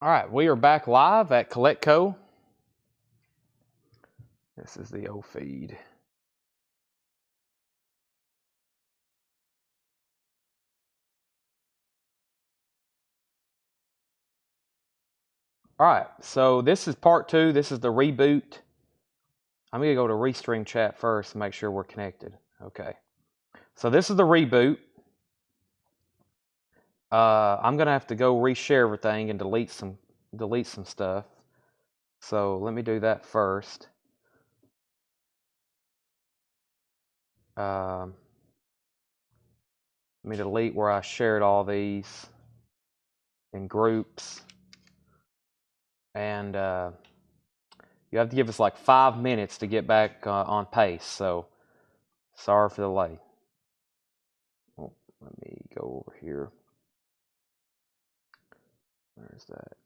All right, we are back live at CollectCo. This is the old feed. All right, so this is part 2. This is the reboot. I'm going to go to Restream chat first and make sure we're connected. Okay. So this is the reboot. I'm going to have to go reshare everything and delete some stuff. So let me do that first. Let me delete where I shared all these in groups. And you have to give us like 5 minutes to get back on pace. So sorry for the delay. Oh, let me go over here. Where's that?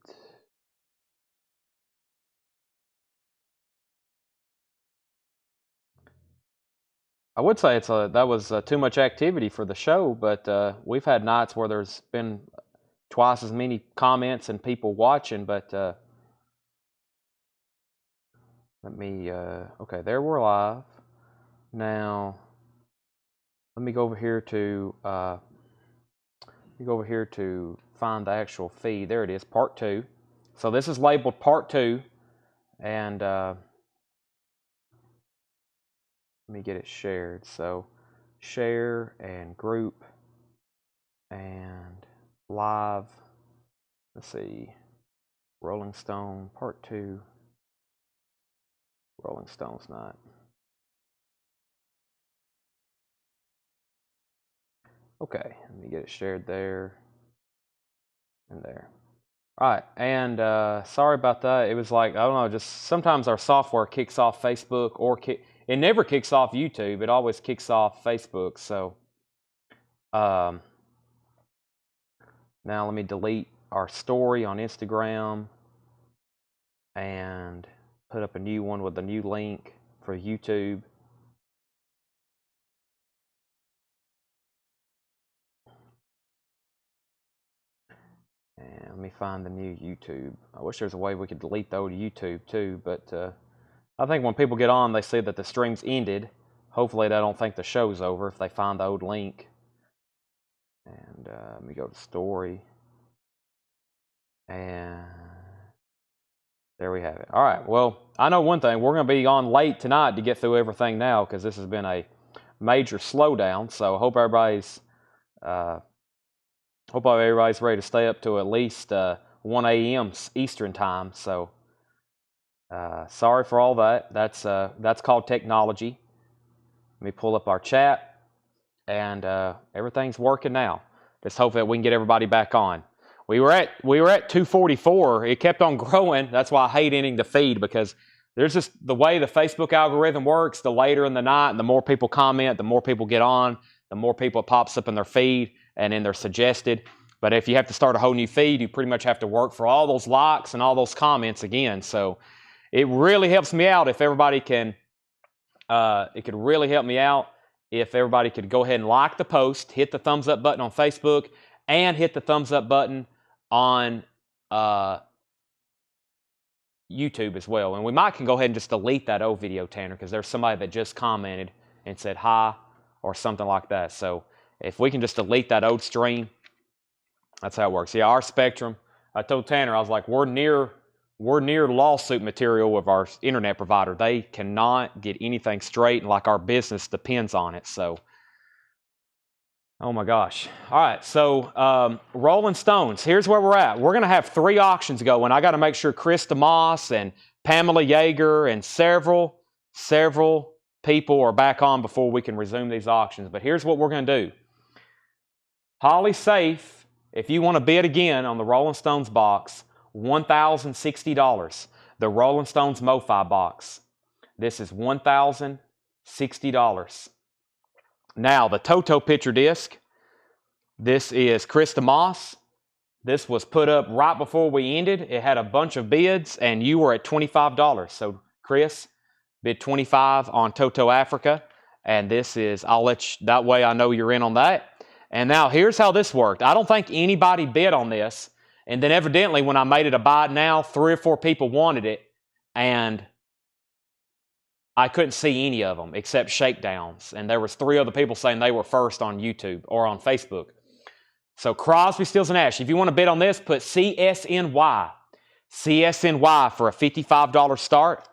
I would say that was too much activity for the show, but we've had nights where there's been twice as many comments and people watching. But let me. Okay, there we're live. Now, let me go over here to. Find the actual feed. There it is, part 2. So this is labeled part 2, and let me get it shared. So share and group and live. Let's see, Rolling Stone part 2. Rolling Stones night. Okay, let me get it shared there and there. All right, and sorry about that. It was like, I don't know, just sometimes our software kicks off Facebook or it never kicks off YouTube. It always kicks off Facebook. So now let me delete our story on Instagram and put up a new one with a new link for YouTube. And let me find the new YouTube. I wish there's a way we could delete the old YouTube too, but I think when people get on, they see that the stream's ended. Hopefully they don't think the show's over if they find the old link. And let me go to story. And there we have it. All right, well, I know one thing. We're going to be on late tonight to get through everything now because this has been a major slowdown. So I hope everybody's ready to stay up to at least 1 a.m. Eastern time. So sorry for all that. That's called technology. Let me pull up our chat, and everything's working now. Just hope that we can get everybody back on. We were at 244. It kept on growing. That's why I hate ending the feed, because there's just the way the Facebook algorithm works. The later in the night, the more people comment, the more people get on, the more people it pops up in their feed and in their suggested. But if you have to start a whole new feed, you pretty much have to work for all those likes and all those comments again. So it really helps me out if everybody can. It could really help me out if everybody could go ahead and like the post, hit the thumbs up button on Facebook, and hit the thumbs up button on YouTube as well. And we might can go ahead and just delete that old video, Tanner, because there's somebody that just commented and said hi or something like that. So if we can just delete that old stream, that's how it works. Yeah, our Spectrum, I told Tanner, I was like, we're near lawsuit material with our internet provider. They cannot get anything straight, and like our business depends on it. So, oh my gosh. All right, so Rolling Stones, here's where we're at. We're going to have 3 auctions going. I got to make sure Chris DeMoss and Pamela Yeager and several people are back on before we can resume these auctions. But here's what we're going to do. Holly Safe, if you want to bid again on the Rolling Stones box, $1,060. The Rolling Stones Mofi box. This is $1,060. Now, the Toto picture disc. This is Chris DeMoss. This was put up right before we ended. It had a bunch of bids, and you were at $25. So, Chris bid $25 on Toto Africa. And this is, I'll let you, that way I know you're in on that. And now, here's how this worked. I don't think anybody bid on this. And then evidently when I made it a buy now, 3 or 4 people wanted it, and I couldn't see any of them except shakedowns. And there was 3 other people saying they were first on YouTube or on Facebook. So Crosby, Stills, and Nash. If you want to bid on this, put CSNY. CSNY for a $55 start.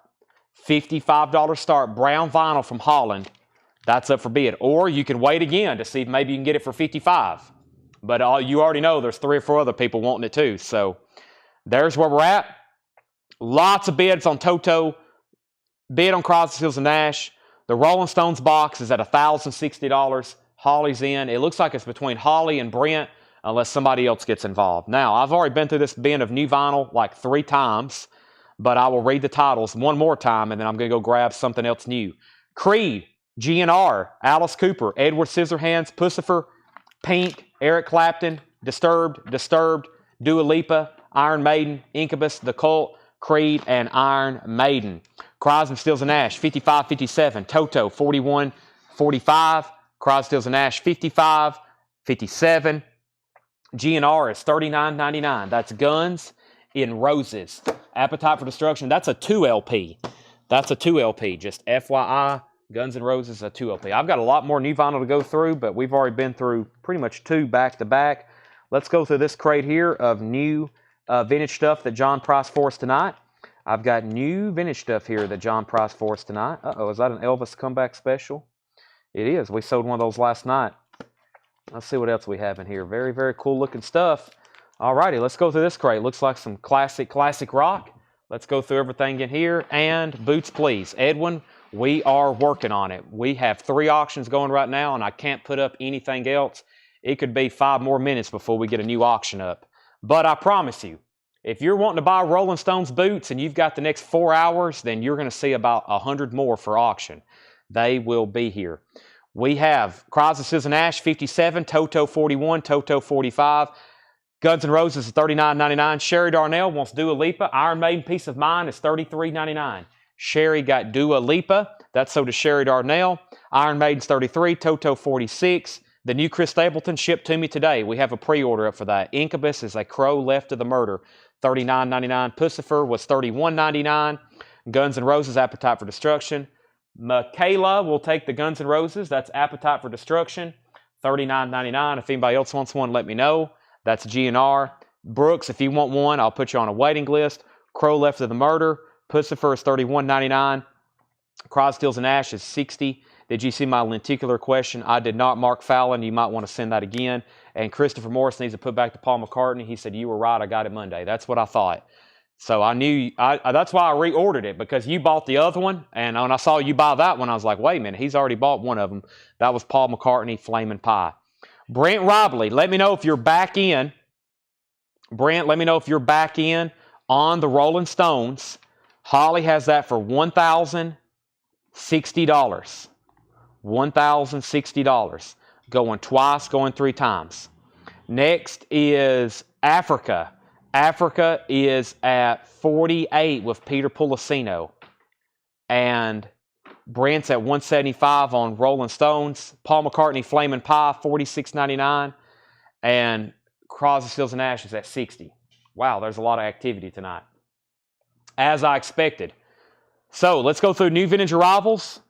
$55 start. Brown vinyl from Holland. That's up for bid. Or you can wait again to see if maybe you can get it for $55. But you already know there's 3 or 4 other people wanting it too. So there's where we're at. Lots of bids on Toto. Bid on Crosby, Stills, and Nash. The Rolling Stones box is at $1,060. Holly's in. It looks like it's between Holly and Brent unless somebody else gets involved. Now, I've already been through this bin of new vinyl like 3 times, but I will read the titles one more time, and then I'm going to go grab something else new. Creed, GNR, Alice Cooper, Edward Scissorhands, Pussifer, Pink, Eric Clapton, Disturbed, Dua Lipa, Iron Maiden, Incubus, The Cult, Creed, and Iron Maiden. Crosby, Stills, and Nash, 55-57. Toto, 41-45. Crosby, Stills, and Nash, 55-57. GNR is $39.99. That's Guns N' Roses. Appetite for Destruction. That's a 2 LP. That's a 2 LP. Just FYI, Guns N' Roses is a 2 LP. I've got a lot more new vinyl to go through, but we've already been through pretty much 2 back-to-back. Let's go through this crate here of new vintage stuff that John priced for us tonight. I've got new vintage stuff here that John priced for us tonight. Uh-oh, is that an Elvis comeback special? It is. We sold one of those last night. Let's see what else we have in here. Very, very cool looking stuff. All righty, let's go through this crate. Looks like some classic rock. Let's go through everything in here. And boots, please. Edwin, we are working on it. We have 3 auctions going right now, and I can't put up anything else. It could be 5 more minutes before we get a new auction up. But I promise you, if you're wanting to buy Rolling Stones boots and you've got the next 4 hours, then you're going to see about 100 more for auction. They will be here. We have Crosby, Stills, and Nash, 57, Toto, 41, Toto, 45. Guns N' Roses is $39.99. Sherry Darnell wants Dua Lipa. Iron Maiden, Peace of Mind is $33.99. Sherry got Dua Lipa. That's so does Sherry Darnell. Iron Maiden's $33, Toto, 46. The new Chris Stapleton shipped to me today. We have a pre-order up for that. Incubus is A Crow Left of the Murder, $39.99. Pussifer was $31.99. Guns N' Roses, Appetite for Destruction. Michaela will take the Guns N' Roses. That's Appetite for Destruction, $39.99. If anybody else wants one, let me know. That's GNR. Brooks, if you want one, I'll put you on a waiting list. Crow Left of the Murder. Pussifer is $31.99. Crosby, Stills, and Nash is $60. Did you see my lenticular question? I did not. Mark Fallon, you might want to send that again. And Christopher Morris needs to put back to Paul McCartney. He said, you were right, I got it Monday. That's what I thought. So I knew, that's why I reordered it, because you bought the other one, and when I saw you buy that one, I was like, wait a minute, he's already bought one of them. That was Paul McCartney, Flamin' Pie. Brent Robley, let me know if you're back in. Brent, let me know if you're back in on the Rolling Stones. Holly has that for $1,060. $1,060. Going twice, going 3 times. Next is Africa. Africa is at 48 with Peter Pulicino. And Brent's at 175 on Rolling Stones. Paul McCartney, Flamin' Pie, $46.99. And Crosby, Stills, and Nash is at $60. Wow, there's a lot of activity tonight. As I expected. So, let's go through new vintage arrivals.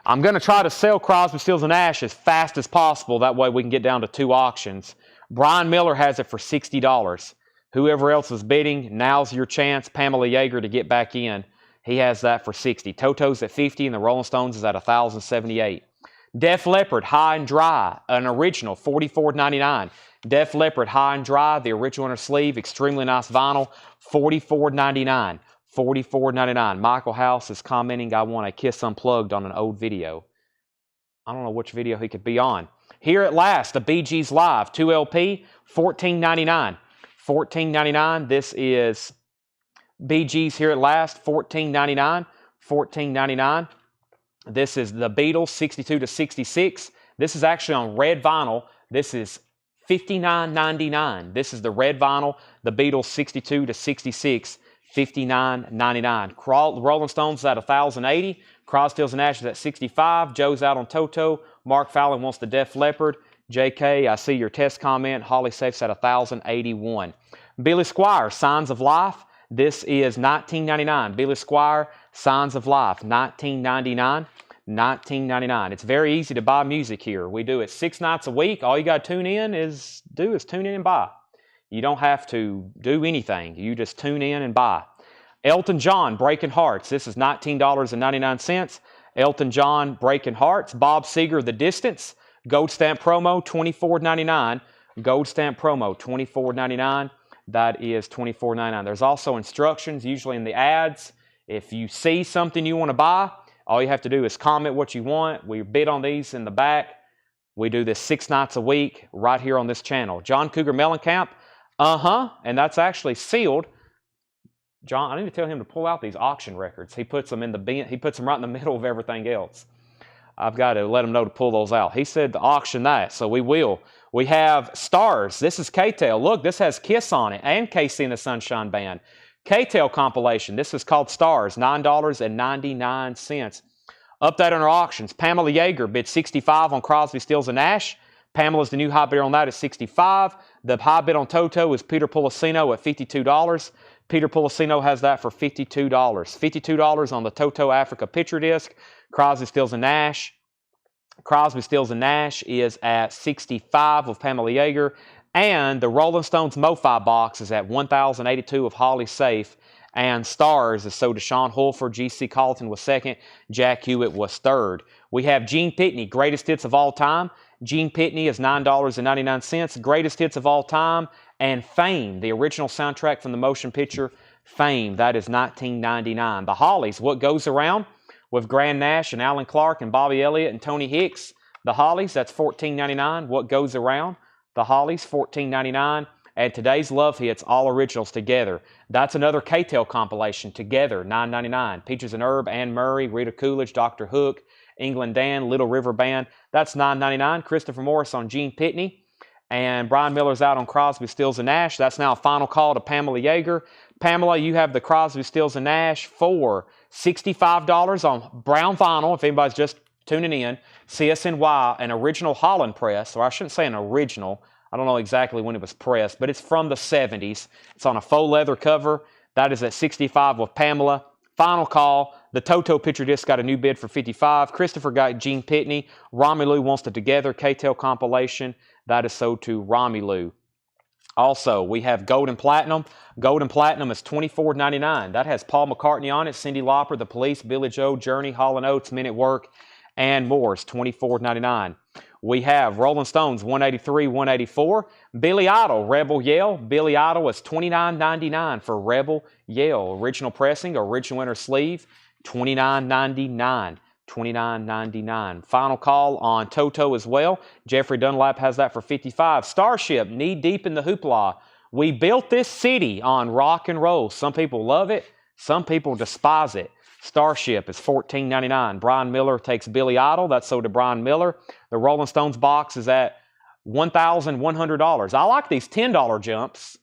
I'm going to try to sell Crosby, Stills, and Nash as fast as possible. That way we can get down to 2 auctions. Brian Miller has it for $60. Whoever else is bidding, now's your chance. Pamela Yeager to get back in. He has that for $60. Toto's at $50, and the Rolling Stones is at $1,078. Def Leppard, High and Dry, an original, $44.99. Def Leppard, High and Dry, the original inner sleeve, extremely nice vinyl, $44.99. $44.99. Michael House is commenting, I want a Kiss Unplugged on an old video. I don't know which video he could be on. Here at Last, the Bee Gees Live, 2 LP, $14.99. $14.99. This is Bee Gees Here at Last, $14.99. $14.99. This is the Beatles, 62 to 66. This is actually on red vinyl. This is $59.99. This is the red vinyl, the Beatles, 62 to 66. $59.99. Rolling Stones is at $1,080. Crosby, Stills, and Nash is at $65. Joe's out on Toto. Mark Fallon wants the Def Leppard. JK, I see your test comment. Holly Safe's at $1,081. Billy Squier, Signs of Life. This is $19.99. Billy Squier, Signs of Life, $19.99. $19.99. It's very easy to buy music here. We do it 6 nights a week. All you got to tune in is tune in and buy. You don't have to do anything. You just tune in and buy. Elton John, Breaking Hearts. This is $19.99. Elton John, Breaking Hearts. Bob Seger, The Distance. Gold stamp promo, $24.99. Gold stamp promo, $24.99. That is $24.99. There's also instructions, usually in the ads. If you see something you want to buy, all you have to do is comment what you want. We bid on these in the back. We do this 6 nights a week right here on this channel. John Cougar Mellencamp. And that's actually sealed. John, I need to tell him to pull out these auction records. He puts them in the bin. He puts them right in the middle of everything else. I've got to let him know to pull those out. He said to auction that, so we will. We have Stars. This is K-Tail. Look, this has Kiss on it and Casey and the Sunshine Band. K-Tail compilation. This is called Stars, $9.99. Update on our auctions. Pamela Yeager bid $65 on Crosby, Stills, and Nash. Pamela's the new high bidder on that at $65. The high bid on Toto is Peter Policino at $52. Peter Policino has that for $52. $52 on the Toto Africa picture disc. Crosby, Stills, and Nash. Crosby, Stills, and Nash is at $65 with Pamela Yeager. And the Rolling Stones Mofi box is at $1,082 of Holly Safe. And Stars is so Deshaun Hulford. G.C. Carlton was second. Jack Hewitt was third. We have Gene Pitney, Greatest Hits of All Time. Gene Pitney is $9.99. Greatest Hits of All Time. And Fame, the original soundtrack from the motion picture Fame. That is $19.99. The Hollies, What Goes Around, with Graham Nash and Alan Clark and Bobby Elliott and Tony Hicks. The Hollies, that's $14.99. What Goes Around, The Hollies, $14.99. And Today's Love Hits, all originals together. That's another K-Tail compilation together, $9.99. Peaches and Herb, Anne Murray, Rita Coolidge, Dr. Hook, England Dan, Little River Band. That's $9.99. Christopher Morris on Gene Pitney. And Brian Miller's out on Crosby, Stills, and Nash. That's now a final call to Pamela Yeager. Pamela, you have the Crosby, Stills, and Nash for $65 on brown vinyl, if anybody's just tuning in. CSNY, an original Holland press, or I shouldn't say an original. I don't know exactly when it was pressed, but it's from the 70s. It's on a faux leather cover. That is at $65 with Pamela. Final call. The Toto picture disc got a new bid for $55. Christopher got Gene Pitney. Romelu wants the Together K-Tail compilation. That is sold to Romelu. Also, we have Gold and Platinum. Gold and Platinum is $24.99. That has Paul McCartney on it, Cyndi Lauper, The Police, Billy Joe, Journey, Hall & Oates, Men at Work, and more. It's $24.99. We have Rolling Stones, 183, 184. Billy Idol, Rebel Yell. Billy Idol is $29.99 for Rebel Yell. Original pressing, original inner sleeve, $29.99. $29.99. Final call on Toto as well. Jeffrey Dunlap has that for $55. Starship, Knee Deep in the Hoopla. We built this city on rock and roll. Some people love it. Some people despise it. Starship is $14.99. Brian Miller takes Billy Idol. That's sold to Brian Miller. The Rolling Stones box is at $1,100. I like these $10 jumps.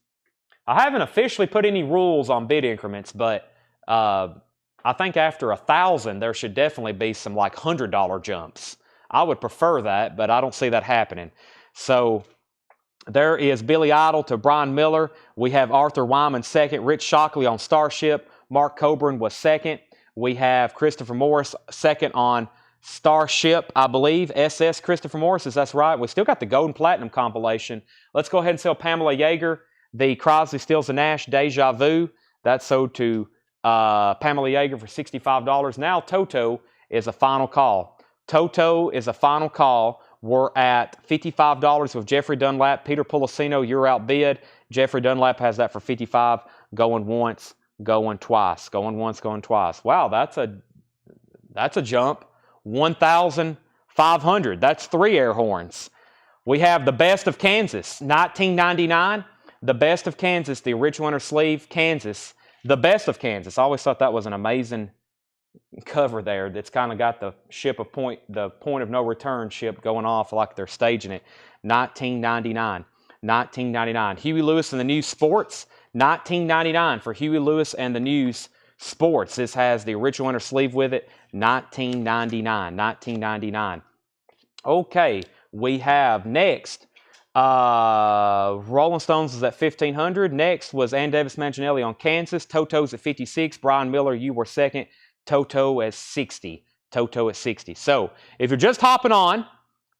I haven't officially put any rules on bid increments, but I think after 1,000, there should definitely be some like $100 jumps. I would prefer that, but I don't see that happening. So there is Billy Idol to Brian Miller. We have Arthur Wyman second. Rich Shockley on Starship. Mark Coburn was second. We have Christopher Morris second on Starship, I believe. SS Christopher Morris, that's right. We still got the Gold and Platinum compilation. Let's go ahead and sell Pamela Yeager, the Crosby, Stills, and Nash Deja Vu. That's sold to Pamela Yeager for $65. Now Toto is a final call. Toto is a final call. We're at $55 with Jeffrey Dunlap. Peter Policino, you're outbid. Jeffrey Dunlap has that for $55. Going once, going twice. Going once, going twice. Wow, that's a jump. 1,500. That's 3 air horns. We have the Best of Kansas, $19.99. The Best of Kansas, the original inner sleeve, Kansas. The Best of Kansas. I always thought that was an amazing cover there. That's kind of got the the point of no return ship going off like they're staging it. $19.99. $19.99. Huey Lewis and the News Sports. $19.99 for Huey Lewis and the News Sports. This has the original inner sleeve with it. $19.99. $19.99. Okay, we have next Rolling Stones was at 1,500. Next was Ann Davis Manginelli on Kansas. Toto's at 56. Brian Miller, you were second. Toto at 60. Toto at 60. So if you're just hopping on,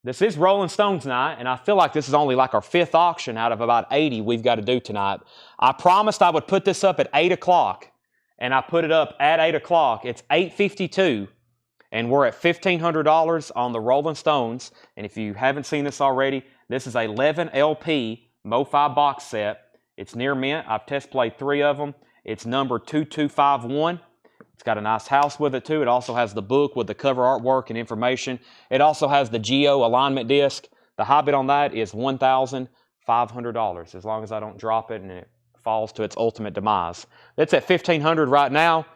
this is Rolling Stones night, and I feel like this is only like our 5th auction out of about 80 we've got to do tonight. I promised I would put this up at 8 o'clock, and I put it up at 8 o'clock. It's 8:52. And we're at $1,500 on the Rolling Stones. And if you haven't seen this already, this is a 11 LP Mofi box set. It's near mint. I've test played 3 of them. It's number 2251. It's got a nice house with it too. It also has the book with the cover artwork and information. It also has the Geo alignment disc. The high bid on that is $1,500, as long as I don't drop it and it falls to its ultimate demise. It's at $1,500 right now.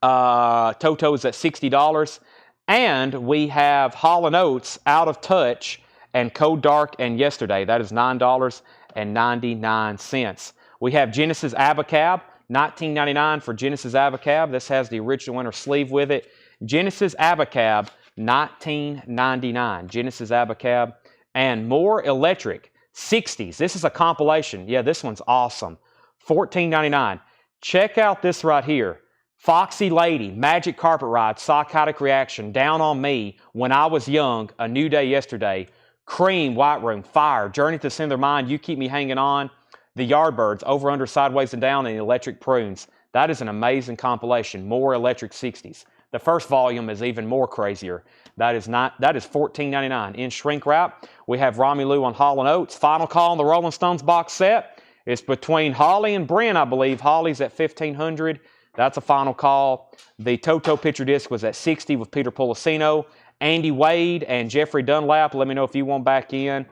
Toto's at $60, and we have Hall & Oates, Out of Touch, and Code Dark and Yesterday. That is $9.99. We have Genesis Abacab, $19.99 for Genesis Abacab. This has the original inner sleeve with it. Genesis Abacab, $19.99. Genesis Abacab. And More Electric, 60s. This is a compilation. Yeah, this one's awesome. $14.99. Check out this right here. Foxy Lady, Magic Carpet Ride, Psychotic Reaction, Down on Me, When I Was Young, A New Day Yesterday, Cream, White Room, Fire, Journey to Cinder Mind, You Keep Me Hanging On, The Yardbirds, Over, Under, Sideways, and Down, and Electric Prunes. That is an amazing compilation. More Electric 60s. The first volume is even more crazier. That is $14.99. In shrink wrap, we have Romelu on Hall & Oates. Final call on the Rolling Stones box set. It's between Holly and Brent, I believe. Holly's at $1,500. That's a final call. The Toto picture disc was at 60 with Peter Policino. Andy Wade and Jeffrey Dunlap, let me know if you want back in.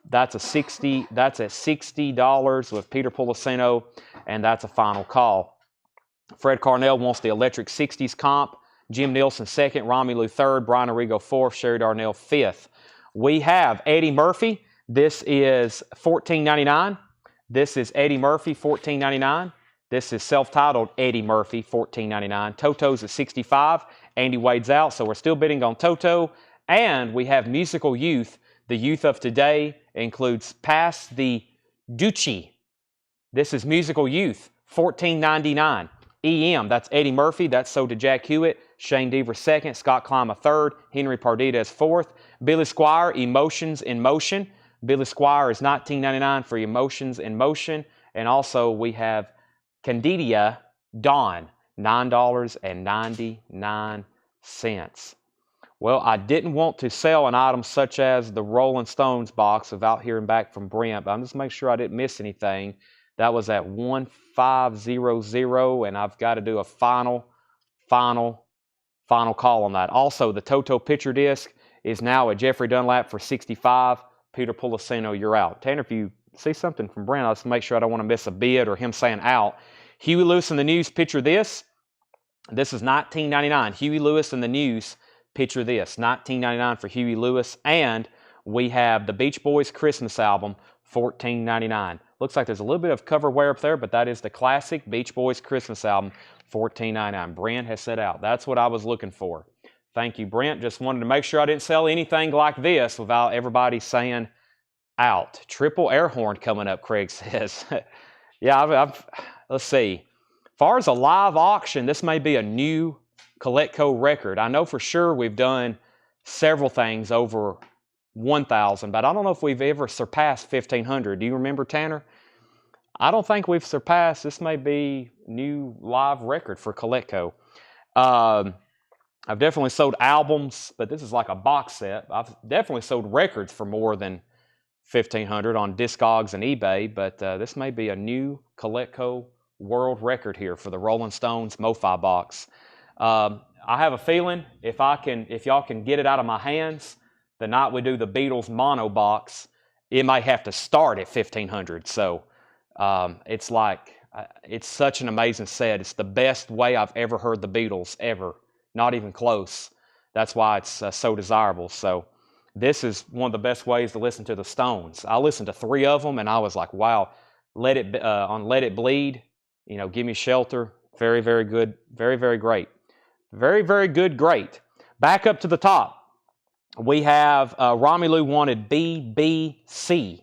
That's at $60 with Peter Policino, and that's a final call. Fred Carnell wants the Electric 60s comp. Jim Nielsen second, Romelu third, Brian Arrigo fourth, Sherry Darnell fifth. We have Eddie Murphy. This is $14.99. This is Eddie Murphy, $14.99. This is self-titled Eddie Murphy, $14.99. Toto's at $65. Andy Wade's out, so we're still bidding on Toto. And we have Musical Youth. The youth of today includes Pass the Ducci. This is Musical Youth, $14.99. EM, that's Eddie Murphy. That's sold to Jack Hewitt. Shane Deaver second. Scott Klima third. Henry Pardita fourth. Billy Squire, Emotions in Motion. Billy Squire is $19.99 for Emotions in Motion. And also we have Candidia Dawn, $9.99. Well, I didn't want to sell an item such as the Rolling Stones box without hearing back from Brent, but I'm just making sure I didn't miss anything. That was at 1500, and I've got to do a final call on that. Also, the Toto picture disc is now at Jeffrey Dunlap for $65. Peter Policino, you're out. Tanner, if you see something from Brent, let's make sure I don't want to miss a bid or him saying out. Huey Lewis in the News, picture this. This is $19.99. Huey Lewis in the News, picture this. $19.99 for Huey Lewis. And we have the Beach Boys Christmas album, $14.99. Looks like there's a little bit of cover wear up there, but that is the classic Beach Boys Christmas album, $14.99. Brent has set out. That's what I was looking for. Thank you, Brent. Just wanted to make sure I didn't sell anything like this without everybody saying out. Triple air horn coming up, Craig says. Yeah, let's see. As far as a live auction, this may be a new Coletco record. I know for sure we've done several things over 1,000, but I don't know if we've ever surpassed 1,500. Do you remember, Tanner? I don't think we've surpassed. This may be new live record for Coletco. I've definitely sold albums, but this is like a box set. I've definitely sold records for more than 1,500 on Discogs and eBay, but this may be a new Coletco world record here for the Rolling Stones Mofi box. I have a feeling if y'all can get it out of my hands, the night we do the Beatles mono box, it might have to start at 1,500. So it's such an amazing set. It's the best way I've ever heard the Beatles ever. Not even close. That's why it's so desirable. So this is one of the best ways to listen to the Stones. I listened to 3 of them, and I was like, wow, Let It Bleed, Give Me Shelter, very, very good, very, very great. Very, very good, great. Back up to the top, we have Romelu wanted BBC.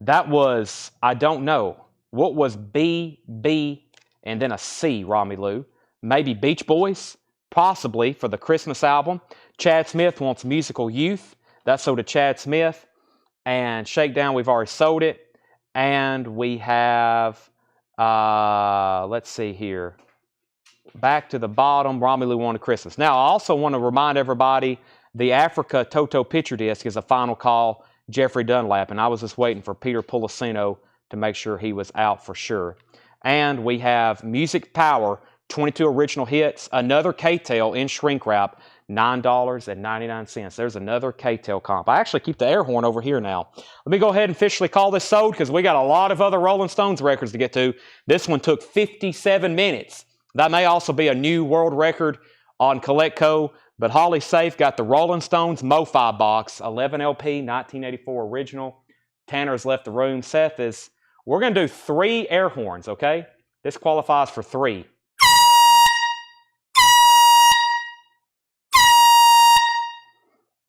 That was, I don't know. What was B, B, and then a C, Romelu? Maybe Beach Boys? Possibly for the Christmas album. Chad Smith wants Musical Youth. That's sold to Chad Smith. And Shakedown, we've already sold it. And we have, let's see here. Back to the bottom, Romelu wanted Christmas. Now, I also want to remind everybody, the Africa Toto picture disc is a final call, Jeffrey Dunlap. And I was just waiting for Peter Pulicino to make sure he was out for sure. And we have Music Power, 22 original hits, another K-Tail in shrink wrap, $9.99. There's another K-Tail comp. I actually keep the air horn over here now. Let me go ahead and officially call this sold because we got a lot of other Rolling Stones records to get to. This one took 57 minutes. That may also be a new world record on Colectco, but Holly Safe got the Rolling Stones Mofi box, 11 LP, 1984 original. Tanner's left the room. Seth is, we're going to do 3 air horns, okay? This qualifies for 3.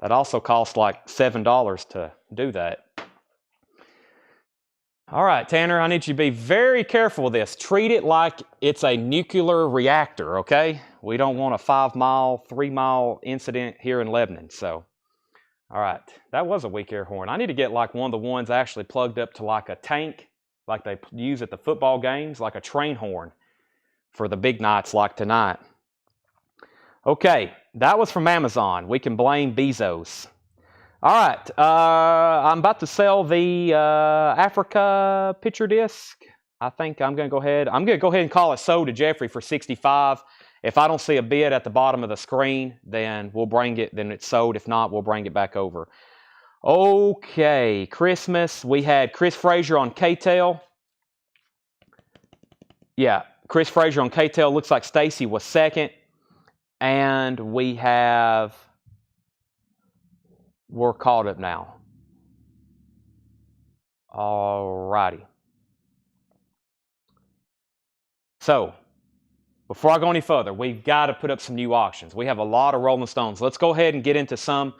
That also costs like $7 to do that. All right, Tanner, I need you to be very careful with this. Treat it like it's a nuclear reactor, okay? We don't want a 5-mile, 3-mile incident here in Lebanon, so. All right, that was a weak air horn. I need to get like one of the ones actually plugged up to like a tank, like they use at the football games, like a train horn for the big nights like tonight. Okay, that was from Amazon. We can blame Bezos. All right, I'm about to sell the Africa picture disc. I think I'm going to go ahead. I'm going to go ahead and call it sold to Jeffrey for $65. If I don't see a bid at the bottom of the screen, then we'll bring it. Then it's sold. If not, we'll bring it back over. Okay, Christmas. We had Chris Frazier on K-Tail. Yeah, Chris Frazier on K-Tail. Looks like Stacy was second. And we have, we're caught up now. All righty. So, before I go any further, we've got to put up some new auctions. We have a lot of Rolling Stones. Let's go ahead and get into some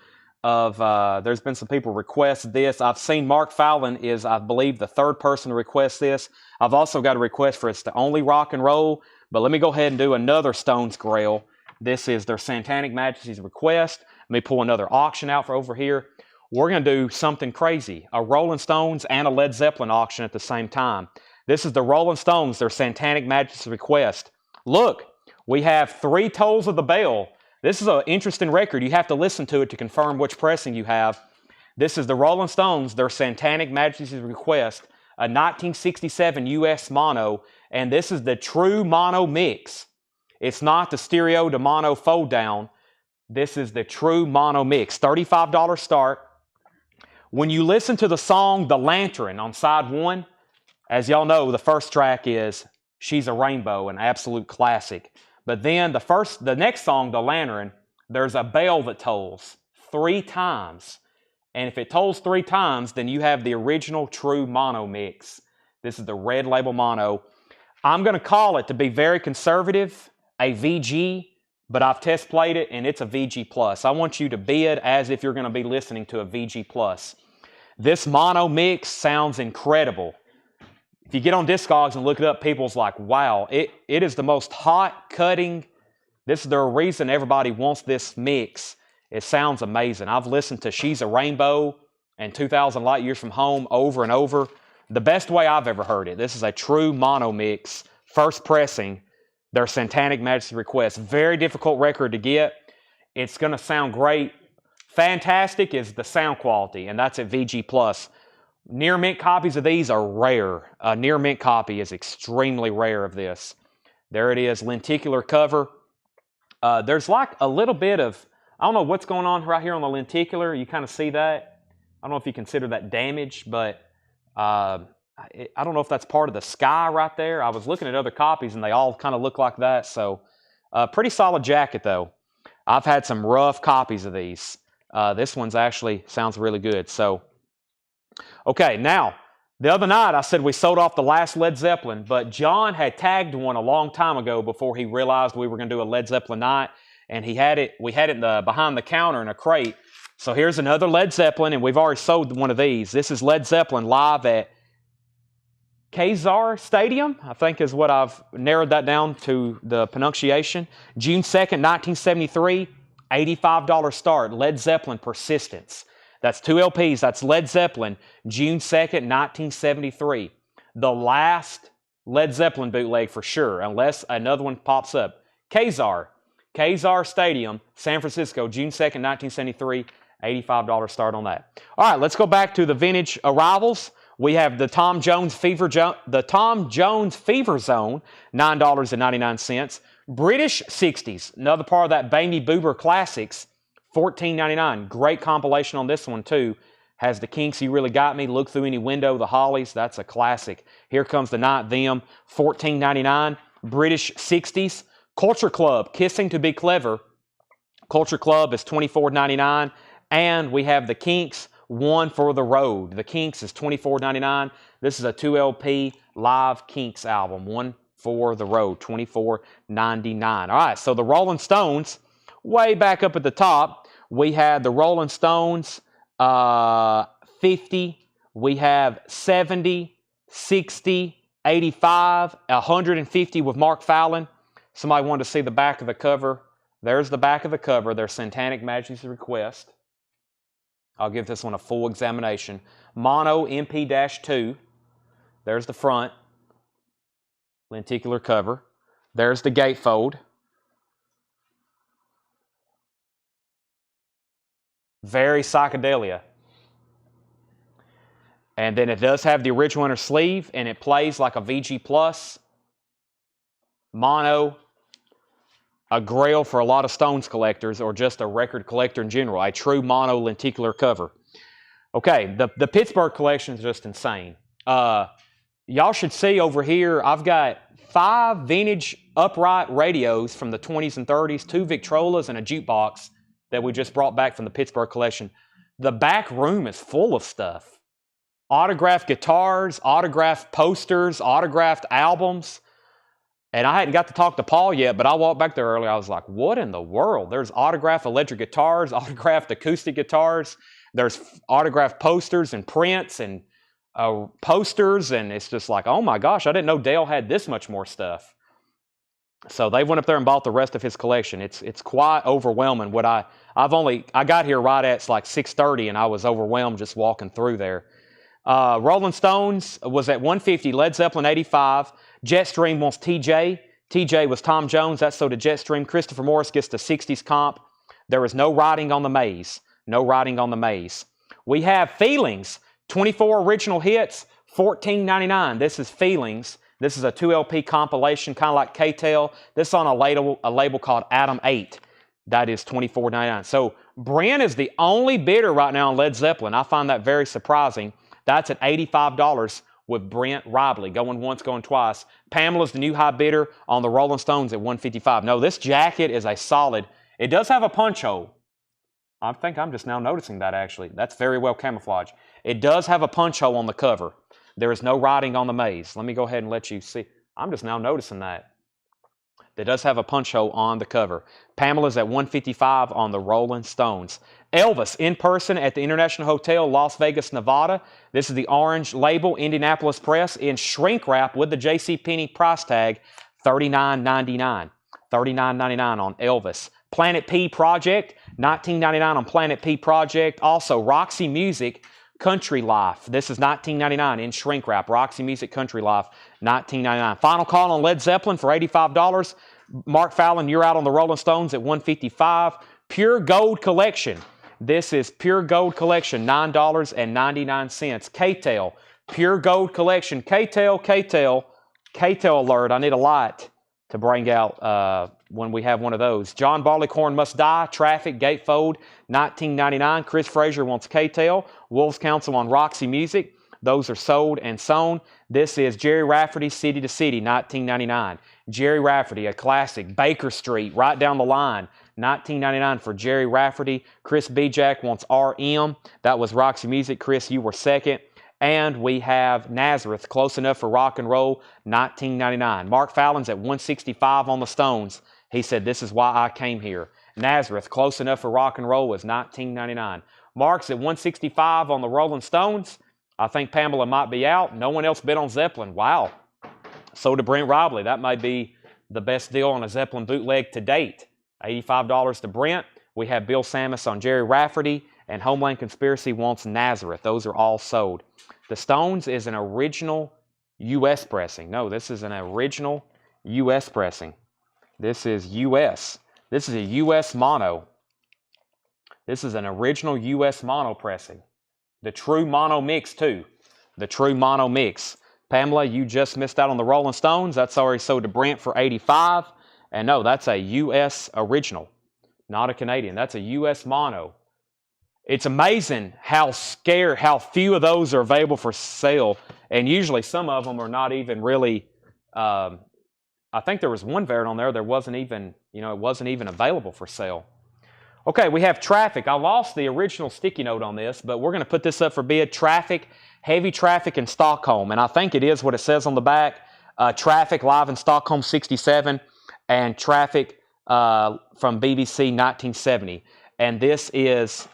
of, there's been some people request this. I've seen Mark Fallon is, I believe, the 3rd person to request this. I've also got a request for It's the Only Rock and Roll, but let me go ahead and do another Stones Grail. This is their Satanic Majesty's request. Let me pull another auction out for over here. We're going to do something crazy. A Rolling Stones and a Led Zeppelin auction at the same time. This is the Rolling Stones, their Satanic Majesty's request. Look, we have 3 Tolls of the Bell. This is an interesting record. You have to listen to it to confirm which pressing you have. This is the Rolling Stones, their Satanic Majesty's request, a 1967 US mono, and this is the true mono mix. It's not the stereo to mono fold down. This is the true mono mix. $35 start. When you listen to the song The Lantern on side 1, as y'all know, the first track is She's a Rainbow, an absolute classic. But then the next song, The Lantern, there's a bell that tolls 3 times. And if it tolls 3 times, then you have the original true mono mix. This is the red label mono. I'm going to call it, to be very conservative, a VG, but I've test played it and it's a VG plus. I want you to bid as if you're going to be listening to a VG plus. This mono mix sounds incredible. If you get on Discogs and look it up, people's like, wow, it is the most hot cutting. This is the reason everybody wants this mix. It sounds amazing. I've listened to She's a Rainbow and 2,000 Light Years from Home over and over. The best way I've ever heard it. This is a true mono mix, first pressing. Their Satanic Majesty request. Very difficult record to get. It's going to sound great. Fantastic is the sound quality, and that's at VG+. Near mint copies of these are rare. A near mint copy is extremely rare of this. There it is, lenticular cover. There's like a little bit of, I don't know what's going on right here on the lenticular. You kind of see that. I don't know if you consider that damage, but I don't know if that's part of the sky right there. I was looking at other copies and they all kind of look like that. So pretty solid jacket though. I've had some rough copies of these. This one's actually sounds really good. So, okay, now the other night I said we sold off the last Led Zeppelin, but John had tagged one a long time ago before he realized we were going to do a Led Zeppelin night, and we had it behind the counter in a crate. So here's another Led Zeppelin, and we've already sold one of these. This is Led Zeppelin live at Kezar Stadium, I think is what I've narrowed that down to the pronunciation. June 2nd, 1973, $85 start. Led Zeppelin Persistence. That's 2 LPs. That's Led Zeppelin, June 2nd, 1973. The last Led Zeppelin bootleg for sure, unless another one pops up. Kezar Stadium, San Francisco, June 2nd, 1973, $85 start on that. All right, let's go back to the vintage arrivals. We have the Tom Jones Fever Zone, $9.99. British 60s, another part of that Baby Boober Classics, $14.99. Great compilation on this one too. Has the Kinks, You Really Got Me, Look Through Any Window, the Hollies, that's a classic. Here Comes the Night, Them, $14.99. British 60s. Culture Club, Kissing to Be Clever. Culture Club is $24.99. And we have the Kinks, One for the Road. The Kinks is $24.99. This is a 2 LP live Kinks album. One for the Road, $24.99. All right, so the Rolling Stones, way back up at the top, we had the Rolling Stones 50. We have 70, 60, 85, 150 with Mark Fallon. Somebody wanted to see the back of the cover. There's the back of the cover. There's Satanic Majesty's Request. I'll give this one a full examination. Mono MP-2. There's the front. Lenticular cover. There's the gatefold. Very psychedelia. And then it does have the original inner sleeve, and it plays like a VG Plus. Mono. A grail for a lot of Stones collectors or just a record collector in general. A true mono lenticular cover. Okay, the Pittsburgh collection is just insane. Y'all should see over here, I've got 5 vintage upright radios from the 20s and 30s, 2 Victrolas, and a jukebox that we just brought back from the Pittsburgh collection. The back room is full of stuff. Autographed guitars, autographed posters, autographed albums. And I hadn't got to talk to Paul yet, but I walked back there earlier. I was like, what in the world? There's autographed electric guitars, autographed acoustic guitars. There's autographed posters and prints and posters. And it's just like, oh my gosh, I didn't know Dale had this much more stuff. So they went up there and bought the rest of his collection. It's quite overwhelming. I got here right at like 6:30 and I was overwhelmed just walking through there. Rolling Stones was at 150, Led Zeppelin 85. Jetstream wants TJ. TJ was Tom Jones. That's so did Jetstream. Christopher Morris gets the 60s comp. There is no riding on the maze. No riding on the maze. We have Feelings. 24 original hits, $14.99. This is Feelings. This is a 2 LP compilation, kind of like K-Tel. This is on a label called Adam 8. That is $24.99. So Brent is the only bidder right now on Led Zeppelin. I find that very surprising. That's at $85 with Brent Ribley. Going once, going twice. Pamela's the new high bidder on the Rolling Stones at $155. No, this jacket is a solid. It does have a punch hole. I think I'm just now noticing that actually. That's very well camouflaged. It does have a punch hole on the cover. There is no riding on the maze. Let me go ahead and let you see. I'm just now noticing that. It does have a punch hole on the cover. Pamela's at $155 on the Rolling Stones. Elvis, in person at the International Hotel, Las Vegas, Nevada. This is the orange label, Indianapolis Press, in shrink wrap with the JCPenney price tag, $39.99. $39.99 on Elvis. Planet P Project, $19.99 on Planet P Project. Also, Roxy Music, Country Life. This is $19.99 in shrink wrap. Roxy Music, Country Life, $19.99. Final call on Led Zeppelin for $85. Mark Fallon, you're out on the Rolling Stones at $155. Pure Gold Collection. This is Pure Gold Collection, $9.99. K-Tel, Pure Gold Collection. K-Tel alert. I need a light to bring out when we have one of those. John Barleycorn Must Die, Traffic, Gatefold, $19.99. Chris Frazier wants K-Tel. Wolves Council on Roxy Music. Those are sold and sewn. This is Jerry Rafferty, City to City, $19.99. Jerry Rafferty, a classic. Baker Street, right down the line, $19.99 for Jerry Rafferty. Chris Bijak wants RM. That was Roxy Music. Chris, you were second. And we have Nazareth, Close Enough for Rock and Roll, $19.99. Mark Fallon's at $165 on the Stones. He said, this is why I came here. Nazareth, close enough for rock and roll, was $19.99. Mark's at $165 on the Rolling Stones. I think Pamela might be out. No one else bid on Zeppelin. Wow. So to Brent Robley, that might be the best deal on a Zeppelin bootleg to date. $85 to Brent. We have Bill Samus on Jerry Rafferty, and Homeland Conspiracy wants Nazareth. Those are all sold. The Stones is an original U.S. pressing. No, this is an original U.S. pressing. This is U.S. This is a U.S. mono. This is an original U.S. mono pressing. The true mono mix, too. The true mono mix. Pamela, you just missed out on the Rolling Stones. That's already sold to Brent for $85. And no, that's a U.S. original, not a Canadian. That's a U.S. mono. It's amazing how few of those are available for sale. And usually some of them are not even really, I think there was one variant on there that wasn't even, it wasn't even available for sale. Okay, we have Traffic. I lost the original sticky note on this, but we're going to put this up for bid. Traffic, heavy traffic in Stockholm. And I think it is what it says on the back. Traffic live in Stockholm 67 and Traffic from BBC 1970. And this is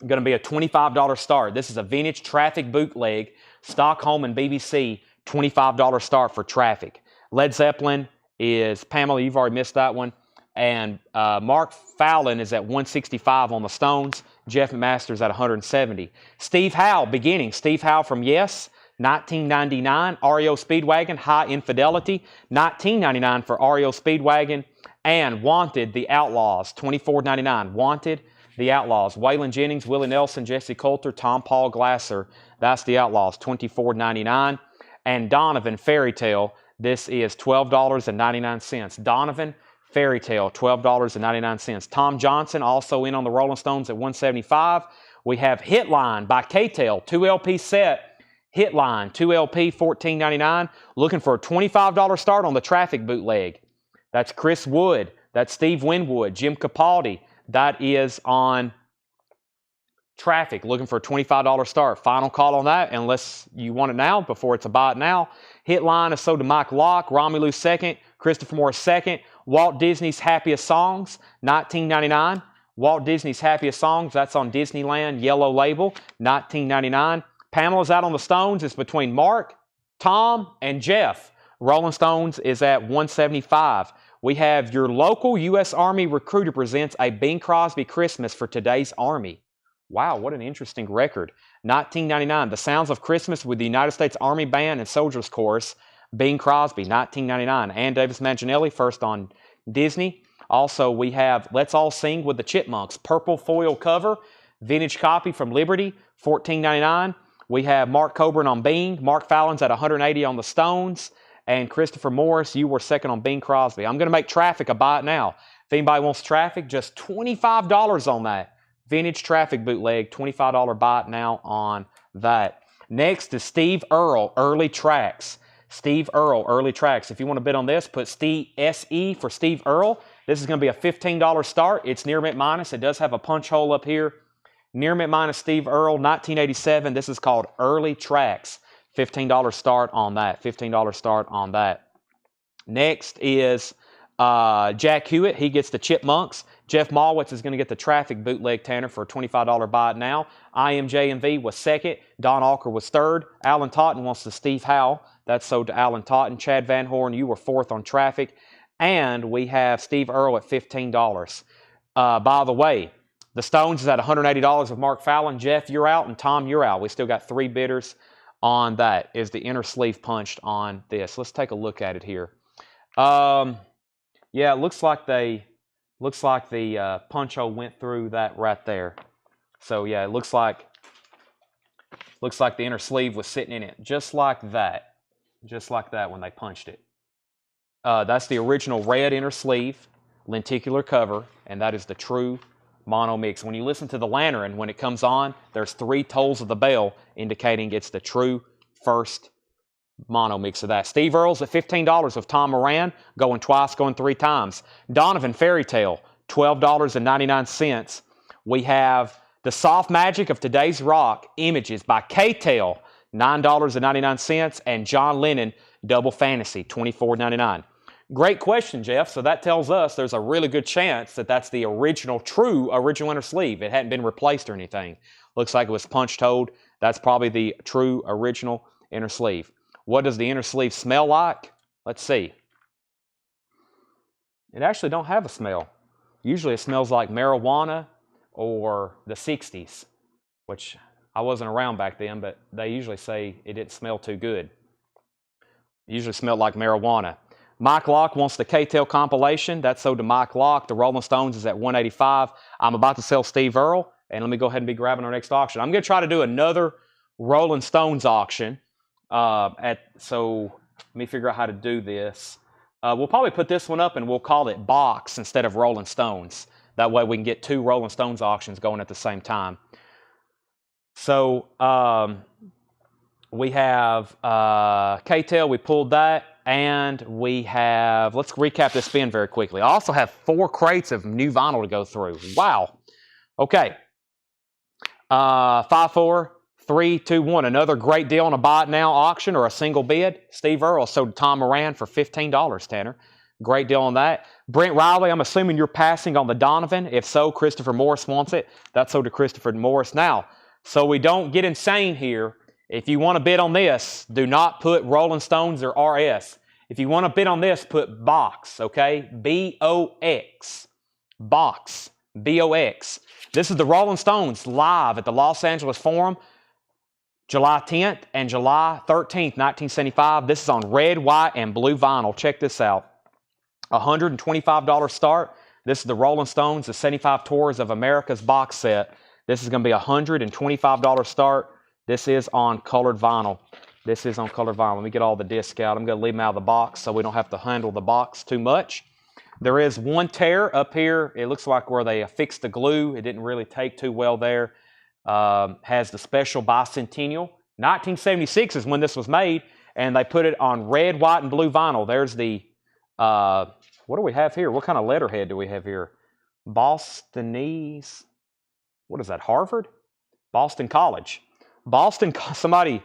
going to be a $25 start. This is a vintage Traffic bootleg, Stockholm and BBC, $25 start for Traffic. Led Zeppelin is, Pamela, you've already missed that one. And Mark Fallon is at $165 on the Stones. Jeff McMaster's at $170. Steve Howe, beginning. Steve Howe from Yes, $19.99. REO Speedwagon, High Infidelity, $19.99 for REO Speedwagon. And Wanted, The Outlaws, $24.99. Wanted, The Outlaws. Waylon Jennings, Willie Nelson, Jesse Coulter, Tom Paul Glasser. That's The Outlaws, $24.99. And Donovan, Fairy Tale. This is $12.99. Donovan, Fairy Tale, $12.99. Tom Johnson, also in on the Rolling Stones at $175. We have Hitline by K-Tel, 2LP set. Hitline, 2LP, $14.99. Looking for a $25 start on the Traffic bootleg. That's Chris Wood. That's Steve Winwood. Jim Capaldi. That is on Traffic. Looking for a $25 start. Final call on that, unless you want it now, before it's a buy it now. Hitline is sold to Mike Locke. Romulus second. Christopher Morris second. Walt Disney's Happiest Songs, $19.99. Walt Disney's Happiest Songs, that's on Disneyland, yellow label, $19.99. Pamela's out on the Stones. It's between Mark, Tom, and Jeff. Rolling Stones is at $175. We have your local U.S. Army recruiter presents a Bing Crosby Christmas for today's Army. Wow, what an interesting record. $19.99. The Sounds of Christmas with the United States Army Band and Soldiers Chorus. Bing Crosby, $19.99. Ann Davis Manginelli, first on Disney. Also, we have Let's All Sing with the Chipmunks, purple foil cover, vintage copy from Liberty, $14.99. We have Mark Coburn on Bing. Mark Fallon's at $180 on the Stones. And Christopher Morris, you were second on Bing Crosby. I'm going to make Traffic a buy it now. If anybody wants Traffic, just $25 on that. Vintage Traffic bootleg, $25 buy it now on that. Next is Steve Earle, Early Tracks. Steve Earle, Early Tracks. If you want to bid on this, put Steve SE for Steve Earle. This is going to be a $15 start. It's near mint minus. It does have a punch hole up here. Near mint minus Steve Earle, 1987. This is called Early Tracks. $15 start on that. $15 start on that. Next is Jack Hewitt. He gets the Chipmunks. Jeff Malwitz is going to get the Traffic bootleg Tanner for a $25 buy it now. IMJMV was second. Don Alker was third. Alan Totten wants the Steve Howe. That's sold to Alan Totten. Chad Van Horn, you were fourth on Traffic. And we have Steve Earle at $15. By the way, the Stones is at $180 with Mark Fallon. Jeff, you're out, and Tom, you're out. We still got 3 bidders on that. Is the inner sleeve punched on this? Let's take a look at it here. Yeah, it looks like the punch hole went through that right there. So yeah, it looks like the inner sleeve was sitting in it, just like that. Just like that when they punched it. That's the original red inner sleeve, lenticular cover, and that is the true mono mix. When you listen to the lantern, when it comes on, there's 3 tolls of the bell indicating it's the true first mono mix of that. Steve Earle's at $15 with Tom Moran, going twice, going 3 times. Donovan Fairy Tale, $12.99. We have The Soft Magic of Today's Rock, Images by K-Tel, $9.99, and John Lennon, Double Fantasy, $24.99. Great question, Jeff. So that tells us there's a really good chance that that's the true original inner sleeve. It hadn't been replaced or anything. Looks like it was punch holed. That's probably the true original inner sleeve. What does the inner sleeve smell like? Let's see. It actually don't have a smell. Usually it smells like marijuana or the 60s, which I wasn't around back then, but they usually say it didn't smell too good. It usually smelled like marijuana. Mike Locke wants the K-Tel compilation. That's sold to Mike Locke. The Rolling Stones is at $185. I'm about to sell Steve Earle, and let me go ahead and be grabbing our next auction. I'm going to try to do another Rolling Stones auction. So let me figure out how to do this. We'll probably put this one up and we'll call it Box instead of Rolling Stones. That way we can get 2 Rolling Stones auctions going at the same time. So we have K-Tel, we pulled that, and we have, let's recap this spin very quickly. I also have 4 crates of new vinyl to go through. Wow. Okay. 5, 4, 3, 2, 1. Another great deal on a buy it now auction or a single bid. Steve Earle sold to Tom Moran for $15, Tanner. Great deal on that. Brent Riley, I'm assuming you're passing on the Donovan. If so, Christopher Morris wants it. That's sold to Christopher Morris. Now, so we don't get insane here, if you want to bid on this, do not put Rolling Stones or RS. If you want to bid on this, put Box, okay? B-O-X. Box. B-O-X. This is the Rolling Stones live at the Los Angeles Forum, July 10th and July 13th, 1975. This is on red, white, and blue vinyl. Check this out. $125 start. This is the Rolling Stones, the 75 Tours of America's box set. This is going to be $125 start. This is on colored vinyl. This is on colored vinyl. Let me get all the discs out. I'm going to leave them out of the box so we don't have to handle the box too much. There is one tear up here. It looks like where they affixed the glue. It didn't really take too well there. Has the special bicentennial. 1976 is when this was made, and they put it on red, white, and blue vinyl. There's the, what do we have here? What kind of letterhead do we have here? Bostonese. What is that, Harvard? Boston College. Boston, somebody,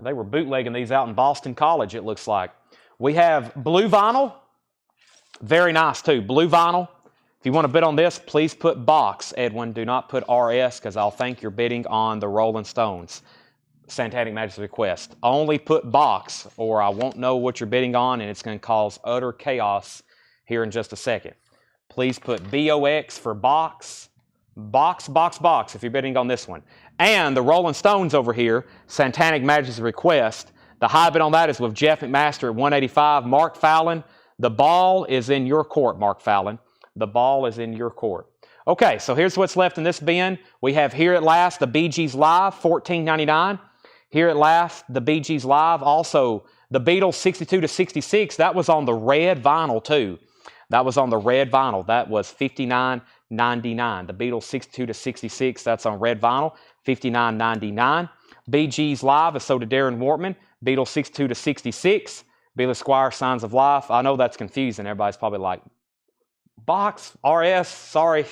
they were bootlegging these out in Boston College, it looks like. We have blue vinyl. Very nice, too. Blue vinyl. If you want to bid on this, please put Box, Edwin. Do not put RS, because I'll think you're bidding on the Rolling Stones. Satanic Majesty's request. Only put Box, or I won't know what you're bidding on, and it's going to cause utter chaos here in just a second. Please put BOX for Box. Box, Box, Box, if you're bidding on this one. And the Rolling Stones over here, Satanic Majesty's request. The high bid on that is with Jeff McMaster at $185. Mark Fallon, the ball is in your court, Mark Fallon. The ball is in your court. Okay, so here's what's left in this bin. We have Here at Last, the Bee Gees Live, $14.99. Here at Last, the Bee Gees Live. Also, the Beatles 62 to 66. That was on the red vinyl, too. That was on the red vinyl. That was $59.99. The Beatles 62 to 66. That's on red vinyl, $59.99. Bee Gees Live is sold to Darren Wortman. Beatles 62 to 66. Billy Squier, Signs of Life. I know that's confusing. Everybody's probably like, Box, RS, sorry.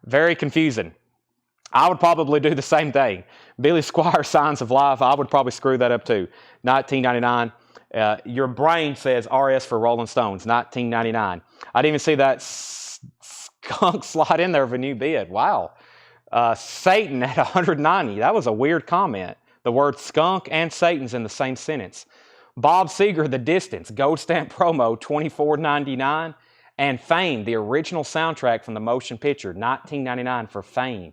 Very confusing. I would probably do the same thing. Billy Squier, Signs of Life, I would probably screw that up too. $19.99. Your brain says RS for Rolling Stones, $19.99. I didn't even see that skunk slide in there of a new bid. Wow. Satan at $190. That was a weird comment. The word skunk and Satan's in the same sentence. Bob Seger, The Distance, Gold Stamp Promo, $24.99. And Fame, the original soundtrack from the motion picture, $19.99 for Fame.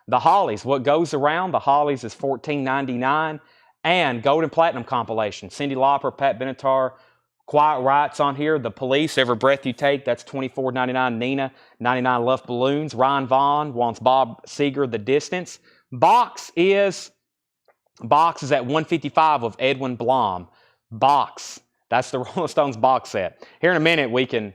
The Hollies, What Goes Around, The Hollies is $14.99. And Gold and Platinum compilation, Cyndi Lauper, Pat Benatar, Quiet Riot's on here. The Police, Every Breath You Take, that's $24.99. Nina, 99 Love Balloons. Ryan Vaughn wants Bob Seger, The Distance. Box is at $155 of Edwin Blom. Box, that's the Rolling Stones box set. Here in a minute we can,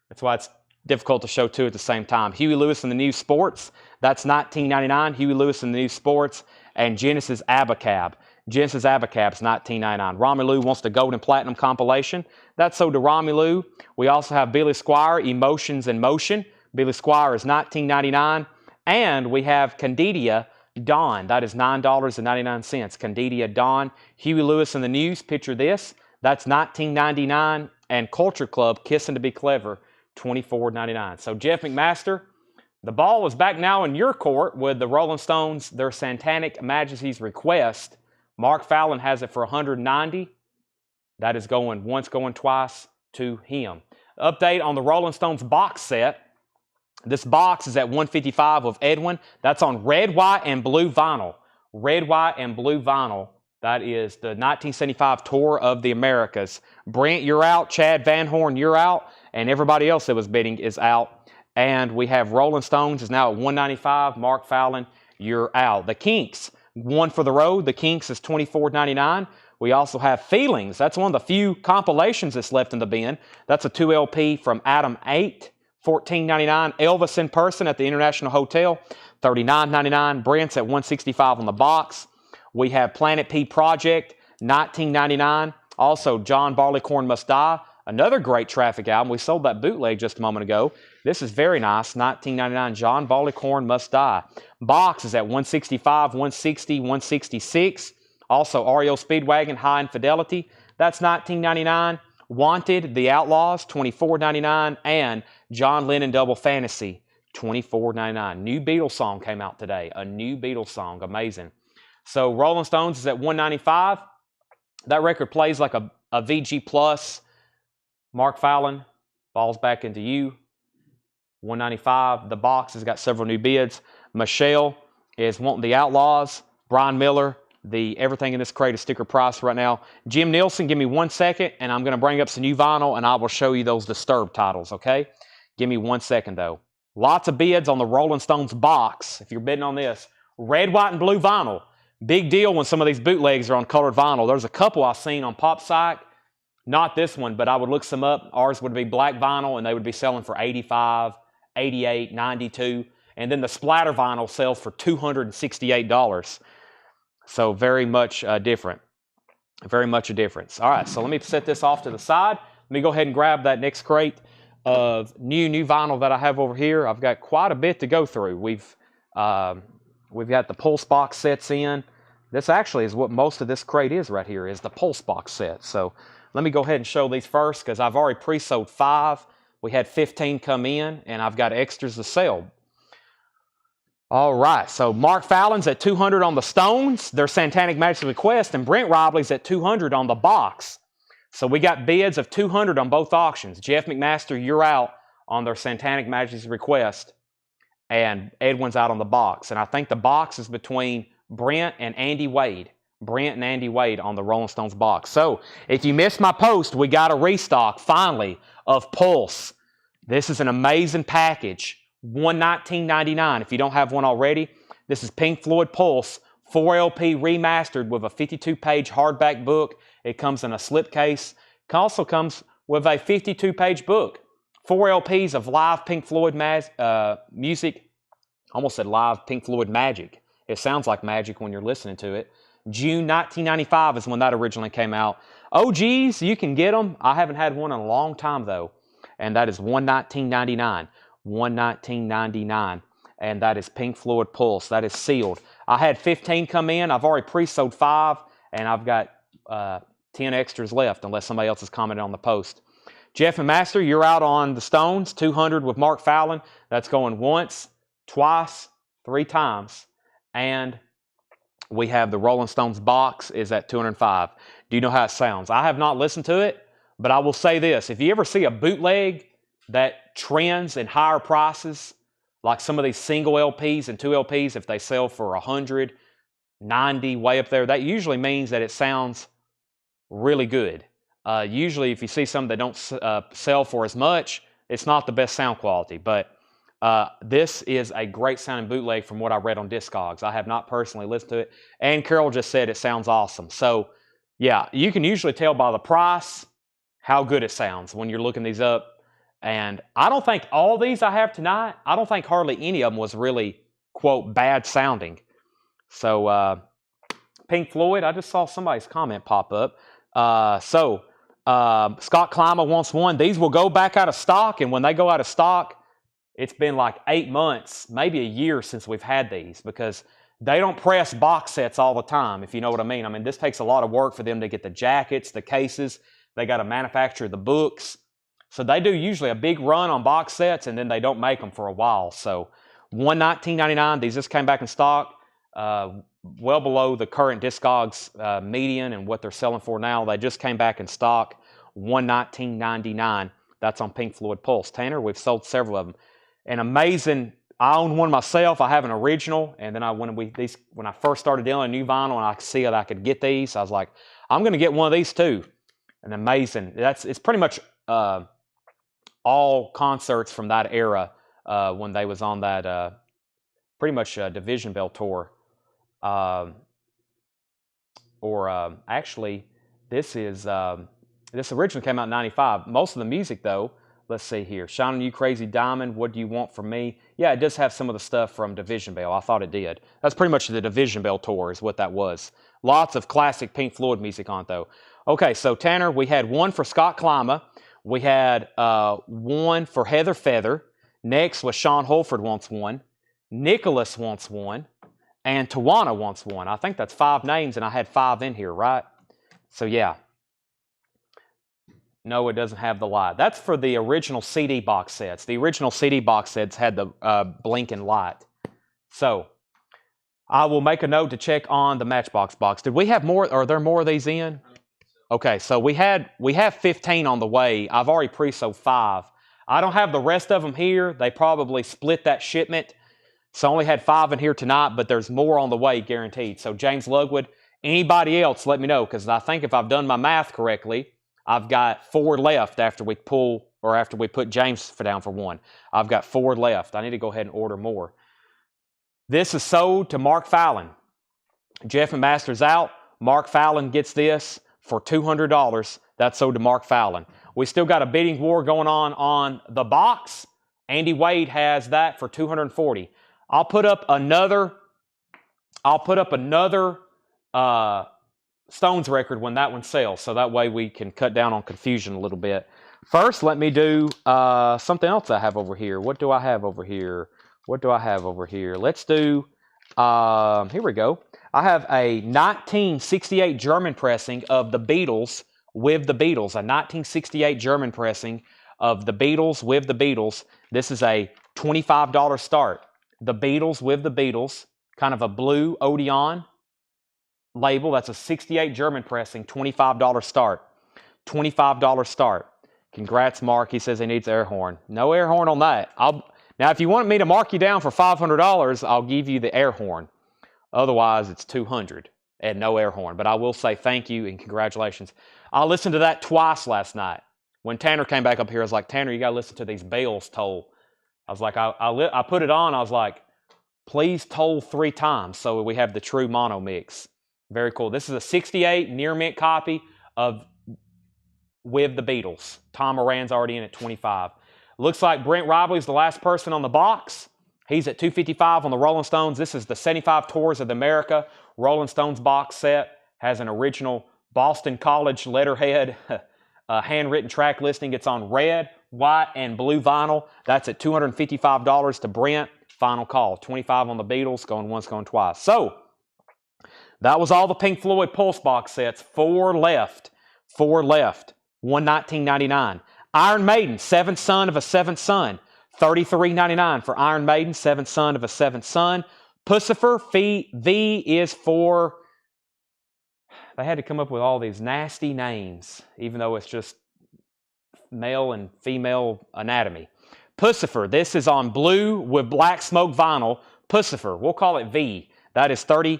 that's why it's difficult to show two at the same time. Huey Lewis and the New Sports, that's $19.99. Huey Lewis and the New Sports. And Genesis Abacab. Genesis Abacab's $19.99. Romelu wants the Gold and Platinum compilation. That's sold to Romelu. We also have Billy Squier, Emotions in Motion. Billy Squier is $19.99. And we have Candidia Dawn. That is $9.99. Candidia Dawn. Huey Lewis and the News, picture this. That's $19.99. and Culture Club, Kissin' to Be Clever, $24.99. So Jeff McMaster, the ball is back now in your court with the Rolling Stones, their Satanic Majesty's Request. Mark Fallon has it for $190. That is going once, going twice to him. Update on the Rolling Stones box set. This box is at $155 of Edwin. That's on red, white, and blue vinyl. Red, white, and blue vinyl. That is the 1975 Tour of the Americas. Brent, you're out. Chad Van Horn, you're out. And everybody else that was bidding is out. And we have Rolling Stones is now at $195. Mark Fallon, you're out. The Kinks, one for the road. The Kinks is $24.99. We also have Feelings. That's one of the few compilations that's left in the bin. That's a 2 LP from Adam 8, $14.99. Elvis in Person at the International Hotel, $39.99. Brent's at $165 on the box. We have Planet P Project, $19.99. Also, John Barleycorn Must Die, another great Traffic album. We sold that bootleg just a moment ago. This is very nice, $19.99. John Barleycorn Must Die. Box is at $165, $160, $166. Also, REO Speedwagon, High Infidelity, that's $19.99. Wanted, The Outlaws, $24.99. And John Lennon Double Fantasy, $24.99. New Beatles song came out today. A new Beatles song. Amazing. So Rolling Stones is at $195. That record plays like a VG Plus. Mark Fallon, ball's back into you. $195. The box has got several new bids. Michelle is wanting The Outlaws. Brian Miller, the Everything in This Crate is sticker price right now. Jim Nielsen, give me 1 second, and I'm going to bring up some new vinyl, and I will show you those Disturbed titles, okay? Give me 1 second, though. Lots of bids on the Rolling Stones box, if you're bidding on this. Red, white, and blue vinyl. Big deal when some of these bootlegs are on colored vinyl. There's a couple I've seen on Pop Psych. Not this one, but I would look some up. Ours would be black vinyl, and they would be selling for $85, $88, $92. And then the splatter vinyl sells for $268. So very much different. Very much a difference. All right, so let me set this off to the side. Let me go ahead and grab that next crate of new vinyl that I have over here. I've got quite a bit to go through. We've got the Pulse box sets in. This actually is what most of this crate is right here, is the Pulse box set. So let me go ahead and show these first because I've already pre-sold 5. We had 15 come in, and I've got extras to sell. All right, so Mark Fallon's at $200 on the Stones, their Satanic Majesty's Request, and Brent Robley's at $200 on the box. So we got bids of $200 on both auctions. Jeff McMaster, you're out on their Satanic Majesty's Request, and Edwin's out on the box. And I think the box is between Brent and Andy Wade. Brent and Andy Wade on the Rolling Stones box. So if you missed my post, we got a restock, finally, of Pulse. This is an amazing package. $119.99 if you don't have one already. This is Pink Floyd Pulse, 4 LP remastered with a 52-page hardback book. It comes in a slipcase. It also comes with a 52-page book. 4 LPs of live Pink Floyd music. Almost said live Pink Floyd magic. It sounds like magic when you're listening to it. June 1995 is when that originally came out. OGs, you can get them. I haven't had one in a long time, though. And that is $119.99. $119.99, and that is Pink Floyd Pulse. That is sealed. I had 15 come in. I've already pre-sold 5, and I've got 10 extras left unless somebody else has commented on the post. Jeff and Master, you're out on the Stones, $200 with Mark Fallon. That's going once, twice, 3 times, and we have the Rolling Stones box is at $205. Do you know how it sounds? I have not listened to it, but I will say this. If you ever see a bootleg that trends in higher prices, like some of these single LPs and 2 LPs, if they sell for $100, $90, way up there, that usually means that it sounds really good. Usually, if you see some that don't sell for as much, it's not the best sound quality. But this is a great sounding bootleg from what I read on Discogs. I have not personally listened to it. And Carol just said it sounds awesome. So, yeah, you can usually tell by the price how good it sounds when you're looking these up. And I don't think all these I have tonight, I don't think hardly any of them was really, quote, bad sounding. So, Pink Floyd, I just saw somebody's comment pop up. Scott Klima wants one. These will go back out of stock, and when they go out of stock, it's been like 8 months, maybe a year since we've had these because they don't press box sets all the time, if you know what I mean. I mean, this takes a lot of work for them to get the jackets, the cases. They got to manufacture the books. So they do usually a big run on box sets, and then they don't make them for a while. So $119.99. These just came back in stock, well below the current Discogs median and what they're selling for now. They just came back in stock, $119.99. That's on Pink Floyd Pulse. Tanner, we've sold several of them. And amazing, I own one myself. I have an original, and then when I first started dealing new vinyl and I could see that I could get these, I was like, I'm going to get one of these too. And amazing. It's pretty much all concerts from that era when they was on that pretty much Division Bell tour. Actually, this originally came out in '95. Most of the music, though, let's see here. Shine on You, Crazy Diamond, What Do You Want From Me? Yeah, it does have some of the stuff from Division Bell. I thought it did. That's pretty much the Division Bell tour is what that was. Lots of classic Pink Floyd music on it, though. Okay, so Tanner, we had one for Scott Klima. We had one for Heather Feather. Next was Sean Holford wants one. Nicholas wants one. And Tawana wants one. I think that's 5 names, and I had 5 in here, right? So, yeah. No, it doesn't have the light. That's for the original CD box sets. The original CD box sets had the blinking light. So, I will make a note to check on the Matchbox box. Did we have more? Are there more of these in? Okay, so we have 15 on the way. I've already pre-sold 5. I don't have the rest of them here. They probably split that shipment. So I only had 5 in here tonight, but there's more on the way guaranteed. So James Lugwood, anybody else, let me know, because I think if I've done my math correctly, I've got 4 left after we put James down for 1. I've got 4 left. I need to go ahead and order more. This is sold to Mark Fallon. Jeff and Masters out. Mark Fallon gets this for $200. That's sold to Mark Fallon. We still got a bidding war going on the box. Andy Wade has that for $240. I'll put up another Stones record when that one sells, so that way we can cut down on confusion a little bit. First, let me do something else I have over here. What do I have over here? Let's do, here we go. I have a 1968 German pressing of the Beatles with the Beatles. A 1968 German pressing of the Beatles with the Beatles. This is a $25 start. The Beatles with the Beatles, kind of a blue Odeon label. That's a 68 German pressing, $25 start. $25 start. Congrats, Mark. He says he needs air horn. No air horn on that. Now, if you want me to mark you down for $500, I'll give you the air horn. Otherwise, it's $200 and no air horn. But I will say thank you and congratulations. I listened to that twice last night. When Tanner came back up here, I was like, Tanner, you got to listen to these bells toll. I was like, I put it on. I was like, please toll 3 times so we have the true mono mix. Very cool. This is a 68 near mint copy of with the Beatles. Tom Moran's already in at 25. Looks like Brent Robley's the last person on the box. He's at 255 on the Rolling Stones. This is the 75 Tours of America Rolling Stones box set. Has an original Boston College letterhead, handwritten track listing. It's on red, white, and blue vinyl. That's at $255 to Brent. Final call. 25 on the Beatles, going once, going twice. So, that was all the Pink Floyd Pulse box sets. 4 left. 4 left. $119.99. Iron Maiden, Seventh Son of a Seventh Son. $33.99 for Iron Maiden, Seventh Son of a Seventh Son. Pussifer, V is for... They had to come up with all these nasty names, even though it's just male and female anatomy. Pussifer, this is on blue with black smoke vinyl. Pussifer, we'll call it V. That is $39.99.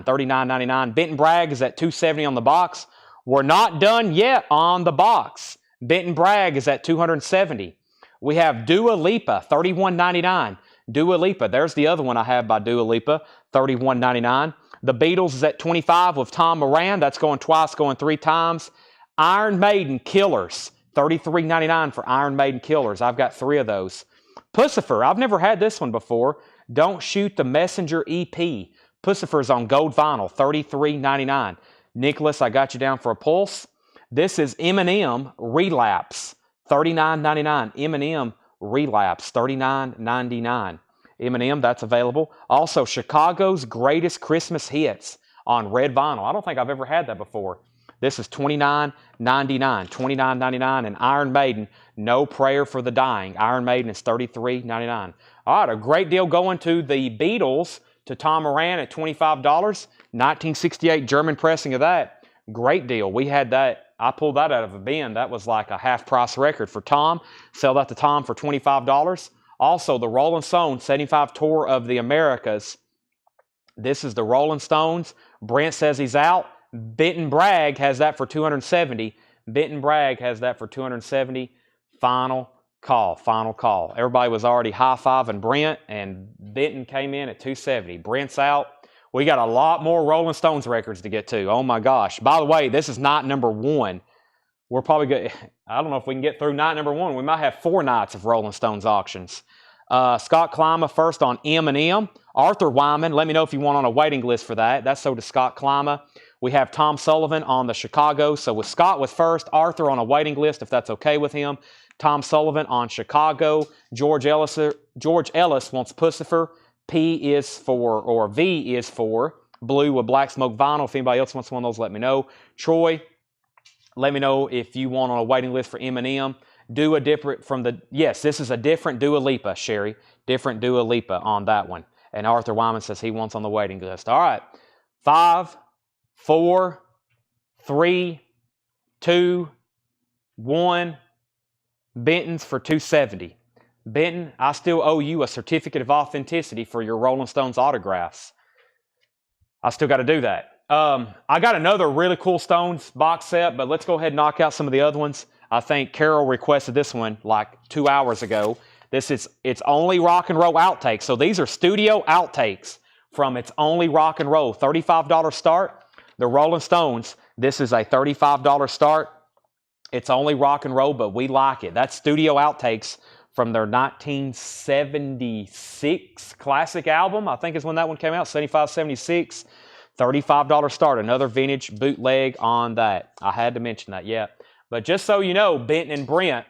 $39.99. Benton Bragg is at $270 on the box. We're not done yet on the box. Benton Bragg is at $270. We have Dua Lipa, $31.99. Dua Lipa, there's the other one I have by Dua Lipa, $31.99. The Beatles is at $25 with Tom Moran. That's going twice, going 3 times. Iron Maiden Killers, $33.99 for Iron Maiden Killers. I've got 3 of those. Pussifer, I've never had this one before. Don't Shoot the Messenger EP. Pussifer's on gold vinyl, $33.99. Nicholas, I got you down for a Pulse. This is Eminem Relapse, $39.99. Eminem Relapse, $39.99. Eminem, that's available. Also, Chicago's Greatest Christmas Hits on red vinyl. I don't think I've ever had that before. This is $29.99. $29.99. And Iron Maiden, No Prayer for the Dying. Iron Maiden is $33.99. All right, a great deal going to the Beatles, to Tom Moran at $25. 1968 German pressing of that. Great deal. We had that. I pulled that out of a bin. That was like a half-price record for Tom. Sell that to Tom for $25. Also, the Rolling Stones 75 Tour of the Americas. This is the Rolling Stones. Brent says he's out. Benton Bragg has that for $270. Benton Bragg has that for $270. Final call. Final call. Everybody was already high-fiving Brent, and Benton came in at $270. Brent's out. We got a lot more Rolling Stones records to get to. Oh, my gosh. By the way, this is night number 1. We're probably good. I don't know if we can get through night number 1. We might have 4 nights of Rolling Stones auctions. Scott Klima first on M&M. Arthur Wyman, let me know if you want on a waiting list for that. That's so to Scott Klima. We have Tom Sullivan on the Chicago. So with Scott was first, Arthur on a waiting list if that's okay with him. Tom Sullivan on Chicago. George Ellis wants Pussifer. P is for, or V is for, blue with black smoke vinyl. If anybody else wants one of those, let me know. Troy, let me know if you want on a waiting list for M&M. Dua different from the, yes, this is a different Dua Lipa, Sherry. Different Dua Lipa on that one. And Arthur Wyman says he wants on the waiting list. All right. 5, 4, 3, 2, 1. Benton's for $270. Benton, I still owe you a certificate of authenticity for your Rolling Stones autographs. I still got to do that. I got another really cool Stones box set, but let's go ahead and knock out some of the other ones. I think Carol requested this one like 2 hours ago. It's Only Rock and Roll outtakes. So these are studio outtakes from It's Only Rock and Roll. $35 start. The Rolling Stones, this is a $35 start. It's Only Rock and Roll, but we like it. That's studio outtakes from their 1976 classic album. I think is when that one came out, 75, 76. $35 start. Another vintage bootleg on that. I had to mention that, yeah. But just so you know, Benton and Brent,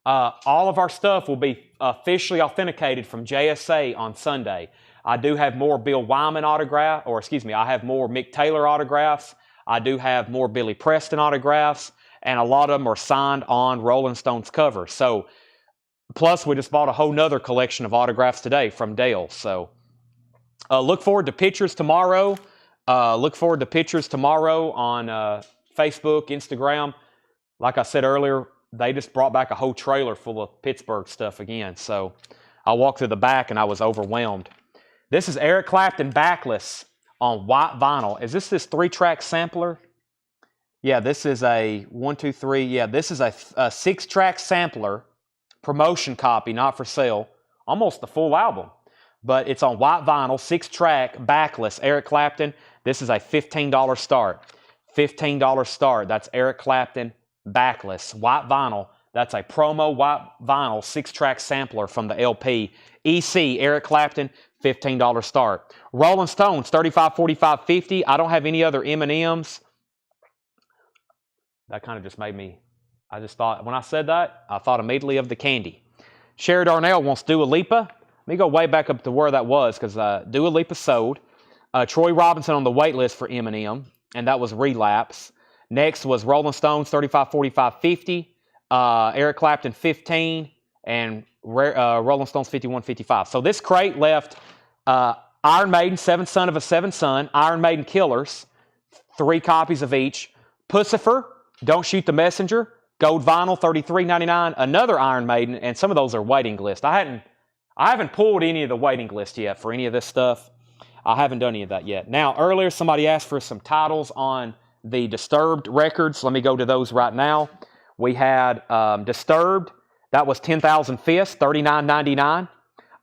all of our stuff will be officially authenticated from JSA on Sunday. I do have more Bill Wyman autograph, or excuse me, I have more Mick Taylor autographs. I do have more Billy Preston autographs, and a lot of them are signed on Rolling Stones covers. So, plus we just bought a whole nother collection of autographs today from Dale. So, look forward to pictures tomorrow. Look forward to pictures tomorrow on Facebook, Instagram. Like I said earlier, they just brought back a whole trailer full of Pittsburgh stuff again. So I walked through the back and I was overwhelmed. This is Eric Clapton Backless on white vinyl. Is this 3-track sampler? Yeah, this is a 1, 2, 3. Yeah, this is a 6-track sampler, promotion copy, not for sale. Almost the full album. But it's on white vinyl, 6-track, backless. Eric Clapton, this is a $15 start. $15 start. That's Eric Clapton backless. White vinyl. That's a promo white vinyl 6-track sampler from the LP. EC, Eric Clapton, $15 start. Rolling Stones, 35, 45, 50. I don't have any other M&Ms. That kind of just made me, I just thought, when I said that, I thought immediately of the candy. Sherry Darnell wants Dua Lipa. Let me go way back up to where that was, because Dua Lipa sold. Troy Robinson on the wait list for M&M, and that was Relapse. Next was Rolling Stones, 35, 45, 50. Eric Clapton, 15. And Rolling Stones, 51, 55. So this crate left Iron Maiden, 7th Son of a 7th Son. Iron Maiden Killers, 3 copies of each. Pussifer, Don't Shoot the Messenger. Gold vinyl, $33.99. Another Iron Maiden, and some of those are waiting list. I haven't pulled any of the waiting list yet for any of this stuff. I haven't done any of that yet. Now, earlier somebody asked for some titles on the Disturbed records. Let me go to those right now. We had Disturbed. That was 10,000 Fists, $39.99.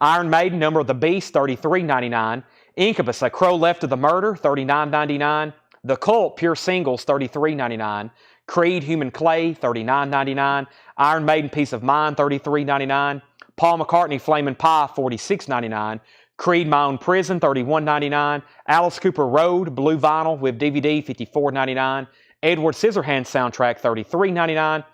Iron Maiden, Number of the Beast, $33.99. Incubus, A Crow Left of the Murder, $39.99. The Cult, Pure Singles, $33.99. Creed, Human Clay, $39.99. Iron Maiden, Peace of Mind, $33.99. Paul McCartney, Flamin' Pie, $46.99. Creed, My Own Prison, $31.99. Alice Cooper Road, blue vinyl with DVD, $54.99. Edward Scissorhands soundtrack, $33.99.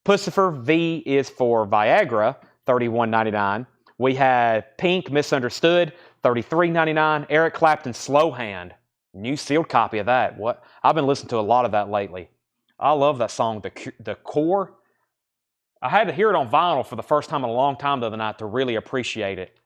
Pussifer, V is for Viagra, $31.99. We had Pink, Misunderstood, $33.99. Eric Clapton, Slow Hand, new sealed copy of that. What? I've been listening to a lot of that lately. I love that song, The Core. I had to hear it on vinyl for the first time in a long time the other night to really appreciate it.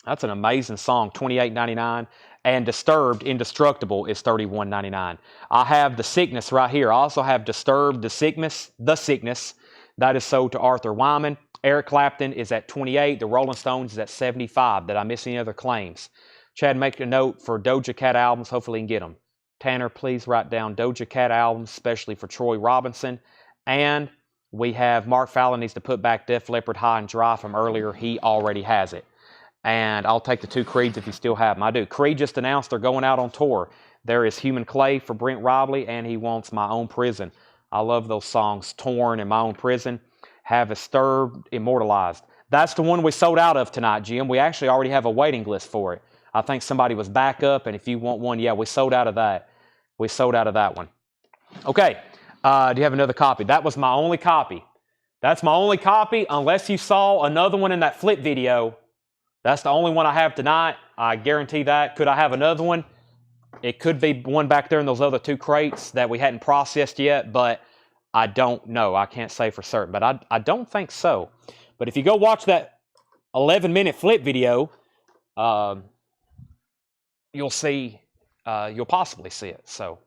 That's an amazing song, $28.99. And Disturbed, Indestructible is $31.99. I have The Sickness right here. I also have Disturbed, The Sickness. That is sold to Arthur Wyman. Eric Clapton is at $28. The Rolling Stones is at $75. Did I miss any other claims? Chad, make a note for Doja Cat albums. Hopefully you can get them. Tanner, please write down Doja Cat albums, especially for Troy Robinson. And we have Mark Fallon needs to put back Def Leppard High and Dry from earlier. He already has it. And I'll take the 2 Creeds if you still have them. I do. Creed just announced they're going out on tour. There is Human Clay for Brent Robley, and he wants My Own Prison. I love those songs, Torn and My Own Prison. Have Disturbed, Immortalized. That's the one we sold out of tonight, Jim. We actually already have a waiting list for it. I think somebody was back up, and if you want one, yeah, we sold out of that. We sold out of that one. Okay, do you have another copy? That was my only copy. That's my only copy, unless you saw another one in that flip video. That's the only one I have tonight. I guarantee that. Could I have another one? It could be one back there in those other 2 crates that we hadn't processed yet, but I don't know. I can't say for certain, but I don't think so. But if you go watch that 11-minute flip video, you'll see, you'll possibly see it. So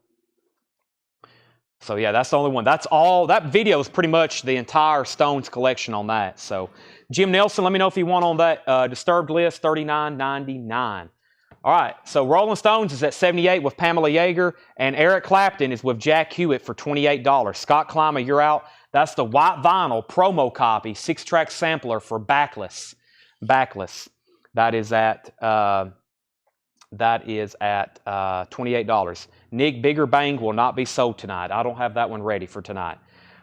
yeah, that's the only one. That's all. That video is pretty much the entire Stones collection on that. So Jim Nelson, let me know if you want on that Disturbed list, $39.99. All right, so Rolling Stones is at $78 with Pamela Yeager, and Eric Clapton is with Jack Hewitt for $28. Scott Klima, you're out. That's the white vinyl promo copy, 6-track sampler for Backless. That is at $28. Nick Bigger Bang will not be sold tonight. I don't have that one ready for tonight.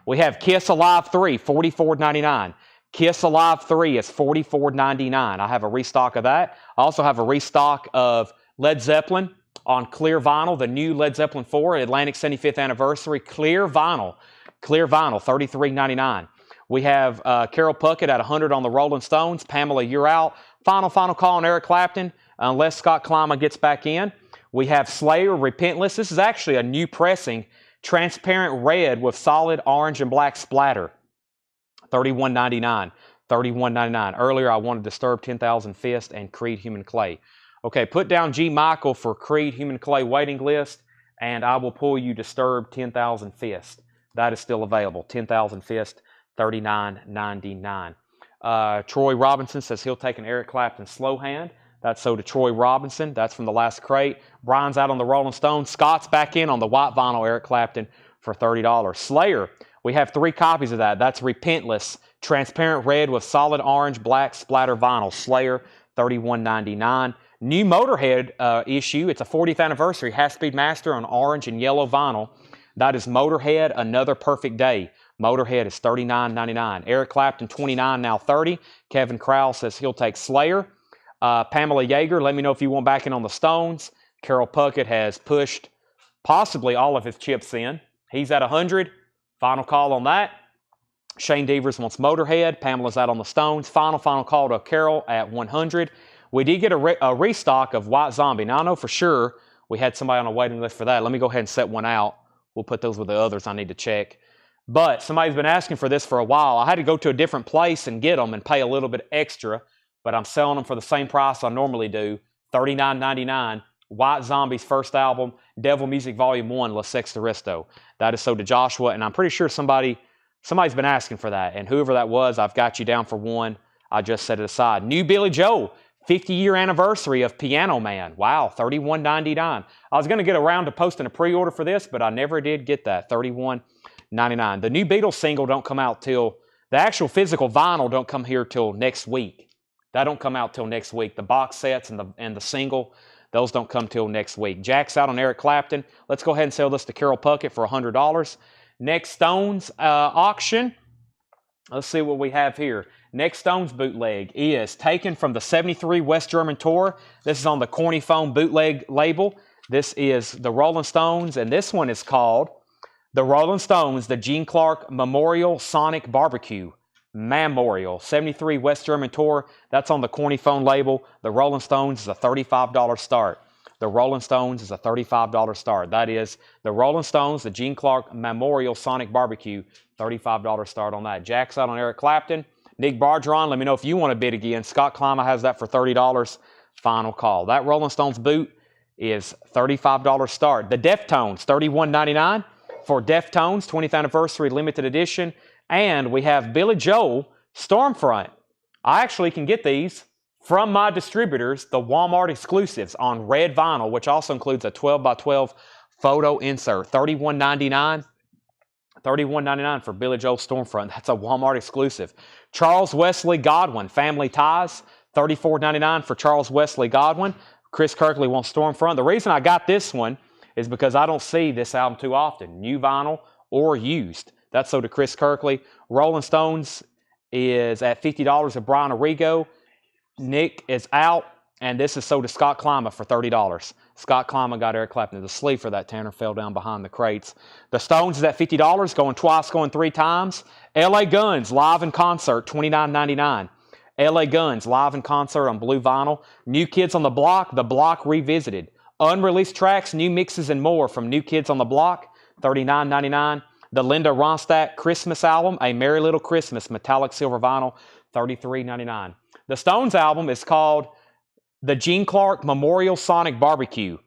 We have Kiss Alive 3, $44.99. Kiss Alive 3 is $44.99. I have a restock of that. I also have a restock of Led Zeppelin on clear vinyl, the new Led Zeppelin 4, Atlantic 75th Anniversary, clear vinyl, $33.99. We have Carol Puckett at $100 on the Rolling Stones. Pamela, you're out. Final call on Eric Clapton, unless Scott Klima gets back in. We have Slayer, Repentless. This is actually a new pressing, transparent red with solid orange and black splatter. $31.99. $31.99. Earlier, I wanted Disturbed 10,000 Fist and Creed Human Clay. Okay, put down G. Michael for Creed Human Clay waiting list, and I will pull you Disturbed 10,000 Fist. That is still available. 10,000 Fist, $39.99. Troy Robinson says he'll take an Eric Clapton slow hand. That's so to Troy Robinson. That's from the last crate. Brian's out on the Rolling Stones. Scott's back in on the white vinyl Eric Clapton for $30. Slayer, we have 3 copies of that. That's Repentless, transparent red with solid orange, black splatter vinyl. Slayer, $31.99. New Motorhead issue. It's a 40th anniversary. Half-Speed Master on orange and yellow vinyl. That is Motorhead, Another Perfect Day. Motorhead is $39.99. Eric Clapton, $29, now $30. Kevin Crowell says he'll take Slayer. Pamela Yeager, let me know if you want back in on the Stones. Carol Puckett has pushed possibly all of his chips in. He's at 100. Final call on that. Shane Devers wants Motorhead. Pamela's out on the Stones. Final call to Carol at 100. We did get a restock of White Zombie. Now, I know for sure we had somebody on a waiting list for that. Let me go ahead and set one out. We'll put those with the others I need to check. But somebody's been asking for this for a while. I had to go to a different place and get them and pay a little bit extra, but I'm selling them for the same price I normally do, $39.99. White Zombie's first album, Devil Music Volume 1, La Sexta Resto. That is so to Joshua, and I'm pretty sure somebody's been asking for that, and whoever that was, I've got you down for one. I just set it aside. New Billy Joel, 50-year anniversary of Piano Man. Wow, $31.99. I was going to get around to posting a pre-order for this, but I never did get that, $31.99. The new Beatles single don't come out till, the actual physical vinyl don't come here till next week. That don't come out till next week. The box sets and the single, those don't come till next week. Jack's out on Eric Clapton. Let's go ahead and sell this to Carol Puckett for $100. Next Stones auction. Let's see what we have here. Next Stones bootleg is taken from the 73 West German tour. This is on the Corny Phone bootleg label. This is the Rolling Stones, and this one is called the Rolling Stones, the Gene Clark Memorial Sonic Barbecue. Memorial, 73 West German tour. That's on the Corny Phone label. The Rolling Stones is a $35 start. The Rolling Stones is a $35 start. That is the Rolling Stones, the Gene Clark Memorial Sonic Barbecue, $35 start on that. Jack's out on Eric Clapton. Nick Bargeron, let me know if you want to bid again. Scott Klima has that for $30. Final call. That Rolling Stones boot is $35 start. The Deftones, $31.99 for Deftones, 20th anniversary limited edition. And we have Billy Joel Stormfront. I actually can get these from my distributors, the Walmart exclusives on red vinyl, which also includes a 12x12 photo insert. $31.99. $31.99 for Billy Joel Stormfront. That's a Walmart exclusive. Charles Wesley Godwin, Family Ties, $34.99 for Charles Wesley Godwin. Chris Kirkley wants Stormfront. The reason I got this one is because I don't see this album too often, new vinyl or used. That's so to Chris Kirkley. Rolling Stones is at $50 of Brian Arrigo. Nick is out, and this is sold to Scott Klima for $30. Scott Klima got Eric Clapton. The sleeve for that, Tanner, fell down behind the crates. The Stones is at $50, going twice, going three times. LA Guns, live in concert, $29.99. LA Guns, live in concert on blue vinyl. New Kids on the Block revisited. Unreleased tracks, new mixes, and more from New Kids on the Block, $39.99. The Linda Ronstadt Christmas album, A Merry Little Christmas, metallic silver vinyl, $33.99. The Stones album is called the Gene Clark Memorial Sonic Barbecue.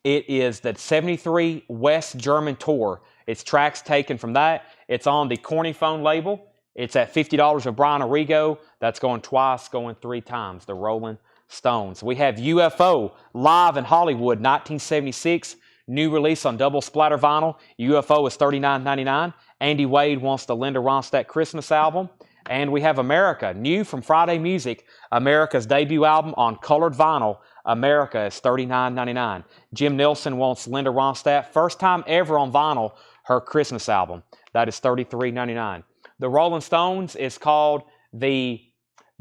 It is the 73 West German Tour. It's tracks taken from that. It's on the Corny Phone label. It's at $50 of Brian Arrigo. That's going twice, going three times. The Rolling Stones. We have UFO live in Hollywood, 1976. New release on double splatter vinyl. UFO is $39.99. Andy Wade wants the Linda Ronstadt Christmas album. And we have America, new from Friday Music. America's debut album on colored vinyl. America is $39.99. Jim Nelson wants Linda Ronstadt, first time ever on vinyl, her Christmas album. That is $33.99. The Rolling Stones is called the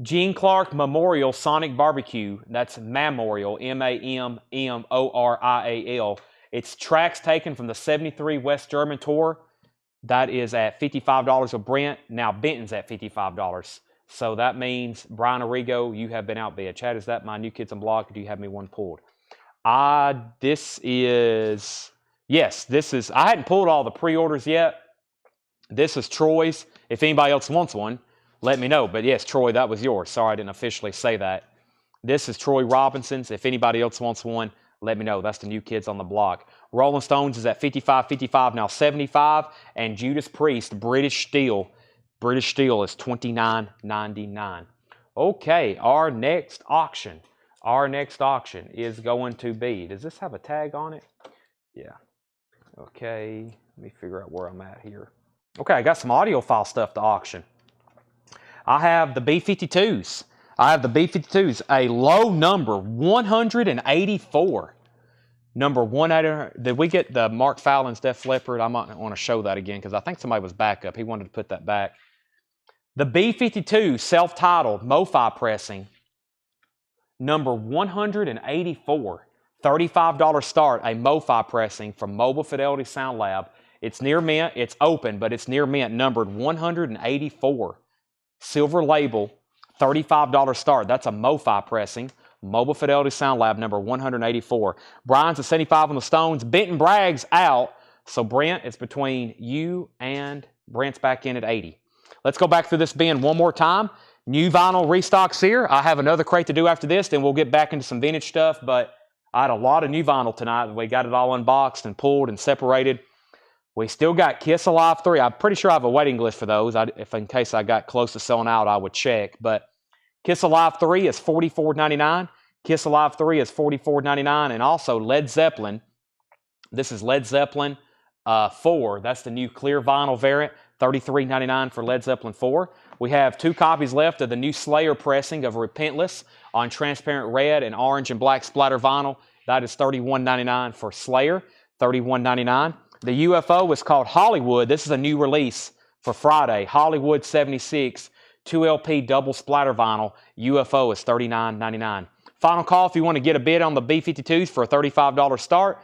Gene Clark Memorial Sonic Barbecue. That's Memorial, M-A-M-M-O-R-I-A-L. It's tracks taken from the 73 West German Tour. That is at $55 with Brent. Now Benton's at $55. So that means, Brian Arrigo, you have been outbid. Chad, is that my New Kids on Block? Do you have me one pulled? This is, yes, this is, I hadn't pulled all the pre-orders yet. This is Troy's. If anybody else wants one, let me know. But yes, Troy, that was yours. Sorry, I didn't officially say that. This is Troy Robinson's. If anybody else wants one, let me know. That's the New Kids on the Block. Rolling Stones is at $55, now $75. And Judas Priest, British Steel is $29.99. Okay, our next auction is going to be, does this have a tag on it? Yeah. Okay, let me figure out where I'm at here. Okay, I got some audiophile stuff to auction. I have the B-52s. A low number, 184. Number 180. Did we get the Mark Fallon's Def Leppard? I might want to show that again because I think somebody was back up. He wanted to put that back. The B-52 self-titled Mofi pressing. Number 184. $35 start, a Mofi pressing from Mobile Fidelity Sound Lab. It's near mint. It's open, but it's near mint. Numbered 184. Silver label. $35 start. That's a Mofi pressing. Mobile Fidelity Sound Lab, number 184. Brian's at 75 on the Stones. Benton Bragg's out. So Brent, it's between you and Brent's back in at 80. Let's go back through this bin one more time. New vinyl restocks here. I have another crate to do after this. Then we'll get back into some vintage stuff. But I had a lot of new vinyl tonight. We got it all unboxed and pulled and separated. We still got Kiss Alive 3. I'm pretty sure I have a waiting list for those. If in case I got close to selling out, I would check. But Kiss Alive 3 is $44.99. Kiss Alive 3 is $44.99. And also Led Zeppelin. This is Led Zeppelin 4. That's the new clear vinyl variant. $33.99 for Led Zeppelin 4. We have 2 copies left of the new Slayer pressing of Repentless on transparent red and orange and black splatter vinyl. That is $31.99 for Slayer. $31.99. The UFO is called Hollywood. This is a new release for Friday. Hollywood 76. 2 LP double splatter vinyl. UFO is $39.99. Final call if you want to get a bid on the B-52s for a $35 start.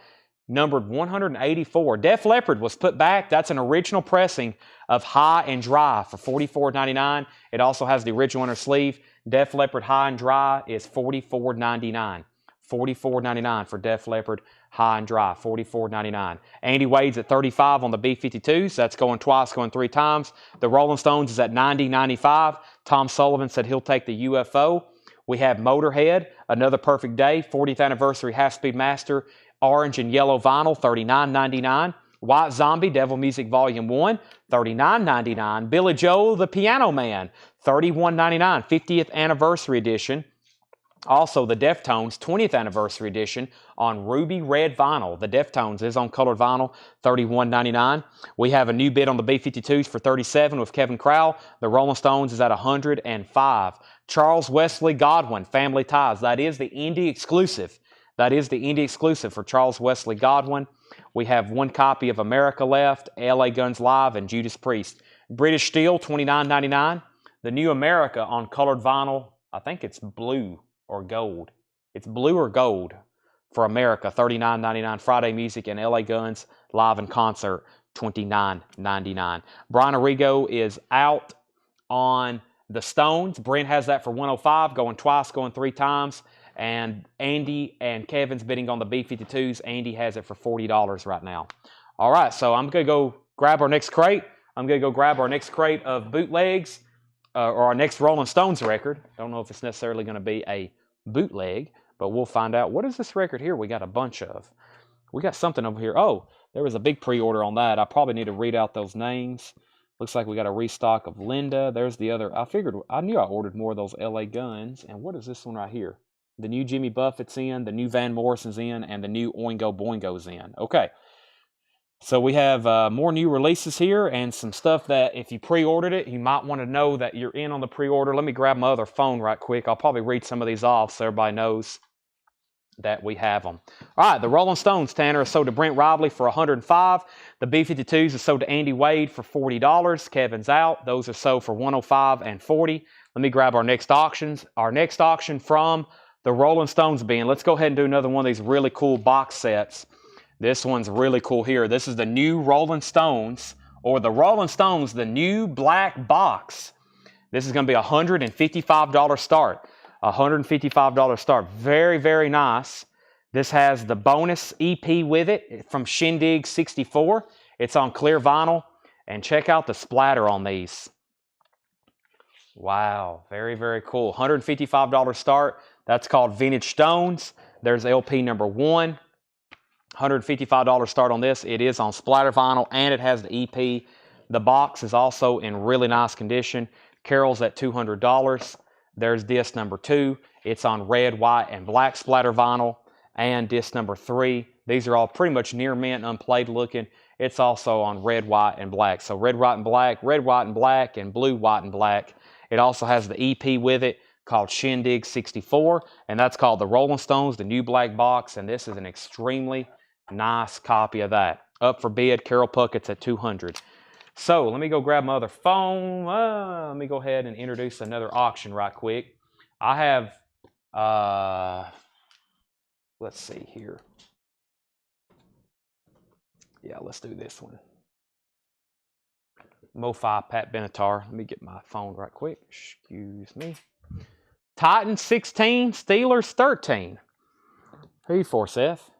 Numbered 184. Def Leppard was put back. That's an original pressing of High and Dry for $44.99. It also has the original inner sleeve. Def Leppard High and Dry is $44.99. $44.99 for Def Leppard High and Dry, $44.99. Andy Wade's at $35 on the B-52s. That's going twice, going 3 times. The Rolling Stones is at $90.95. Tom Sullivan said he'll take the UFO. We have Motorhead, Another Perfect Day, 40th Anniversary Half-Speed Master, orange and yellow vinyl, $39.99. White Zombie, Devil Music Volume 1, $39.99. Billy Joel, The Piano Man, $31.99, 50th Anniversary Edition. Also, the Deftones 20th Anniversary Edition on ruby red vinyl. The Deftones is on colored vinyl, $31.99. We have a new bid on the B-52s for $37 with Kevin Crowell. The Rolling Stones is at $105. Charles Wesley Godwin, Family Ties. That is the indie exclusive. That is the indie exclusive for Charles Wesley Godwin. We have 1 copy of America left, LA Guns Live, and Judas Priest. British Steel, $29.99. The New America on colored vinyl, I think it's blue or gold. It's blue or gold for America, $39.99. Friday Music and LA Guns Live in Concert, $29.99. Brian Arrigo is out on the Stones. Brent has that for $105, going twice, going 3 times. And Andy and Kevin's bidding on the B-52s. Andy has it for $40 right now. All right, so I'm going to go grab our next crate. I'm going to go grab our next crate of bootlegs, or our next Rolling Stones record. I don't know if it's necessarily going to be a bootleg, but we'll find out. What is this record here we got a bunch of? We got something over here. Oh, there was a big pre-order on that. I probably need to read out those names. Looks like we got a restock of Linda. There's the other. I knew I ordered more of those LA Guns. And what is this one right here? The new Jimmy Buffett's in, the new Van Morrison's in, and the new Oingo Boingo's in. Okay. So we have more new releases here and some stuff that if you pre-ordered it, you might want to know that you're in on the pre-order. Let me grab my other phone right quick. I'll probably read some of these off so everybody knows that we have them. All right, the Rolling Stones, Tanner, is sold to Brent Robley for $105. The B-52s is sold to Andy Wade for $40. Kevin's out. Those are sold for $105 and $40. Let me grab our next auctions. Our next auction from the Rolling Stones bin. Let's go ahead and do another one of these really cool box sets. This one's really cool here. This is the new Rolling Stones, or the Rolling Stones, the new black box. This is going to be a $155 start. $155 start. Very, very nice. This has the bonus EP with it from Shindig 64. It's on clear vinyl. And check out the splatter on these. Wow. Very, very cool. $155 start. That's called Vintage Stones. There's LP number 1. $155 start on this. It is on splatter vinyl and it has the EP. The box is also in really nice condition. Carol's at $200. There's disc number 2. It's on red, white, and black splatter vinyl. And disc number 3. These are all pretty much near mint, unplayed looking. It's also on red, white, and black. So red, white, and black, red, white, and black, and blue, white, and black. It also has the EP with it called Shindig 64. And that's called the Rolling Stones, the new black box. And this is an extremely nice copy of that. Up for bid. Carol Puckett's at $200. So let me go grab my other phone. Let me go ahead and introduce another auction right quick. I have, let's see here. Yeah, let's do this one. Mofi, Pat Benatar. Let me get my phone right quick. Excuse me. Titans 16, Steelers 13. Who you for, Seth?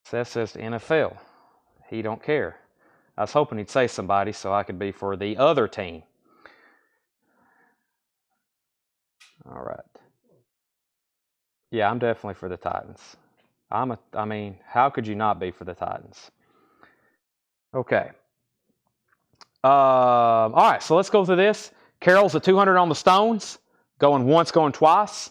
Seth says the NFL. He don't care. I was hoping he'd say somebody so I could be for the other team. All right. Yeah, I'm definitely for the Titans. I mean, how could you not be for the Titans? Okay. All right, so let's go through this. Carol's at $200 on the Stones. Going once, going twice.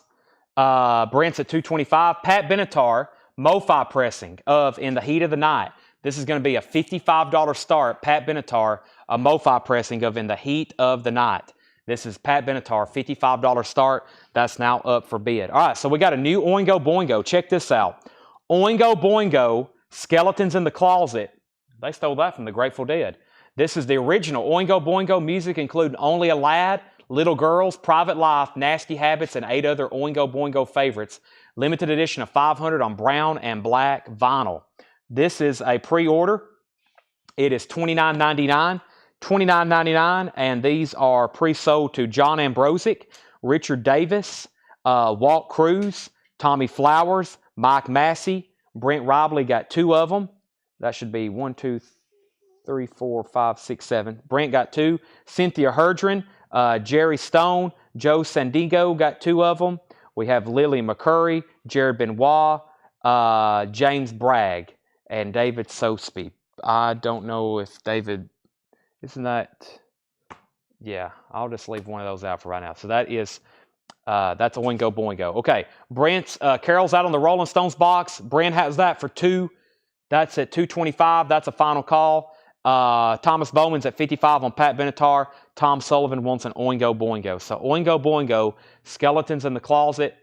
Brent's at $225. Pat Benatar, Mofi pressing of In the Heat of the Night. This is going to be a $55 start. Pat Benatar, a Mofi pressing of In the Heat of the Night. This is Pat Benatar, $55 start. That's now up for bid. All right, so we got a new Oingo Boingo. Check this out. Oingo Boingo, Skeletons in the Closet. They stole that from the Grateful Dead. This is the original Oingo Boingo music, including Only a Lad, Little Girls, Private Life, Nasty Habits, and 8 other Oingo Boingo favorites. Limited edition of 500 on brown and black vinyl. This is a pre-order. It is $29.99. $29.99, and these are pre-sold to John Ambrosic, Richard Davis, Walt Cruz, Tommy Flowers, Mike Massey, Brent Robley got 2 of them. That should be 1, 2, 3, 4, 5, 6, 7. Brent got 2. Cynthia Herdren, Jerry Stone, Joe Sandigo got 2 of them. We have Lily McCurry, Jared Benoit, James Bragg, and David Sosby. I don't know if David, isn't that, yeah, I'll just leave one of those out for right now. So that is, that's Oingo Boingo. Okay, Brent's, Carol's out on the Rolling Stones box. Brent has that for 2. That's at $225. That's a final call. Thomas Bowman's at $55 on Pat Benatar. Tom Sullivan wants an Oingo Boingo. So Oingo Boingo, Skeletons in the Closet.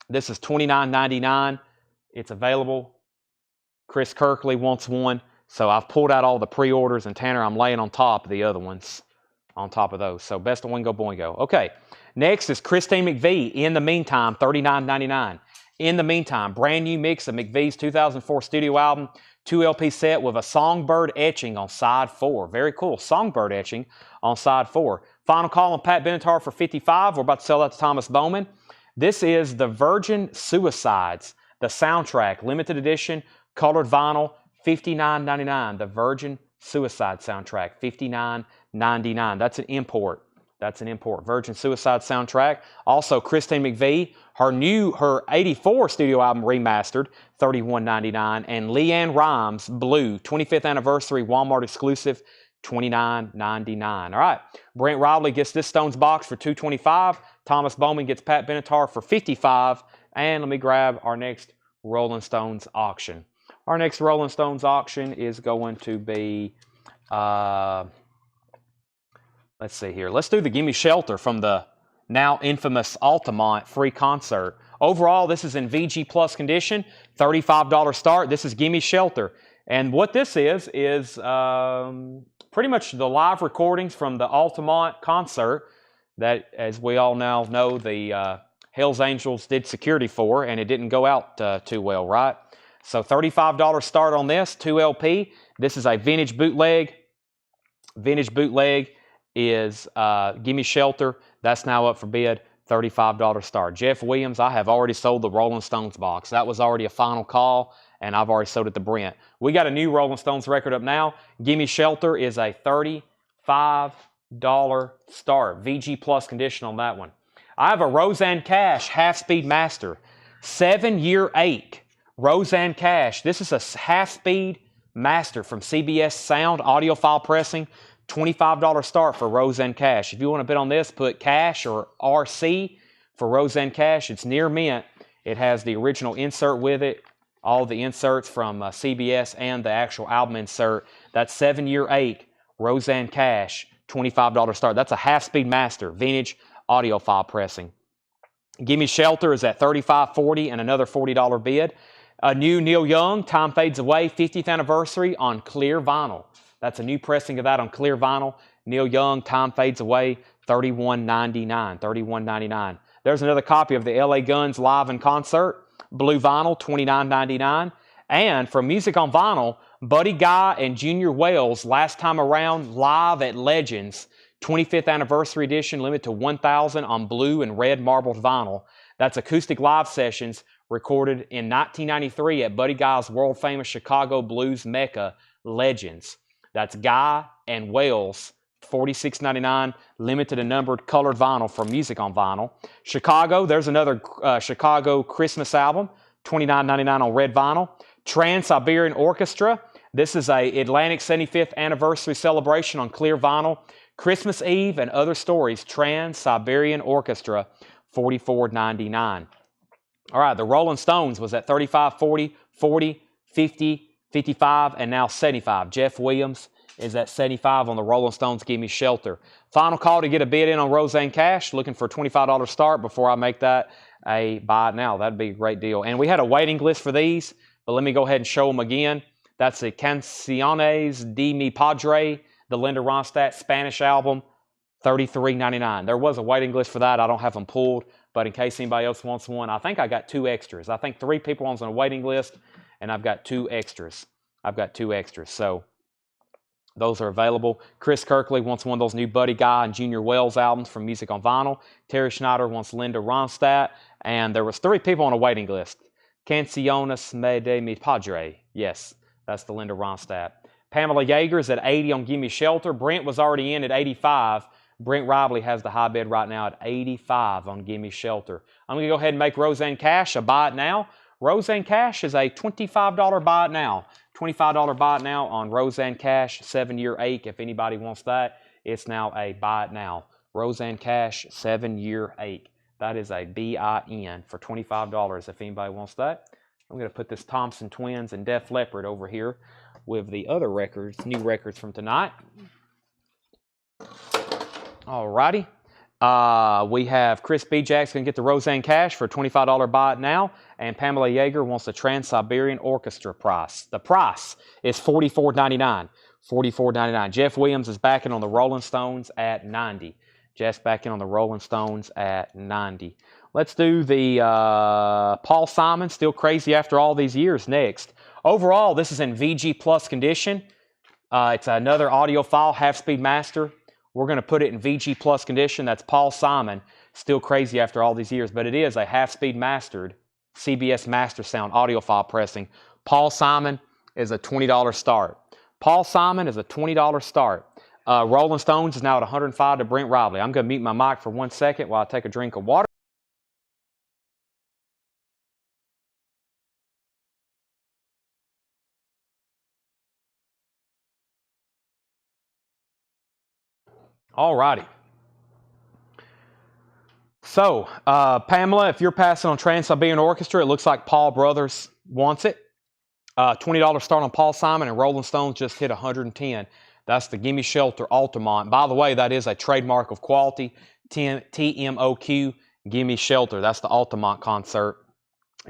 This is $29.99. It's available. Chris Kirkley wants one. So I've pulled out all the pre-orders, and Tanner, I'm laying on top of the other ones, on top of those. So best of Oingo Boingo. Okay, next is Christine McVie. In the Meantime, $39.99. In the Meantime, brand new mix of McVie's 2004 studio album, 2 LP set with a songbird etching on side 4. Very cool, songbird etching on side 4. Final call on Pat Benatar for $55. We're about to sell that to Thomas Bowman. This is the Virgin Suicides, the soundtrack, limited edition, colored vinyl, $59.99. The Virgin Suicide soundtrack, $59.99. That's an import. That's an import. Virgin Suicide soundtrack. Also, Christine McVie, her 84 studio album remastered, $31.99. And Leanne Rimes, Blue, 25th anniversary Walmart exclusive, $29.99. All right. Brent Robley gets this Stones box for $225. Thomas Bowman gets Pat Benatar for $55. And let me grab our next Rolling Stones auction. Our next Rolling Stones auction is going to be, let's see here. Let's do the Gimme Shelter from the now infamous Altamont free concert. Overall, this is in VG Plus condition, $35 start. This is Gimme Shelter. And what this is pretty much the live recordings from the Altamont concert that, as we all now know, the Hells Angels did security for, and it didn't go out too well, right? So $35 start on this, 2 LP. This is a vintage bootleg. Vintage bootleg is Gimme Shelter. That's now up for bid, $35 start. Jeff Williams, I have already sold the Rolling Stones box. That was already a final call, and I've already sold it to Brent. We got a new Rolling Stones record up now. Gimme Shelter is a $35 start. VG Plus condition on that one. I have a Roseanne Cash half-speed master, 7-year ache. Roseanne Cash. This is a half-speed master from CBS Sound audiophile pressing. $25 start for Roseanne Cash. If you want to bid on this, put Cash or RC for Roseanne Cash. It's near mint. It has the original insert with it, all the inserts from CBS and the actual album insert. That's 7-year ache. Roseanne Cash, $25 start. That's a half-speed master, vintage audiophile pressing. Gimme Shelter is at $35.40 and another $40 bid. A new Neil Young, Time Fades Away, 50th anniversary on clear vinyl. That's a new pressing of that on clear vinyl. Neil Young, Time Fades Away, $31.99. $31.99. There's another copy of the LA Guns live in concert, blue vinyl, $29.99. And for music on vinyl, Buddy Guy and Junior Wells, Last Time Around, live at Legends, 25th anniversary edition, limited to 1,000 on blue and red marbled vinyl. That's acoustic live sessions recorded in 1993 at Buddy Guy's world-famous Chicago blues mecca, Legends. That's Guy and Wells, $46.99, limited and numbered colored vinyl for music on vinyl. Chicago, there's another Chicago Christmas album, $29.99 on red vinyl. Trans-Siberian Orchestra, this is a Atlantic 75th anniversary celebration on clear vinyl. Christmas Eve and Other Stories, Trans-Siberian Orchestra, $44.99. All right, the Rolling Stones was at $35, $40, $40, $50, $55, and now $75. Jeff Williams is at $75 on the Rolling Stones Gimme Shelter. Final call to get a bid in on Roseanne Cash. Looking for a $25 start before I make that a buy it now. That'd be a great deal. And we had a waiting list for these, but let me go ahead and show them again. That's the Canciones de Mi Padre, the Linda Ronstadt Spanish album, $33.99. There was a waiting list for that. I don't have them pulled, but in case anybody else wants one, I think I got 2 extras. I think 3 people on a waiting list, and I've got 2 extras. So Those are available. Chris Kirkley wants one of those new Buddy Guy and Junior Wells albums from Music on Vinyl. Terry Schneider wants Linda Ronstadt. And there was 3 people on a waiting list. Canciones me de mi padre. Yes, that's the Linda Ronstadt. Pamela Yeager's at 80 on Gimme Shelter. Brent was already in at 85. Brent Ribley has the high bid right now at 85 on Gimme Shelter. I'm going to go ahead and make Roseanne Cash a buy it now. Roseanne Cash is a $25 buy it now. $25 buy it now on Roseanne Cash, 7-year ache. If anybody wants that, it's now a buy it now. Roseanne Cash, 7-year ache. That is a BIN for $25 if anybody wants that. I'm going to put this Thompson Twins and Def Leppard over here with the other records, new records from tonight. Alrighty. We have Chris B. Jack's going to get the Roseanne Cash for a $25 buy it now. And Pamela Yeager wants the Trans-Siberian Orchestra price. The price is $44.99. $44.99. Jeff Williams is backing on the Rolling Stones at 90. Jeff's backing on the Rolling Stones at 90. Let's do the Paul Simon, Still Crazy After All These Years, next. Overall, this is in VG Plus condition. It's another audio file, half-speed master. We're going to put it in VG Plus condition. That's Paul Simon, Still Crazy After All These Years. But it is a half-speed mastered CBS Master Sound audio file pressing. Paul Simon is a $20 start. Paul Simon is a $20 start. Rolling Stones is now at 105 to Brent Ribley. I'm going to mute my mic for 1 second while I take a drink of water. All righty. So, Pamela, if you're passing on Trans-Siberian Orchestra, it looks like Paul Brothers wants it. $20 start on Paul Simon, and Rolling Stones just hit 110. That's the Gimme Shelter Altamont. By the way, that is a trademark of quality, TMOQ, Gimme Shelter. That's the Altamont concert.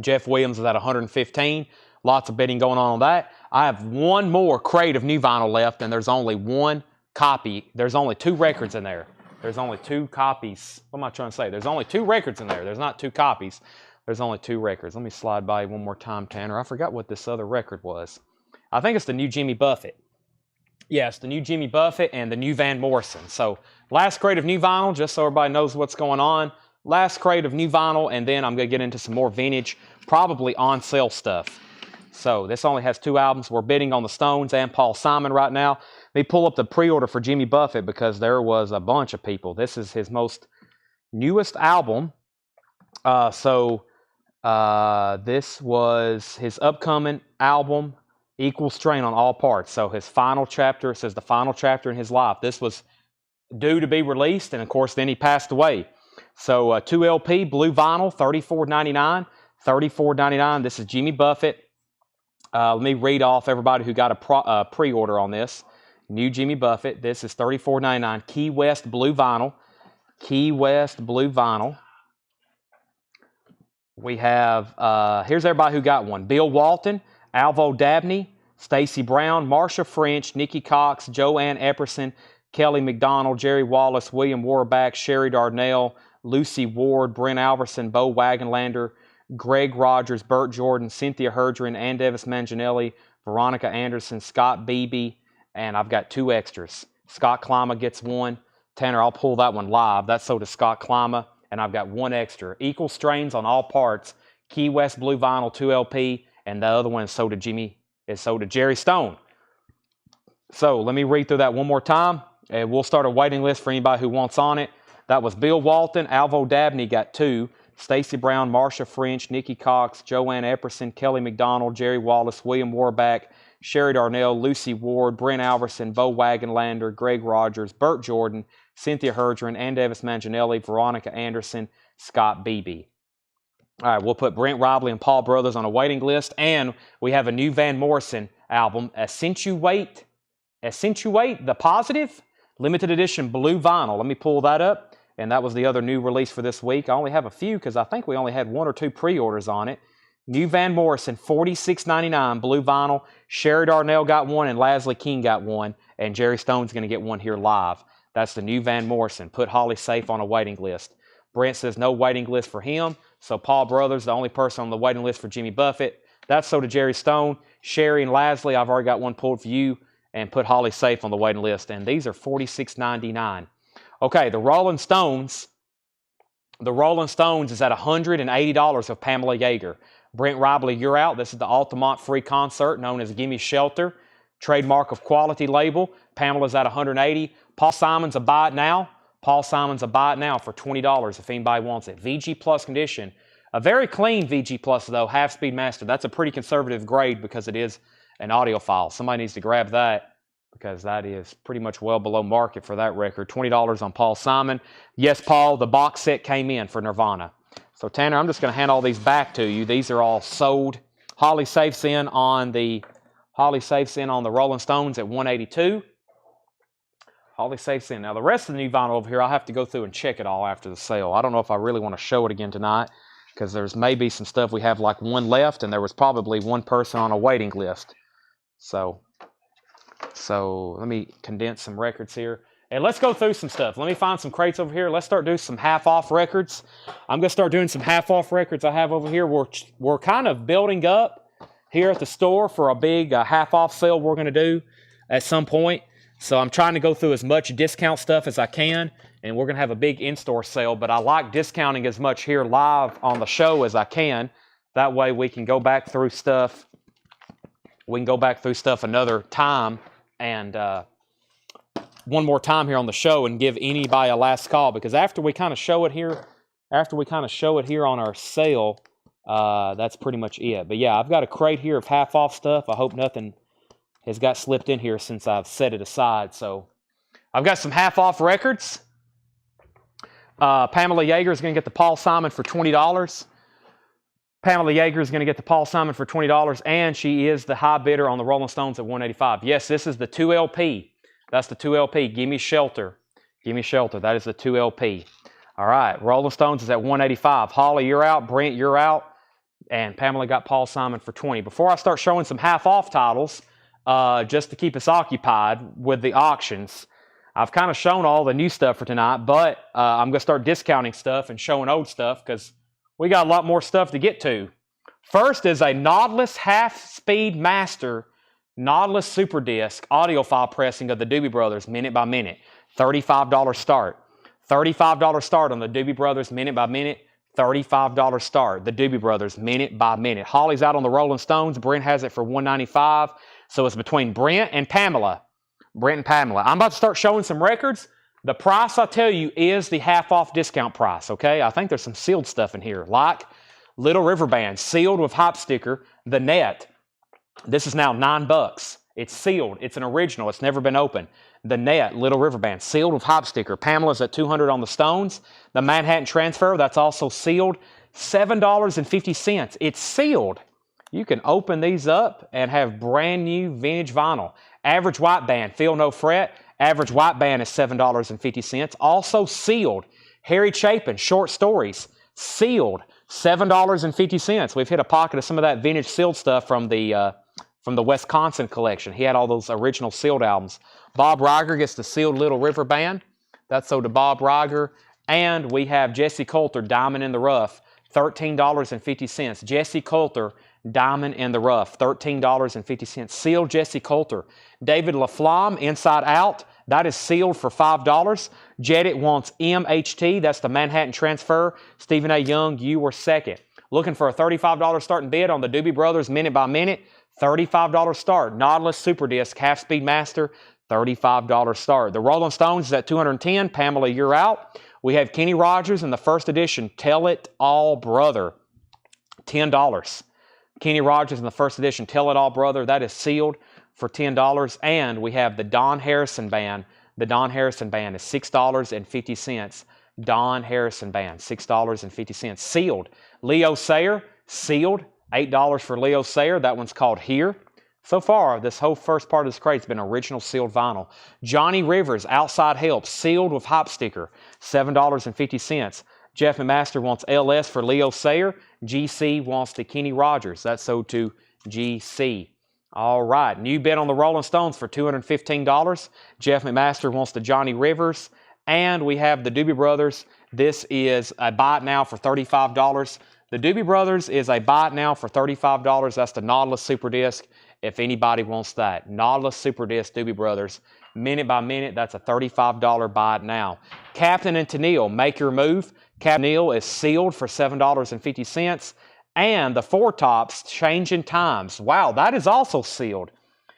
Jeff Williams is at 115. Lots of bidding going on that. I have one more crate of new vinyl left, and there's only one copy. There's only 2 records in there. There's only 2 copies. What am I trying to say? There's only 2 records in there. There's not 2 copies. There's only 2 records. Let me slide by one more time, Tanner. I forgot what this other record was. I think it's the new Jimmy Buffett. Yes, the new Jimmy Buffett and the new Van Morrison. So last crate of new vinyl, just so everybody knows what's going on. Last crate of new vinyl, and then I'm going to get into some more vintage, probably on sale stuff. So this only has 2 albums. We're bidding on the Stones and Paul Simon right now. Let me pull up the pre-order for Jimmy Buffett because there was a bunch of people. This is his most newest album. This was his upcoming album, Equal Strain on All Parts. So his final chapter, it says the final chapter in his life. This was due to be released, and of course then he passed away. So 2 LP, blue vinyl, $34.99. $34.99. This is Jimmy Buffett. Let me read off everybody who got a pre-order on this. New Jimmy Buffett. This is $34.99. Key West blue vinyl. Key West blue vinyl. We have, here's everybody who got one. Bill Walton, Alvo Dabney, Stacey Brown, Marsha French, Nikki Cox, Joanne Epperson, Kelly McDonald, Jerry Wallace, William Warback, Sherry Darnell, Lucy Ward, Brent Alverson, Bo Wagenlander, Greg Rogers, Burt Jordan, Cynthia Herdren, Ann Davis Manginelli, Veronica Anderson, Scott Beebe, and I've got 2 extras. Scott Klima gets one. Tanner, I'll pull that one live. That's sold to Scott Klima, and I've got 1 extra. Equal Strains on All Parts, Key West blue vinyl, 2 LP, and the other one is sold to Jerry Stone. So let me read through that one more time, and we'll start a waiting list for anybody who wants on it. That was Bill Walton, Alvo Dabney got 2, Stacey Brown, Marsha French, Nikki Cox, Joanne Epperson, Kelly McDonald, Jerry Wallace, William Warback, Sherry Darnell, Lucy Ward, Brent Alverson, Bo Wagenlander, Greg Rogers, Burt Jordan, Cynthia Herdren, Ann Davis Manginelli, Veronica Anderson, Scott Beebe. All right, we'll put Brent Ribley and Paul Brothers on a waiting list, and we have a new Van Morrison album, Accentuate the Positive, limited edition blue vinyl. Let me pull that up, and that was the other new release for this week. I only have a few because I think we only had 1 or 2 pre-orders on it. New Van Morrison, $46.99, blue vinyl. Sherry Darnell got one, and Leslie King got one, and Jerry Stone's going to get one here live. That's the new Van Morrison. Put Holly Safe on a waiting list. Brent says no waiting list for him, so Paul Brothers, the only person on the waiting list for Jimmy Buffett. That's sold to Jerry Stone. Sherry and Leslie, I've already got one pulled for you. and put Holly Safe on the waiting list. And these are $46.99. Okay, the Rolling Stones. The Rolling Stones is at $180 of Pamela Yeager. Brent Ribley, you're out. This is the Altamont free concert known as Gimme Shelter. Trademark of quality label. Pamela's at $180. Paul Simon's a buy it now. Paul Simon's a buy it now for $20 if anybody wants it. VG Plus condition. A very clean VG Plus though, half-speed master. That's a pretty conservative grade because it is an audiophile. Somebody needs to grab that because that is pretty much well below market for that record. $20 on Paul Simon. Yes, Paul, the box set came in for Nirvana. So Tanner, I'm just going to hand all these back to you. These are all sold. Holly Safe's in on the Rolling Stones at $182. Holly Safe's in. Now the rest of the new vinyl over here, I'll have to go through and check it all after the sale. I don't know if I really want to show it again tonight because there's maybe some stuff we have like one left, and there was probably one person on a waiting list. So let me condense some records here. And let's go through some stuff. Let me find some crates over here. Let's start doing some half-off records. I'm going to start doing some half-off records I have over here. We're kind of building up here at the store for a big half-off sale we're going to do at some point. So I'm trying to go through as much discount stuff as I can, and we're going to have a big in-store sale. But I like discounting as much here live on the show as I can. That way we can go back through stuff. We can go back through stuff another time and one more time here on the show and give anybody a last call, because after we kind of show it here on our sale, that's pretty much it. But yeah, I've got a crate here of half-off stuff. I hope nothing has got slipped in here since I've set it aside. So I've got some half-off records. Pamela Yeager is going to get the Paul Simon for $20. Pamela Yeager is going to get the Paul Simon for $20, and she is the high bidder on the Rolling Stones at $185. Yes, this is the 2LP. That's the 2LP. Gimme Shelter. Gimme Shelter. That is the 2LP. All right. Rolling Stones is at $185. Holly, you're out. Brent, you're out. And Pamela got Paul Simon for $20. Before I start showing some half-off titles, just to keep us occupied with the auctions, I've kind of shown all the new stuff for tonight, but I'm going to start discounting stuff and showing old stuff because we got a lot more stuff to get to. First is a Nautilus half-speed master Nautilus Super Disc audiophile pressing of the Doobie Brothers minute by minute. $35 start. $35 start on the Doobie Brothers minute by minute. $35 start. The Doobie Brothers minute by minute. Holly's out on the Rolling Stones. Brent has it for $195. So it's between Brent and Pamela. Brent and Pamela. I'm about to start showing some records. The price, I tell you, is the half-off discount price, okay? I think there's some sealed stuff in here, like Little River Band, sealed with hop sticker. The Net. This is now $9. It's sealed. It's an original. It's never been opened. The Net, Little River Band, sealed with hop sticker. Pamela's at $200 on the Stones. The Manhattan Transfer, that's also sealed. $7.50. It's sealed. You can open these up and have brand new vintage vinyl. Average White Band, Feel No Fret. Average White Band is $7.50. Also sealed. Harry Chapin, Short Stories, sealed. $7.50. We've hit a pocket of some of that vintage sealed stuff from the Wisconsin collection. He had all those original sealed albums. Bob Riger gets the sealed Little River Band. That's sold to Bob Riger. And we have Jesse Coulter, Diamond in the Rough, $13.50. Jesse Coulter, Diamond in the Rough, $13.50. Sealed Jesse Coulter. David LaFlamme, Inside Out, that is sealed for $5. Jedit wants MHT, that's the Manhattan Transfer. Stephen A. Young, you were second. Looking for a $35 starting bid on the Doobie Brothers minute by minute, $35 start. Nautilus Super Disc, half-speed master, $35 start. The Rolling Stones is at $210. Pamela, you're out. We have Kenny Rogers in the first edition, Tell It All Brother, $10. Kenny Rogers in the first edition, Tell It All Brother, that is sealed for $10. And we have the Don Harrison Band. The Don Harrison Band is $6.50. Don Harrison Band, $6.50. Sealed. Leo Sayer, sealed. $8 for Leo Sayer. That one's called Here. So far, this whole first part of this crate has been original sealed vinyl. Johnny Rivers, Outside Help, sealed with hop sticker, $7.50. Jeff McMaster wants LS for Leo Sayer. GC wants the Kenny Rogers. That's sold to GC. All right, new bid on the Rolling Stones for $215. Jeff McMaster wants the Johnny Rivers. And we have the Doobie Brothers. This is a buy it now for $35. The Doobie Brothers is a buy it now for $35. That's the Nautilus Super Disc. if anybody wants that. Nautilus Super Disc, Doobie Brothers. Minute by Minute, that's a $35 buy it now. Captain and Tennille, Make Your Move. Captain Tennille is sealed for $7.50. And the Four Tops, Changing Times. Wow, that is also sealed.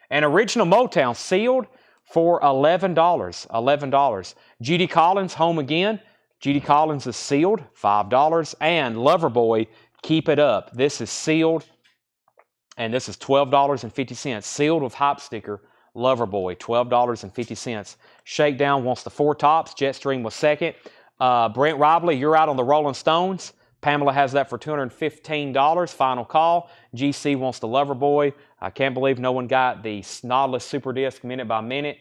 And Original Motown, sealed for $11. $11. Judy Collins, Home Again. Judy Collins is sealed, $5. And Loverboy, Keep It Up. This is sealed, and this is $12.50. Sealed with Hop Sticker, Loverboy, $12.50. Shakedown wants the Four Tops. Jetstream was second. Brent Robley, You're Out on the Rolling Stones. Pamela has that for $215. Final call. GC wants the Loverboy. I can't believe no one got the Nautilus Super Disc Minute by Minute.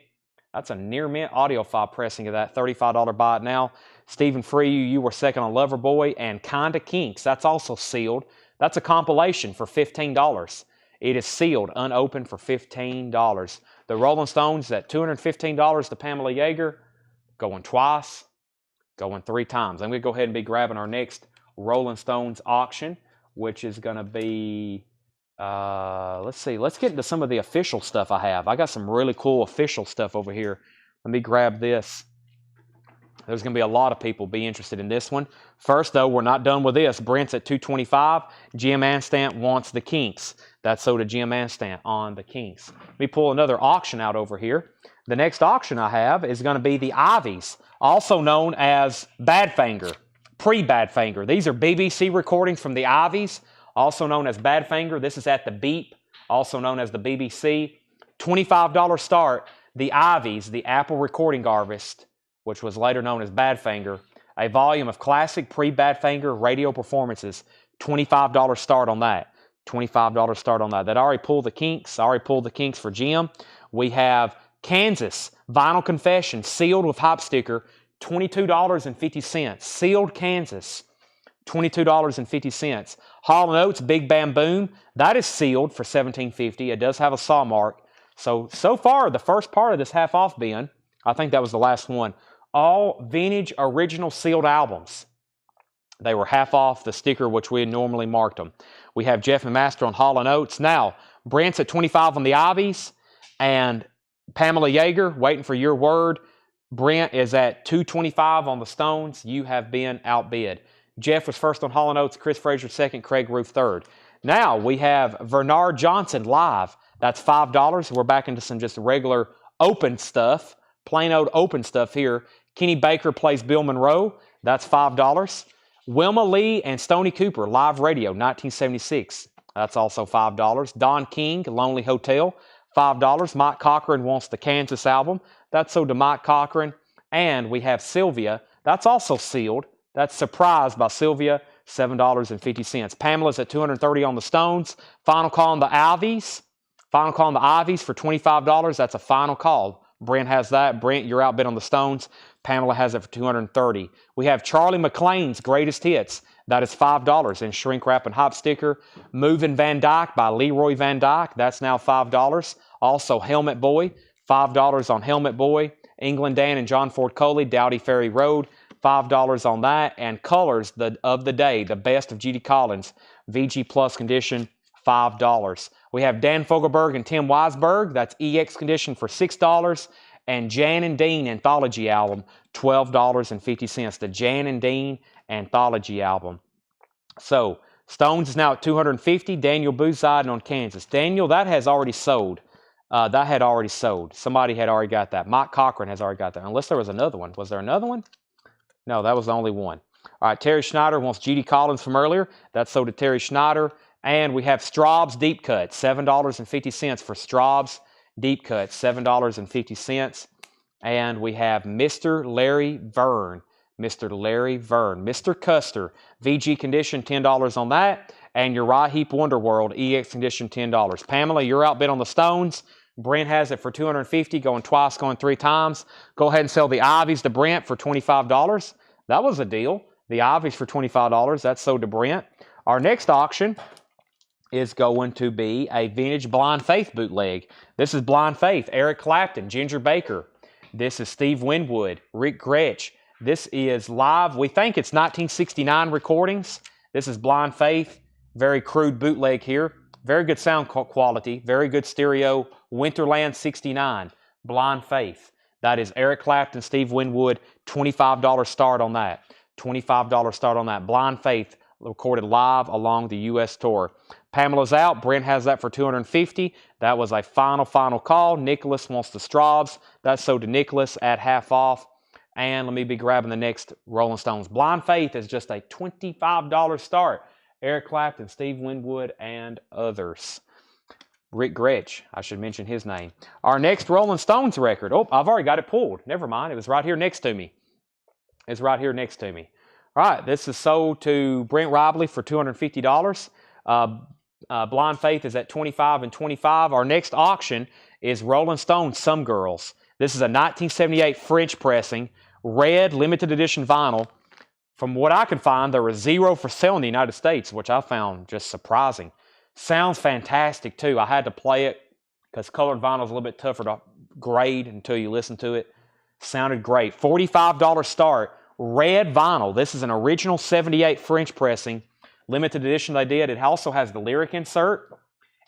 That's a near mint audiophile pressing of that. $35 buy it now. Stephen Free, you were second on Loverboy. And Kinda Kinks, that's also sealed. That's a compilation for $15. It is sealed, unopened for $15. The Rolling Stones at $215 to Pamela Yeager. Going twice, going 3 times. I'm going to go ahead and be grabbing our next Rolling Stones auction, which is going to be... let's see. Let's get into some of the official stuff I have. I got some really cool official stuff over here. Let me grab this. There's going to be a lot of people be interested in this one. First, though, we're not done with this. Brent's at $225. Jim Anstant wants the Kinks. That's so to Jim Anstant on the Kinks. Let me pull another auction out over here. The next auction I have is going to be the Ivies, also known as Badfinger, pre-Badfinger. These are BBC recordings from the Ivies, also known as Badfinger. This is at the Beep, also known as the BBC. $25 start. The Ivies, the Apple Recording Harvest, which was later known as Badfinger. A volume of classic pre-Badfinger radio performances. $25 start on that. $25 start on that. That already pulled the Kinks. Already pulled the Kinks for Jim. We have Kansas Vinyl Confession, sealed with Hop Sticker. $22.50. Sealed Kansas. $22.50. Hall & Oates Big Bam Boom. That is sealed for $17.50. It does have a saw mark. So far, the first part of this half-off bin, I think that was the last one, all vintage original sealed albums. They were half off the sticker, which we had normally marked them. We have Jeff and Master on Hall & Oates. Now, Brent's at $25 on the Ivies, and Pamela Yeager, waiting for your word. Brent is at $225 on the Stones. You have been outbid. Jeff was first on Hall & Oates, Chris Frazier second, Craig Roof third. Now, we have Bernard Johnson live. That's $5. We're back into some just regular open stuff, plain old open stuff here. Kenny Baker plays Bill Monroe. That's $5. Wilma Lee and Stoney Cooper, live radio, 1976. That's also $5. Don King, Lonely Hotel, $5. Mike Cochran wants the Kansas album. That's sold to Mike Cochran. And we have Sylvia. That's also sealed. That's Surprised by Sylvia, $7.50. Pamela's at $230 on the Stones. Final call on the Ivies. Final call on the Ivies for $25. That's a final call. Brent has that. Brent, you're outbid on the Stones. Pamela has it for $230. We have Charlie McLean's Greatest Hits. That is $5 in shrink wrap and hop sticker. Moving Van Dyke by Leroy Van Dyke. That's now $5. Also Helmet Boy, $5 on Helmet Boy. England Dan and John Ford Coley, Dowdy Ferry Road, $5 on that. And Colors of the Day, the best of Judy Collins, VG Plus condition, $5. We have Dan Fogelberg and Tim Weisberg. That's EX condition for $6. And Jan and Dean Anthology album, $12.50. The Jan and Dean Anthology album. So, Stones is now at $250. Daniel Boozide on Kansas. Daniel, that has already sold. That had already sold. Somebody had already got that. Mike Cochran has already got that. Unless there was another one. Was there another one? No, that was the only one. All right, Terry Schneider wants Judy Collins from earlier. That's sold to Terry Schneider. And we have Straub's Deep Cut, $7.50 for Straub's Deep Cut, $7.50. And we have Mr. Larry Verne. Mr. Larry Verne. Mr. Custer, VG condition, $10 on that. And Uriah Heep Wonderworld, EX condition, $10. Pamela, you're outbid on the Stones. Brent has it for $250, going twice, going 3 times. Go ahead and sell the Ivies to Brent for $25. That was a deal. The Ivies for $25. That's sold to Brent. Our next auction is going to be a vintage Blind Faith bootleg. This is Blind Faith, Eric Clapton, Ginger Baker. This is Steve Winwood, Rick Gretsch. This is live. We think it's 1969 recordings. This is Blind Faith, very crude bootleg here. Very good sound quality. Very good stereo. Winterland 69. Blind Faith. That is Eric Clapton, Steve Winwood. $25 start on that. $25 start on that. Blind Faith, recorded live along the U.S. tour. Pamela's out. Brent has that for $250. That was a final call. Nicholas wants the Straubs. That's sold to Nicholas at half off. And let me be grabbing the next Rolling Stones. Blind Faith is just a $25 start. Eric Clapton, Steve Winwood, and others. Rick Gretsch, I should mention his name. Our next Rolling Stones record. Oh, I've already got it pulled. Never mind. It was right here next to me. It's right here next to me. All right, this is sold to Brent Robley for $250. Blind Faith is at $25 and $25. Our next auction is Rolling Stones Some Girls. This is a 1978 French pressing, red limited edition vinyl. From what I can find, there was 0 for sale in the United States, which I found just surprising. Sounds fantastic too. I had to play it because colored vinyl is a little bit tougher to grade until you listen to it. Sounded great. $45 start. Red vinyl. This is an original 78 French pressing. Limited edition they did. It also has the lyric insert.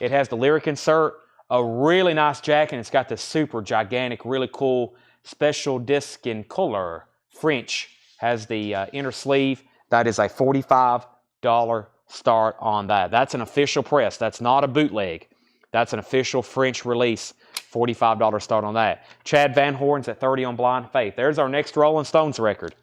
It has the lyric insert. A really nice jacket. It's got this super gigantic, really cool special disc in color. French. Has the inner sleeve. That is a $45 start on that. That's an official press. That's not a bootleg. That's an official French release. $45 start on that. Chad Van Horn's at $30 on Blind Faith. There's our next Rolling Stones record.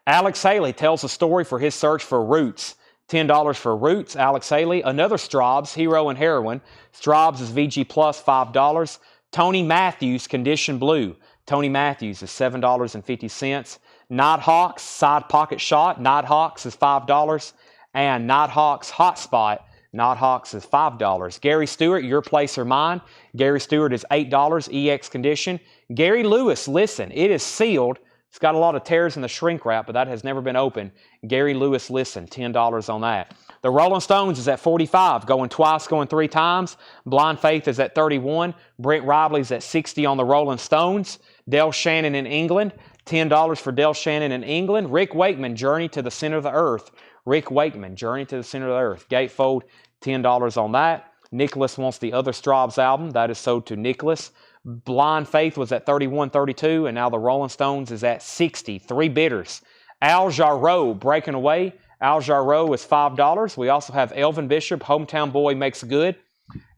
Alex Haley tells a story for his search for Roots. $10 for Roots. Alex Haley. Another Straubs, Hero and Heroin. Straubs is VG Plus, $5. Tony Matthews, Condition Blue. Tony Matthews is $7.50. Nighthawks, Side Pocket Shot. Nighthawks is $5. And Nighthawks Hotspot. Nighthawks is $5. Gary Stewart, Your Place or Mine. Gary Stewart is $8. EX Condition. Gary Lewis, Listen. It is sealed. It's got a lot of tears in the shrink wrap, but that has never been opened. Gary Lewis, Listen. $10 on that. The Rolling Stones is at $45. Going twice, going 3 times. Blind Faith is at $31. Brent Robley's at $60 on the Rolling Stones. Del Shannon in England. $10 for Del Shannon in England. Rick Wakeman, Journey to the Center of the Earth. Rick Wakeman, Journey to the Center of the Earth. Gatefold, $10 on that. Nicholas wants the other Straubs album. That is sold to Nicholas. Blind Faith was at $31.32, and now the Rolling Stones is at $60. 3 bidders. Al Jarreau, Breaking Away. Al Jarreau is $5. We also have Elvin Bishop, Hometown Boy Makes Good.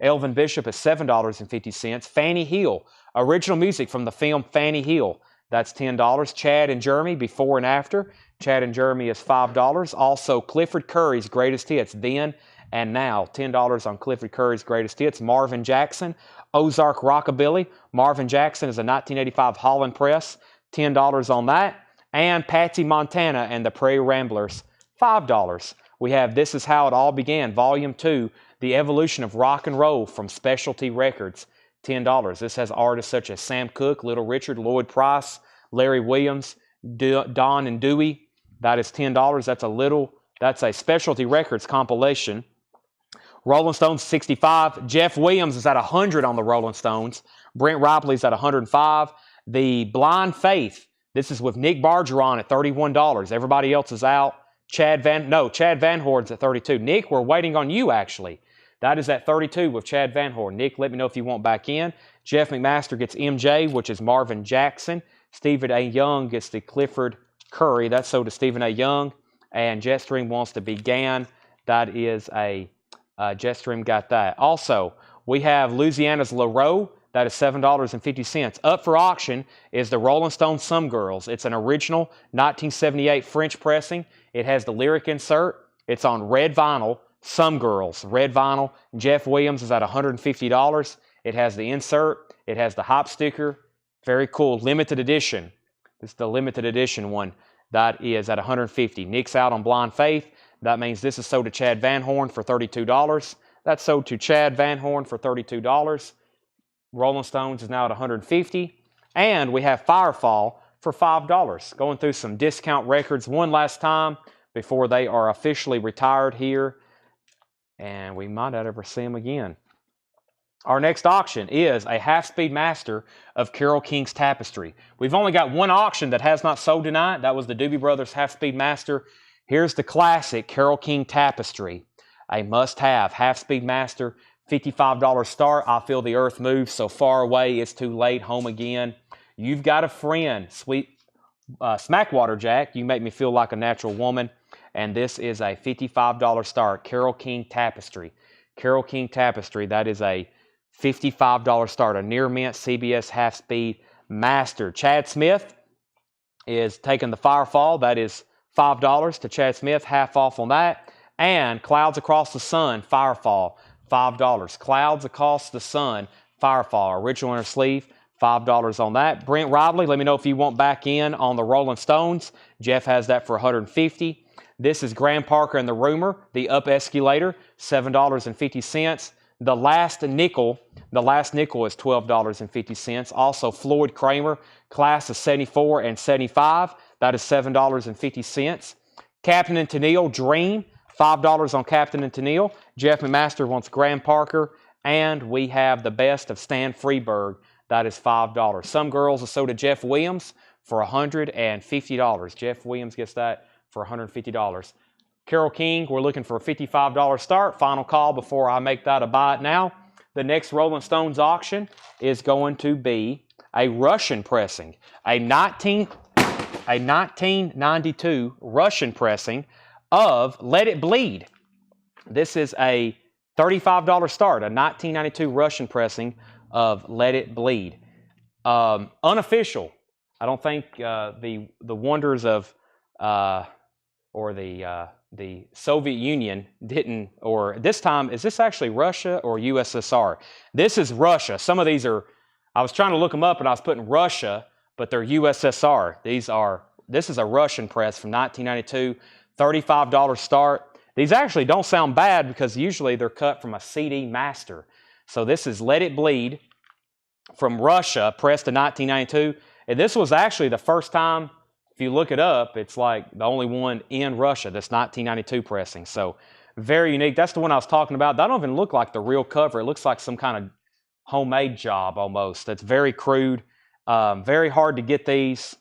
Elvin Bishop is $7.50. Fanny Hill, original music from the film Fanny Hill. That's $10. Chad and Jeremy, Before and After. Chad and Jeremy is $5. Also, Clifford Curry's Greatest Hits, Then and Now. $10 on Clifford Curry's Greatest Hits. Marvin Jackson, Ozark Rockabilly. Marvin Jackson is a 1985 Holland press. $10 on that. And Patsy Montana and the Prairie Ramblers. $5. We have This Is How It All Began, Volume 2, The Evolution of Rock and Roll from Specialty Records. $10. This has artists such as Sam Cooke, Little Richard, Lloyd Price, Larry Williams, Don and Dewey. That is $10. That's a Specialty Records compilation. Rolling Stones, $65. Jeff Williams is at $100 on the Rolling Stones. Brent Robley's at $105. The Blind Faith, this is with Nick Bargeron at $31. Everybody else is out. Chad Van Horn's at $32. Nick, we're waiting on you, actually. That is at $32 with Chad Van Horn. Nick, let me know if you want back in. Jeff McMaster gets MJ, which is Marvin Jackson. Stephen A. Young gets the Clifford Curry. That's sold to Stephen A. Young. And Jetstream wants to Began. That is a Jetstream got that. Also, we have Louisiana's LaRoe. That is $7.50. Up for auction is the Rolling Stones Some Girls. It's an original 1978 French pressing. It has the lyric insert. It's on red vinyl. Some Girls, red vinyl. Jeff Williams is at $150. It has the insert. It has the hop sticker. Very cool. Limited edition. This is the limited edition one. That is at $150. Nick's out on Blind Faith. That means this is sold to Chad Van Horn for $32. That's sold to Chad Van Horn for $32. Rolling Stones is now at $150. And we have Firefall for $5. Going through some discount records one last time before they are officially retired here. And we might not ever see them again. Our next auction is a half-speed master of Carole King's Tapestry. We've only got one auction that has not sold tonight. That was the Doobie Brothers half-speed master. Here's the classic Carole King Tapestry. a must-have. Half-speed master, $55 start. I feel the earth moves so far away, it's too late, home again. You've got a friend, sweet Smackwater Jack. You make me feel like a natural woman. And this is a $55 start. Carole King Tapestry. Carole King Tapestry, that is a $55 start. A near mint CBS half-speed master. Chad Smith is taking the Firefall. That is $5 to Chad Smith, half off on that. And Clouds Across the Sun, Firefall, $5. Clouds Across the Sun, Firefall, original inner sleeve, $5 on that. Brent Riley, let me know if you want back in on the Rolling Stones. Jeff has that for $150. This is Graham Parker and the Rumor, the Up Escalator, $7.50. The last nickel is $12.50. Also Floyd Kramer, class of 74 and 75, that is $7.50. Captain and Tennille, Dream, $5 on Captain and Tennille. Jeff McMaster wants Graham Parker. And we have the best of Stan Freberg, that is $5. Some Girls are sold to Jeff Williams for $150. Jeff Williams gets that for $150. Carole King, we're looking for a $55 start. Final call before I make that a buy it now. The next Rolling Stones auction is going to be a Russian pressing, a 1992 Russian pressing of Let It Bleed. This is a $35 start, a 1992 Russian pressing of Let It Bleed. Unofficial. I don't think the wonders of or the Soviet Union didn't, or this time, is this actually Russia or USSR? This is Russia. Some of these are, I was trying to look them up and I was putting Russia, but they're USSR. This is a Russian press from 1992, $35 start. These actually don't sound bad because usually they're cut from a CD master. So this is Let It Bleed from Russia, pressed in 1992. And this was actually the first time, if you look it up, it's like the only one in Russia, this 1992 pressing. So very unique. That's the one I was talking about. That don't even look like the real cover. It looks like some kind of homemade job almost. That's very crude. Very hard to get these.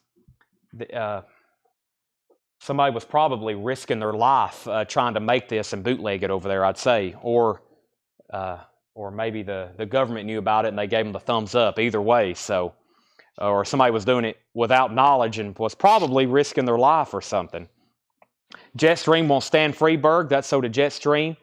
Somebody was probably risking their life trying to make this and bootleg it over there, I'd say. Or maybe the government knew about it and they gave them the thumbs up. Either way, so... or somebody was doing it without knowledge and was probably risking their life or something. Jetstream wants Stan Freberg. That's sold to Jetstream.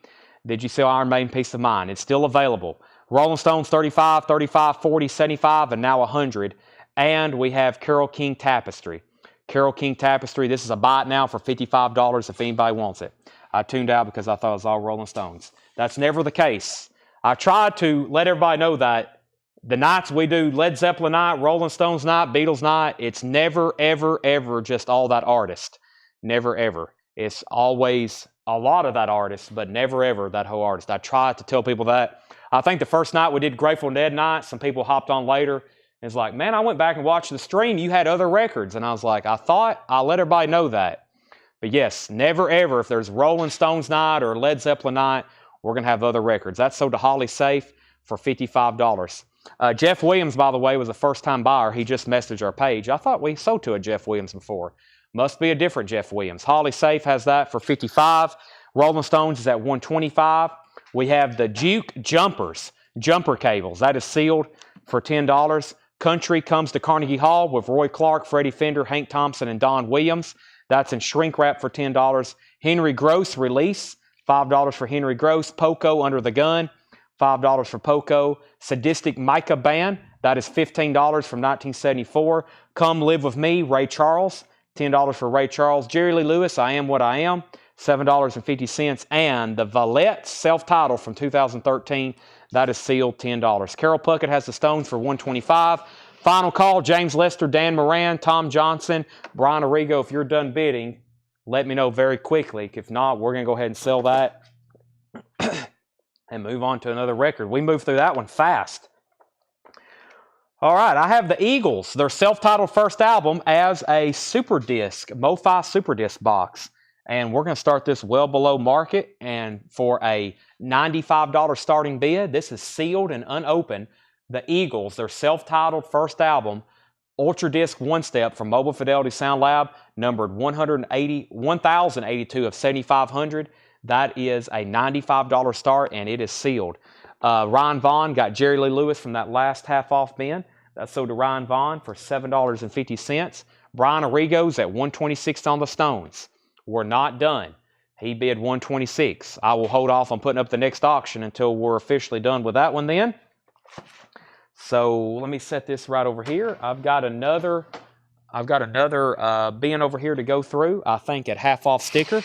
Did you sell Iron Maiden Peace of Mind? It's still available. Rolling Stones 35, 35, 40, 75, and now 100. And we have Carole King Tapestry. Carole King Tapestry. This is a buy it now for $55 if anybody wants it. I tuned out because I thought it was all Rolling Stones. That's never the case. I tried to let everybody know that the nights we do Led Zeppelin night, Rolling Stones night, Beatles night, it's never, ever, ever just all that artist. Never, ever. It's always a lot of that artist, but never, ever that whole artist. I try to tell people that. I think the first night we did Grateful Dead night, some people hopped on later. And it's like, man, I went back and watched the stream. You had other records. And I was like, I thought I'll let everybody know that. But yes, never, ever, if there's Rolling Stones night or Led Zeppelin night, we're going to have other records. That's sold to Holly Safe for $55. Jeff Williams, by the way, was a first-time buyer. He just messaged our page. I thought we sold to a Jeff Williams before. Must be a different Jeff Williams. Holly Safe has that for $55. Rolling Stones is at $125. We have the Juke Jumpers, jumper cables. That is sealed for $10. Country comes to Carnegie Hall with Roy Clark, Freddie Fender, Hank Thompson, and Don Williams. That's in shrink wrap for $10. Henry Gross Release, $5 for Henry Gross. Poco Under the Gun, $5 for Poco. Sadistic Micah Band, that is $15 from 1974. Come Live With Me, Ray Charles, $10 for Ray Charles. Jerry Lee Lewis, I Am What I Am, $7.50. And the Valette self-titled from 2013, that is sealed, $10. Carol Puckett has the Stones for $125. Final call, James Lester, Dan Moran, Tom Johnson, Brian Arrigo. If you're done bidding, let me know very quickly. If not, we're going to go ahead and sell that and move on to another record. We moved through that one fast. All right, I have the Eagles, their self-titled first album, as a super disc, Mofi super disc box. And we're going to start this well below market. And for a $95 starting bid, this is sealed and unopened. The Eagles, their self-titled first album, Ultra Disc One Step from Mobile Fidelity Sound Lab, numbered 1082 of 7500. That is a $95 start, and it is sealed. Ryan Vaughn got Jerry Lee Lewis from that last half-off bin. That sold to Ryan Vaughn for $7.50. Brian Arrigo's at $126 on the Stones. We're not done. He bid $126. I will hold off on putting up the next auction until we're officially done with that one then. So let me set this right over here. I've got another bin over here to go through, I think at half-off sticker.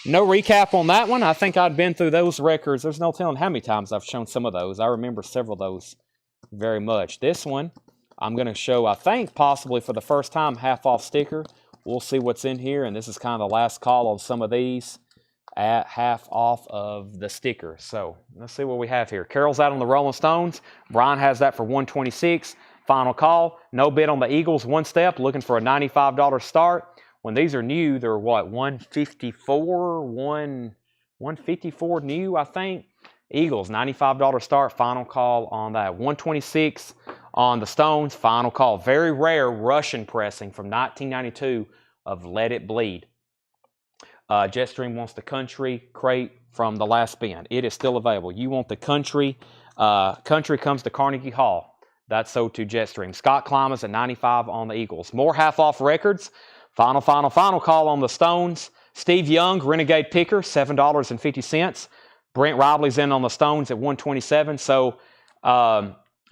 No recap on that one. I think I'd been through those records. There's no telling how many times I've shown some of those. I remember several of those very much. This one, I'm going to show, I think, possibly for the first time, half-off sticker. We'll see what's in here, and this is kind of the last call on some of these at half off of the sticker. So let's see what we have here. Carol's out on the Rolling Stones. Brian has that for $126. Final call. No bid on the Eagles. One step, looking for a $95 start. When these are new, they're what, $154 new, I think. Eagles, $95 start, final call on that. $126 on the Stones, final call. Very rare Russian pressing from 1992 of Let It Bleed. Jetstream wants the country crate from the last bin. It is still available. You want the country. Country comes to Carnegie Hall. That's sold to Jetstream. Scott Klima's at $95 on the Eagles. More half-off records. Final call on the Stones. Steve Young, Renegade Picker, $7.50. Brent Robley's in on the Stones at $127. So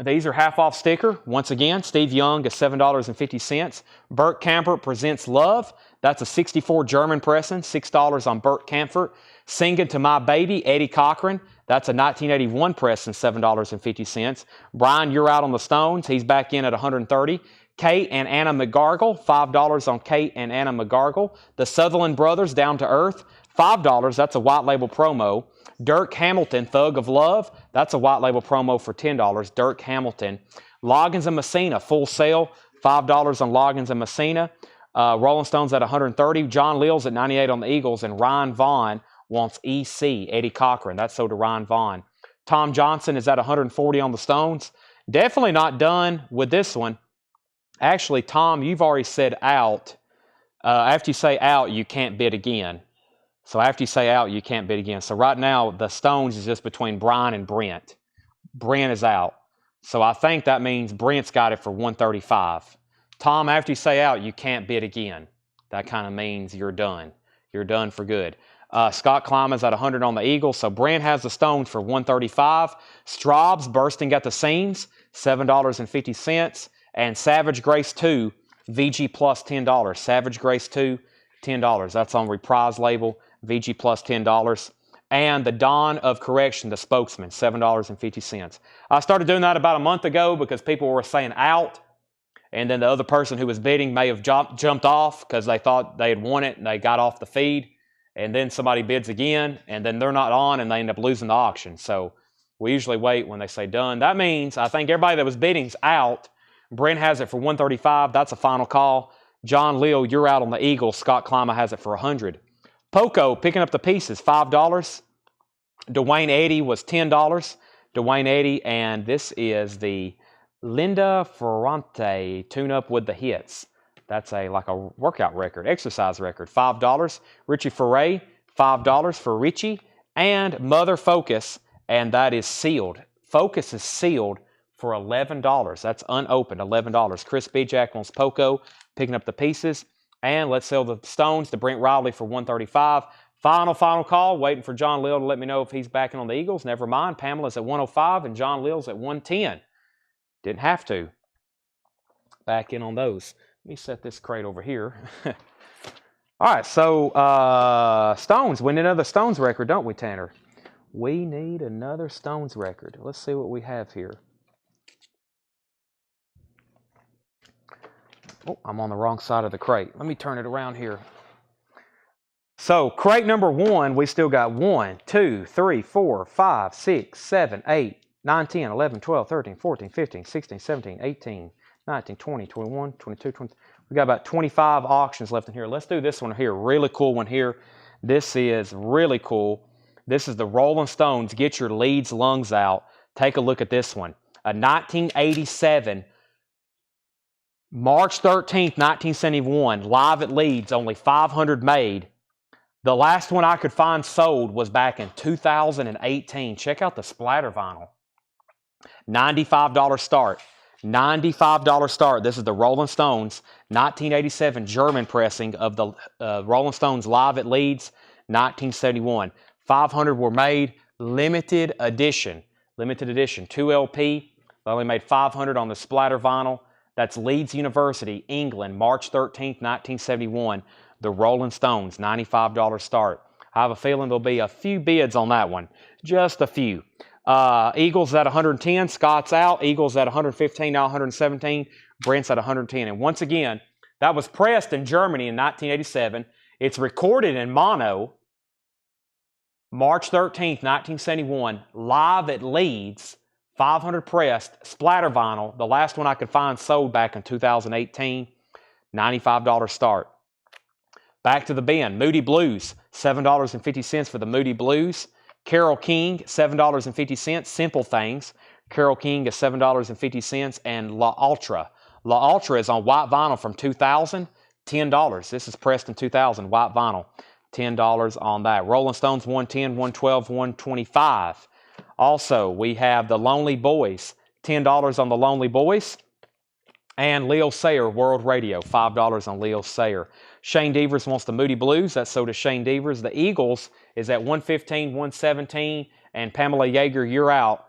these are half-off sticker. Once again, Steve Young is $7.50. Bert Kaempfert presents Love. That's a 64 German pressing, $6 on Bert Kaempfert. Singing to My Baby, Eddie Cochran. That's a 1981 pressing, $7.50. Brian, you're out on the Stones. He's back in at $130. Kate and Anna McGargle, $5 on Kate and Anna McGargle. The Sutherland Brothers, Down to Earth, $5. That's a white label promo. Dirk Hamilton, Thug of Love, that's a white label promo for $10. Dirk Hamilton. Loggins and Messina, full sale, $5 on Loggins and Messina. Rolling Stones at $130. John Leals at $98 on the Eagles. And Ryan Vaughn wants EC, Eddie Cochran. That's sold to Ryan Vaughn. Tom Johnson is at $140 on the Stones. Definitely not done with this one. Actually, Tom, you've already said out. After you say out, you can't bid again. So after you say out, you can't bid again. So right now, the Stones is just between Brian and Brent. Brent is out. So I think that means Brent's got it for $135. Tom, after you say out, you can't bid again. That kind of means you're done. You're done for good. Scott Klima's at $100 on the Eagles. So Brent has the Stones for $135. Straub's bursting at the seams, $7.50. And Savage Grace 2, VG plus $10. Savage Grace 2, $10. That's on Reprise label, VG plus $10. And the Dawn of Correction, the Spokesman, $7.50. I started doing that about a month ago because people were saying out, and then the other person who was bidding may have jumped off because they thought they had won it and they got off the feed. And then somebody bids again, and then they're not on, and they end up losing the auction. So we usually wait when they say done. That means I think everybody that was bidding's out. Brent has it for $135. That's a final call. John Leal, you're out on the Eagles. Scott Klima has it for $100. Poco picking up the pieces, $5. Dwayne Eddy was $10. Dwayne Eddy, and this is the Linda Ferrante tune-up with the hits. That's like a workout record, exercise record, $5. Richie Foray, $5 for Richie. And Mother Focus, and that is sealed. Focus is sealed for $11. That's unopened, $11. Chris Bijak wants Poco, picking up the pieces. And let's sell the Stones to Brent Riley for $135. Final call, waiting for John Leal to let me know if he's backing on the Eagles. Never mind, Pamela's at $105 and John Leal's at $110. Didn't have to. Back in on those. Let me set this crate over here. All right, so Stones. We need another Stones record, don't we, Tanner? We need another Stones record. Let's see what we have here. Oh, I'm on the wrong side of the crate. Let me turn it around here. So, crate number 1, we still got 1, 2, 3, 4, 5, 6, 7, 8, 9, 10, 11, 12, 13, 14, 15, 16, 17, 18, 19, 20, 21, 22, 20. We got about 25 auctions left in here. Let's do this one here. Really cool one here. This is really cool. This is the Rolling Stones. Get your Leeds lungs out. Take a look at this one. A 1987 March 13th, 1971, live at Leeds, only 500 made. The last one I could find sold was back in 2018. Check out the splatter vinyl. $95 start. $95 start. This is the Rolling Stones 1987 German pressing of the Rolling Stones Live at Leeds 1971. 500 were made. Limited edition. Limited edition. 2 LP. They only made 500 on the splatter vinyl. That's Leeds University, England, March 13th, 1971. The Rolling Stones, $95 start. I have a feeling there'll be a few bids on that one. Just a few. Eagles at 110. Scott's out. Eagles at 115, now 117. Brent's at 110. And once again, that was pressed in Germany in 1987. It's recorded in mono, March 13th, 1971, live at Leeds. 500 pressed, splatter vinyl. The last one I could find sold back in 2018. $95 start. Back to the bin. Moody Blues, $7.50 for the Moody Blues. Carole King, $7.50. Simple Things. Carole King is $7.50. And La Ultra. La Ultra is on white vinyl from 2000. $10. This is pressed in 2000. White vinyl. $10 on that. Rolling Stones, 110, 112, 125. Also, we have the Lonely Boys, $10 on the Lonely Boys. And Leo Sayer, World Radio, $5 on Leo Sayer. Shane Devers wants the Moody Blues. That's so does Shane Devers. The Eagles is at 115, 117. And Pamela Yeager, You're Out.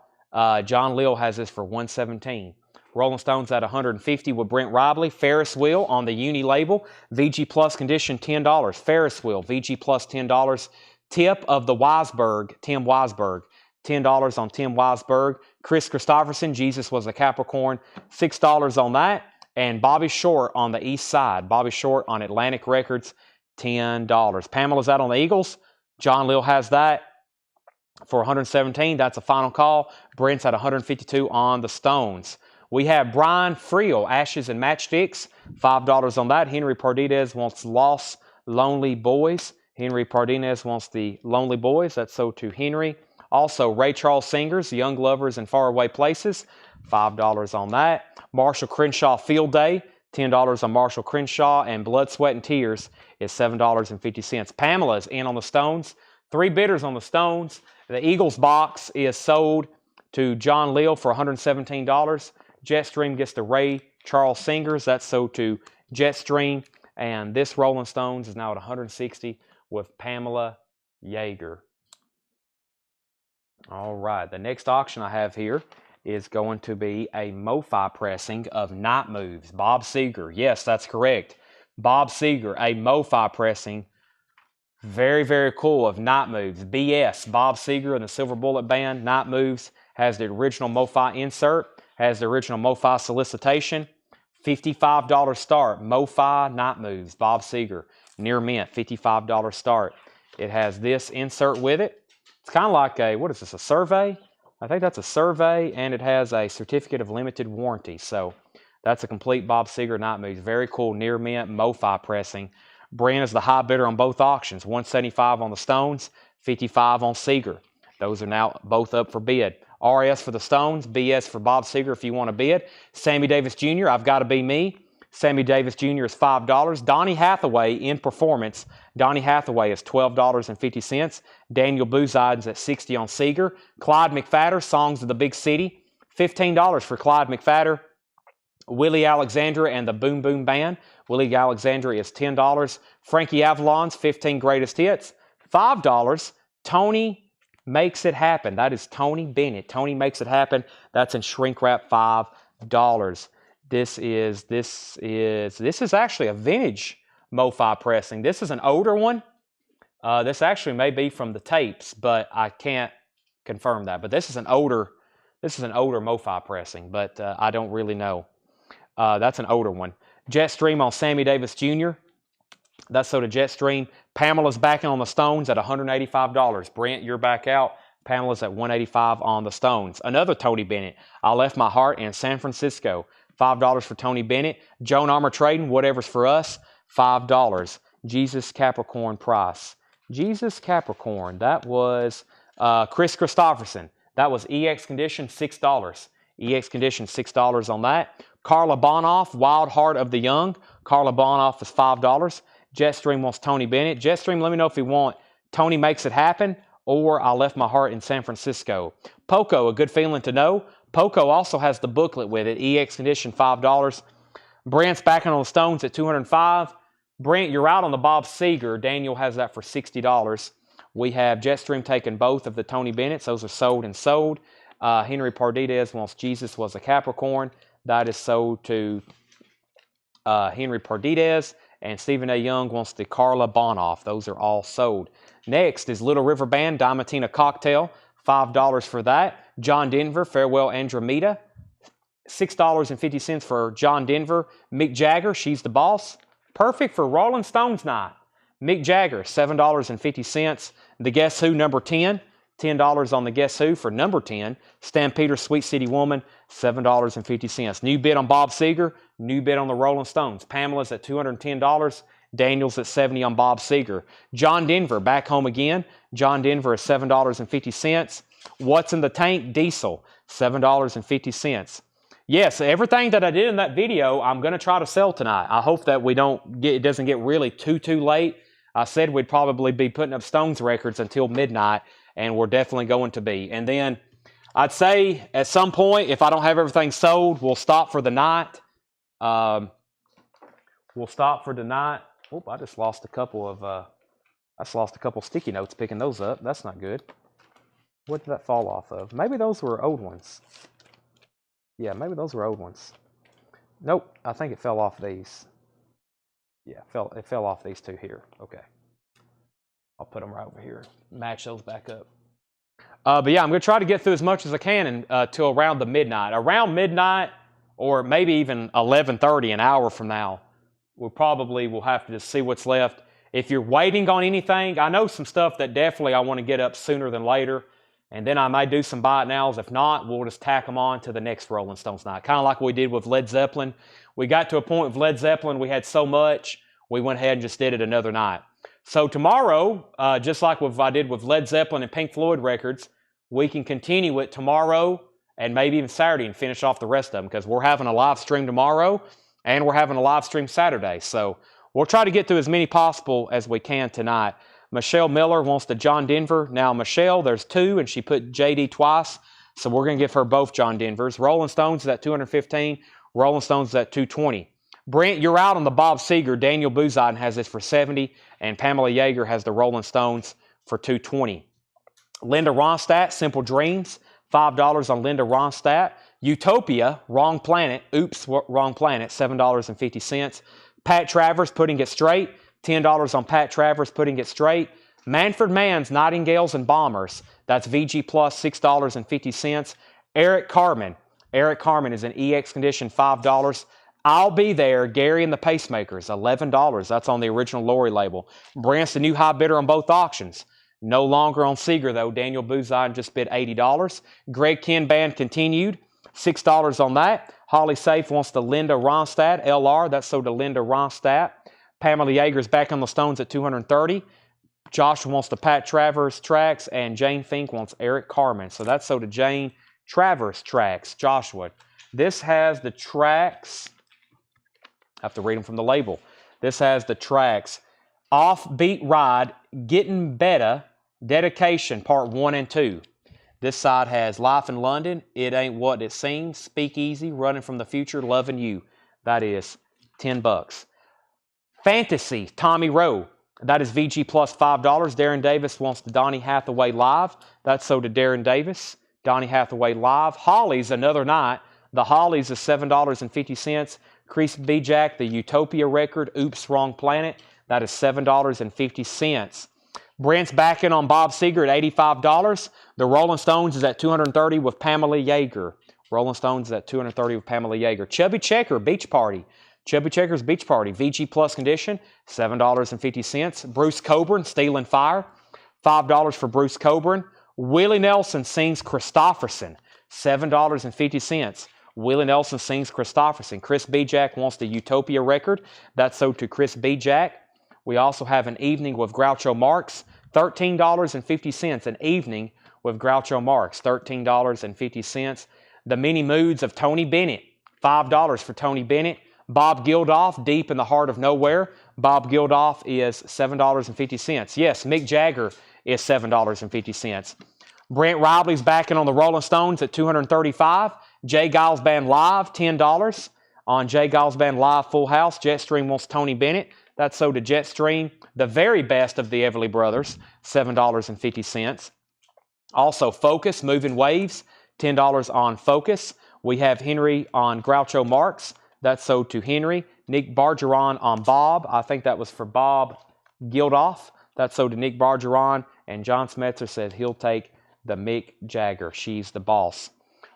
John Lill has this for 117. Rolling Stones at 150 with Brent Ribley. Ferris Wheel on the Uni label. VG Plus condition, $10. Ferris Wheel, VG Plus, $10. Tip of the Weisberg, Tim Weisberg. $10 on Tim Weisberg. Chris Christopherson, Jesus Was a Capricorn, $6 on that. And Bobby Short on the East Side. Bobby Short on Atlantic Records, $10. Pamela's out on the Eagles. John Lill has that for 117. That's a final call. Brent's at 152 on the Stones. We have Brian Friel, Ashes and Matchsticks, $5 on that. Henry Pardinez wants Lost Lonely Boys. Henry Pardinez wants the Lonely Boys. That's so to Henry. Also, Ray Charles Singers, Young Lovers in Faraway Places, $5 on that. Marshall Crenshaw Field Day, $10 on Marshall Crenshaw. And Blood, Sweat, and Tears is $7.50. Pamela's in on the Stones. 3 bidders on the Stones. The Eagles box is sold to John Lill for $117. Jetstream gets the Ray Charles Singers. That's sold to Jetstream. And this Rolling Stones is now at 160 with Pamela Yeager. All right, the next auction I have here is going to be a Mofi pressing of Night Moves. Bob Seger. Yes, that's correct. Bob Seger, a Mofi pressing. Very, very cool of Night Moves. BS, Bob Seger and the Silver Bullet Band. Night Moves has the original Mofi insert, has the original Mofi solicitation. $55 start. Mofi Night Moves. Bob Seger. Near mint. $55 start. It has this insert with it. It's kind of like a, what is this, a survey? I think that's a survey, and it has a certificate of limited warranty. So that's a complete Bob Seger Night Moves. Very cool near mint Mofi pressing. Brent is the high bidder on both auctions. 175 on the Stones, 55 on Seger. Those are now both up for bid. RS for the Stones, BS for Bob Seger if you want to bid. Sammy Davis Jr., I've Got to Be Me. Sammy Davis Jr. is $5. Donny Hathaway in performance. Donny Hathaway is $12.50. Daniel Booziden's at $60 on Seger. Clyde McFadder, Songs of the Big City, $15 for Clyde McFadder. Willie Alexandra and the Boom Boom Band. Willie Alexandra is $10. Frankie Avalon's 15 Greatest Hits, $5. Tony Makes It Happen. That is Tony Bennett. Tony Makes It Happen. That's in shrink wrap, $5. This is actually a vintage Mofi pressing. This is an older one. This actually may be from the tapes, but I can't confirm that. But this is an older Mofi pressing, but I don't really know. That's an older one. Jetstream on Sammy Davis Jr. That's so to Jetstream. Pamela's back in on the Stones at $185. Brent, you're back out. Pamela's at $185 on the Stones. Another Tony Bennett. I Left My Heart in San Francisco. $5 for Tony Bennett. Joan Armour Trading, Whatever's for Us, $5. Jesus Capricorn Price. Jesus Capricorn, that was Chris Christopherson. That was EX Condition, $6. EX Condition, $6 on that. Carla Bonoff, Wild Heart of the Young. Carla Bonoff is $5. Jetstream wants Tony Bennett. Jetstream, let me know if you want Tony Makes It Happen or I Left My Heart in San Francisco. Poco, a good feeling to know. Poco also has the booklet with it. EX condition, $5. Brent's backing on the Stones at $205. Brent, you're out on the Bob Seger. Daniel has that for $60. We have Jetstream taking both of the Tony Bennett's. Those are sold and sold. Henry Pardidez wants Jesus Was a Capricorn. That is sold to Henry Pardidez. And Stephen A. Young wants the Carla Bonoff. Those are all sold. Next is Little River Band, Diamantina Cocktail. $5 for that. John Denver, Farewell Andromeda. $6.50 for John Denver. Mick Jagger, She's the Boss. Perfect for Rolling Stones night. Mick Jagger, $7.50. The Guess Who, number 10. $10 on the Guess Who for number 10. Stampeder, Sweet City Woman, $7.50. New bid on Bob Seger. New bid on the Rolling Stones. Pamela's at $210. Daniel's at $70 on Bob Seger. John Denver, Back Home Again. John Denver is $7.50. What's in the Tank? Diesel, $7.50. Yes, everything that I did in that video, I'm going to try to sell tonight. I hope that it doesn't get really too late. I said we'd probably be putting up Stones records until midnight, and we're definitely going to be. And then I'd say at some point, if I don't have everything sold, we'll stop for the night. We'll stop for the night. Oop, I just lost a couple sticky notes picking those up. That's not good. What did that fall off of? Maybe those were old ones. Yeah, maybe those were old ones. Nope, I think it fell off these. Yeah, it fell off these two here. Okay. I'll put them right over here. Match those back up. But yeah, I'm going to try to get through as much as I can until around the midnight. Around midnight, or maybe even 11:30, an hour from now, we'll have to just see what's left. If you're waiting on anything, I know some stuff that definitely I want to get up sooner than later. And then I may do some buy it nows. If not, we'll just tack them on to the next Rolling Stones night. Kind of like we did with Led Zeppelin. We got to a point with Led Zeppelin, we had so much, we went ahead and just did it another night. So tomorrow, just like what I did with Led Zeppelin and Pink Floyd records, we can continue it tomorrow and maybe even Saturday and finish off the rest of them because we're having a live stream tomorrow and we're having a live stream Saturday. So we'll try to get through as many possible as we can tonight. Michelle Miller wants the John Denver. Now, Michelle, there's two, and she put JD twice, so we're going to give her both John Denvers. Rolling Stones is at $215. Rolling Stones is at $220. Brent, you're out on the Bob Seger. Daniel Buzine has this for $70, and Pamela Yeager has the Rolling Stones for $220. Linda Ronstadt, Simple Dreams, $5 on Linda Ronstadt. Utopia, Wrong Planet, Oops, Wrong Planet, $7.50. Pat Travers, Putting It Straight, $10 on Pat Travers, Putting It Straight. Manfred Mann's Nightingales and Bombers. That's VG Plus, $6.50. Eric Carmen. Eric Carmen is an EX condition, $5. I'll Be There, Gary and the Pacemakers, $11. That's on the original Lori label. Brant's the new high bidder on both auctions. No longer on Seeger, though. Daniel Buzine just bid $80. Greg Ken Band continued, $6 on that. Holly Safe wants the Linda Ronstadt, LR. That's sold to Linda Ronstadt. Pamela Yeager's back on the Stones at $230. Joshua wants the Pat Travers tracks, and Jane Fink wants Eric Carmen. So that's sold to Jane Travers tracks. Joshua. This has the tracks. I have to read them from the label. This has the tracks. Offbeat Ride, Getting Better, Dedication, Part 1 and 2. This side has Life in London, It Ain't What It Seems, Speakeasy, Running from the Future, Loving You. That is $10. Fantasy, Tommy Rowe. That is VG plus $5. Darren Davis wants the Donny Hathaway Live. That's sold to Darren Davis. Donny Hathaway Live. Hollies, Another Night. The Hollies is $7.50. Chris Bijak, the Utopia record, Oops, Wrong Planet. That is $7.50. Brent's back in on Bob Seger at $85. The Rolling Stones is at $230 with Pamela Yeager. Rolling Stones is at $230 with Pamela Yeager. Chubby Checker, Beach Party. Chubby Checker's Beach Party, VG Plus condition, $7.50. Bruce Coburn, Stealing Fire, $5 for Bruce Coburn. Willie Nelson sings Christofferson, $7.50. Willie Nelson sings Christofferson. Chris Bijak wants the Utopia record. That's sold to Chris Bijak. We also have An Evening with Groucho Marx, $13.50. An Evening with Groucho Marx, $13.50. The Many Moods of Tony Bennett, $5 for Tony Bennett. Bob Geldof, Deep in the Heart of Nowhere. Bob Geldof is $7.50. Yes, Mick Jagger is $7.50. Brent Ribley's backing on the Rolling Stones at $235. Jay Giles Band Live, $10. On Jay Giles Band Live Full House, Jetstream wants Tony Bennett. That's sold to Jetstream. The very best of the Everly Brothers, $7.50. Also Focus, Moving Waves, $10 on Focus. We have Henry on Groucho Marx. That's sold to Henry. Nick Bargeron on Bob. I think that was for Bob Geldof. That's sold to Nick Bargeron. And John Smetzer says he'll take the Mick Jagger. She's the boss.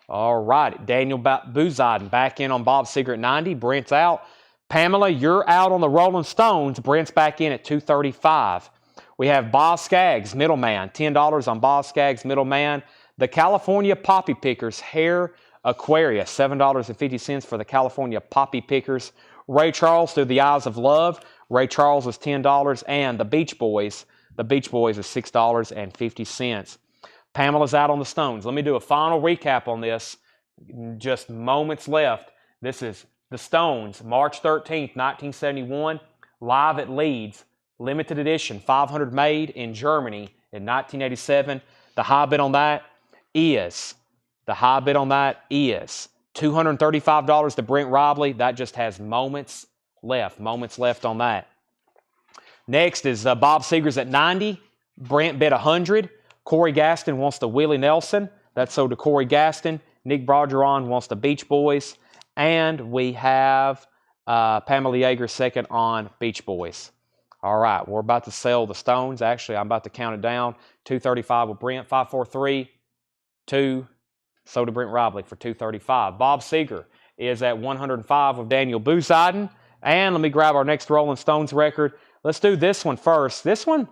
All right. Daniel Buziden back in on Bob Seger at 90. Brent's out. Pamela, you're out on the Rolling Stones. Brent's back in at $235. We have Boz Scaggs, Middleman. $10 on Boz Scaggs, Middleman. The California Poppy Pickers, Hair Aquarius, $7.50 for the California Poppy Pickers. Ray Charles, Through the Eyes of Love. Ray Charles is $10. And the Beach Boys is $6.50. Pamela's out on the Stones. Let me do a final recap on this. Just moments left. This is the Stones, March 13th, 1971, live at Leeds, limited edition, 500 made in Germany in 1987. The high bid on that is $235 to Brent Ribley. That just has moments left on that. Next is Bob Seger's at 90. Brent bid 100. Corey Gaston wants the Willie Nelson. That's sold to Corey Gaston. Nick Bargeron wants the Beach Boys. And we have Pamela Yeager second on Beach Boys. All right, we're about to sell the Stones. Actually, I'm about to count it down. $235 with Brent, 543, 2. Sold to Brent Ribley for $235. Bob Seger is at 105 with Daniel Buziden. And let me grab our next Rolling Stones record. Let's do this one first. This one,